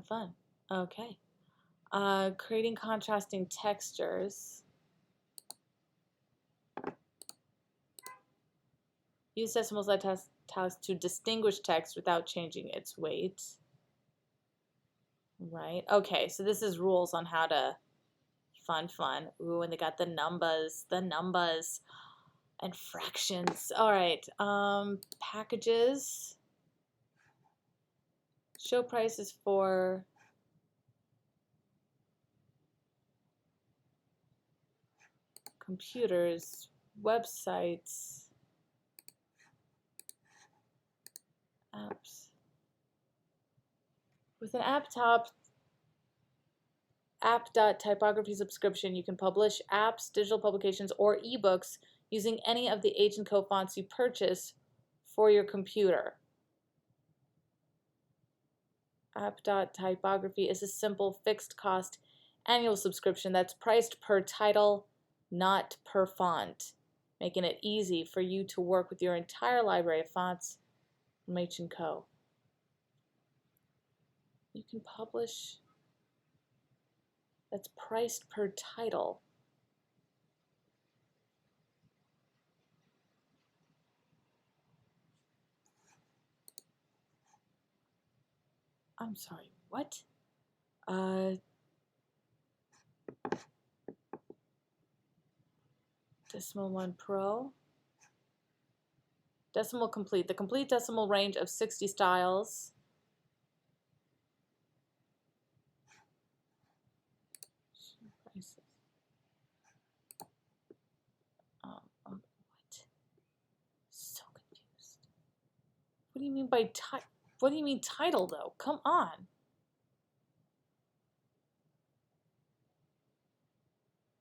Fun. Okay. Creating contrasting textures. Use decimals like italics to distinguish text without changing its weight. Right. Okay, so this is rules on how to fun. Ooh, and they got the numbers and fractions. All right. Packages. Show prices for computers, websites, apps. With an app.typography subscription, you can publish apps, digital publications, or ebooks using any of the H&Co fonts you purchase for your computer. App.typography is a simple, fixed-cost annual subscription that's priced per title, not per font, making it easy for you to work with your entire library of fonts from H&Co. You can publish, that's priced per title. I'm sorry, what? Decimal 1 Pro. Decimal complete. The complete decimal range of 60 styles. Prices. What? So confused. What do you mean by What do you mean title though? Come on.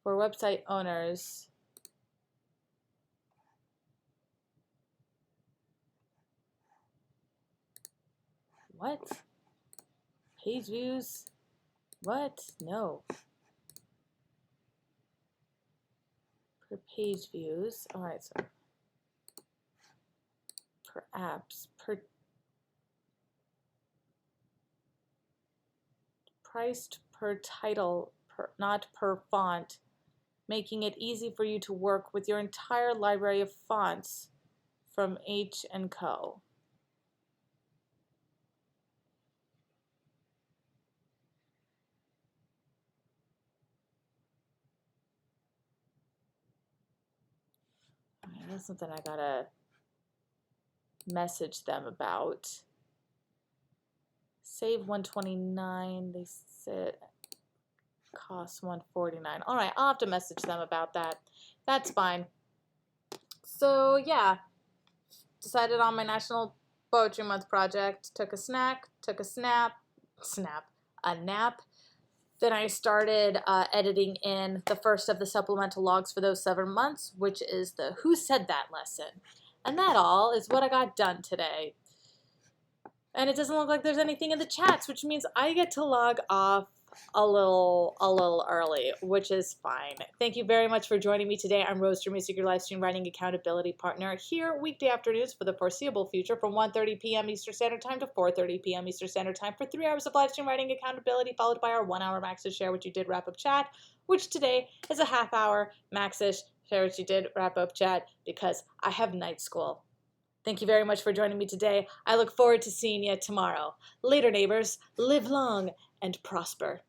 For website owners, what? Page views? What? No. Per page views. All right, so per apps, per priced per title, not per font, making it easy for you to work with your entire library of fonts from H&Co. That's something I gotta message them about. Save $129. They said costs $149. All right, I'll have to message them about that. That's fine. So yeah, decided on my National Poetry Month project. Took a nap. Then I started editing in the first of the supplemental logs for those 7 months, which is the Who Said That lesson. And that all is what I got done today. And it doesn't look like there's anything in the chats, which means I get to log off a little early, which is fine. Thank you very much for joining me today. I'm Rose Jermusyk, your live stream writing accountability partner, here weekday afternoons for the foreseeable future from 1:30 p.m. Eastern Standard Time to 4:30 p.m. Eastern Standard Time for 3 hours of live stream writing accountability, followed by our 1 hour Maxish Share What You Did wrap up chat, which today is a half hour Maxish Share What You Did wrap up chat because I have night school. Thank you very much for joining me today. I look forward to seeing you tomorrow. Later, neighbors. Live long and prosper.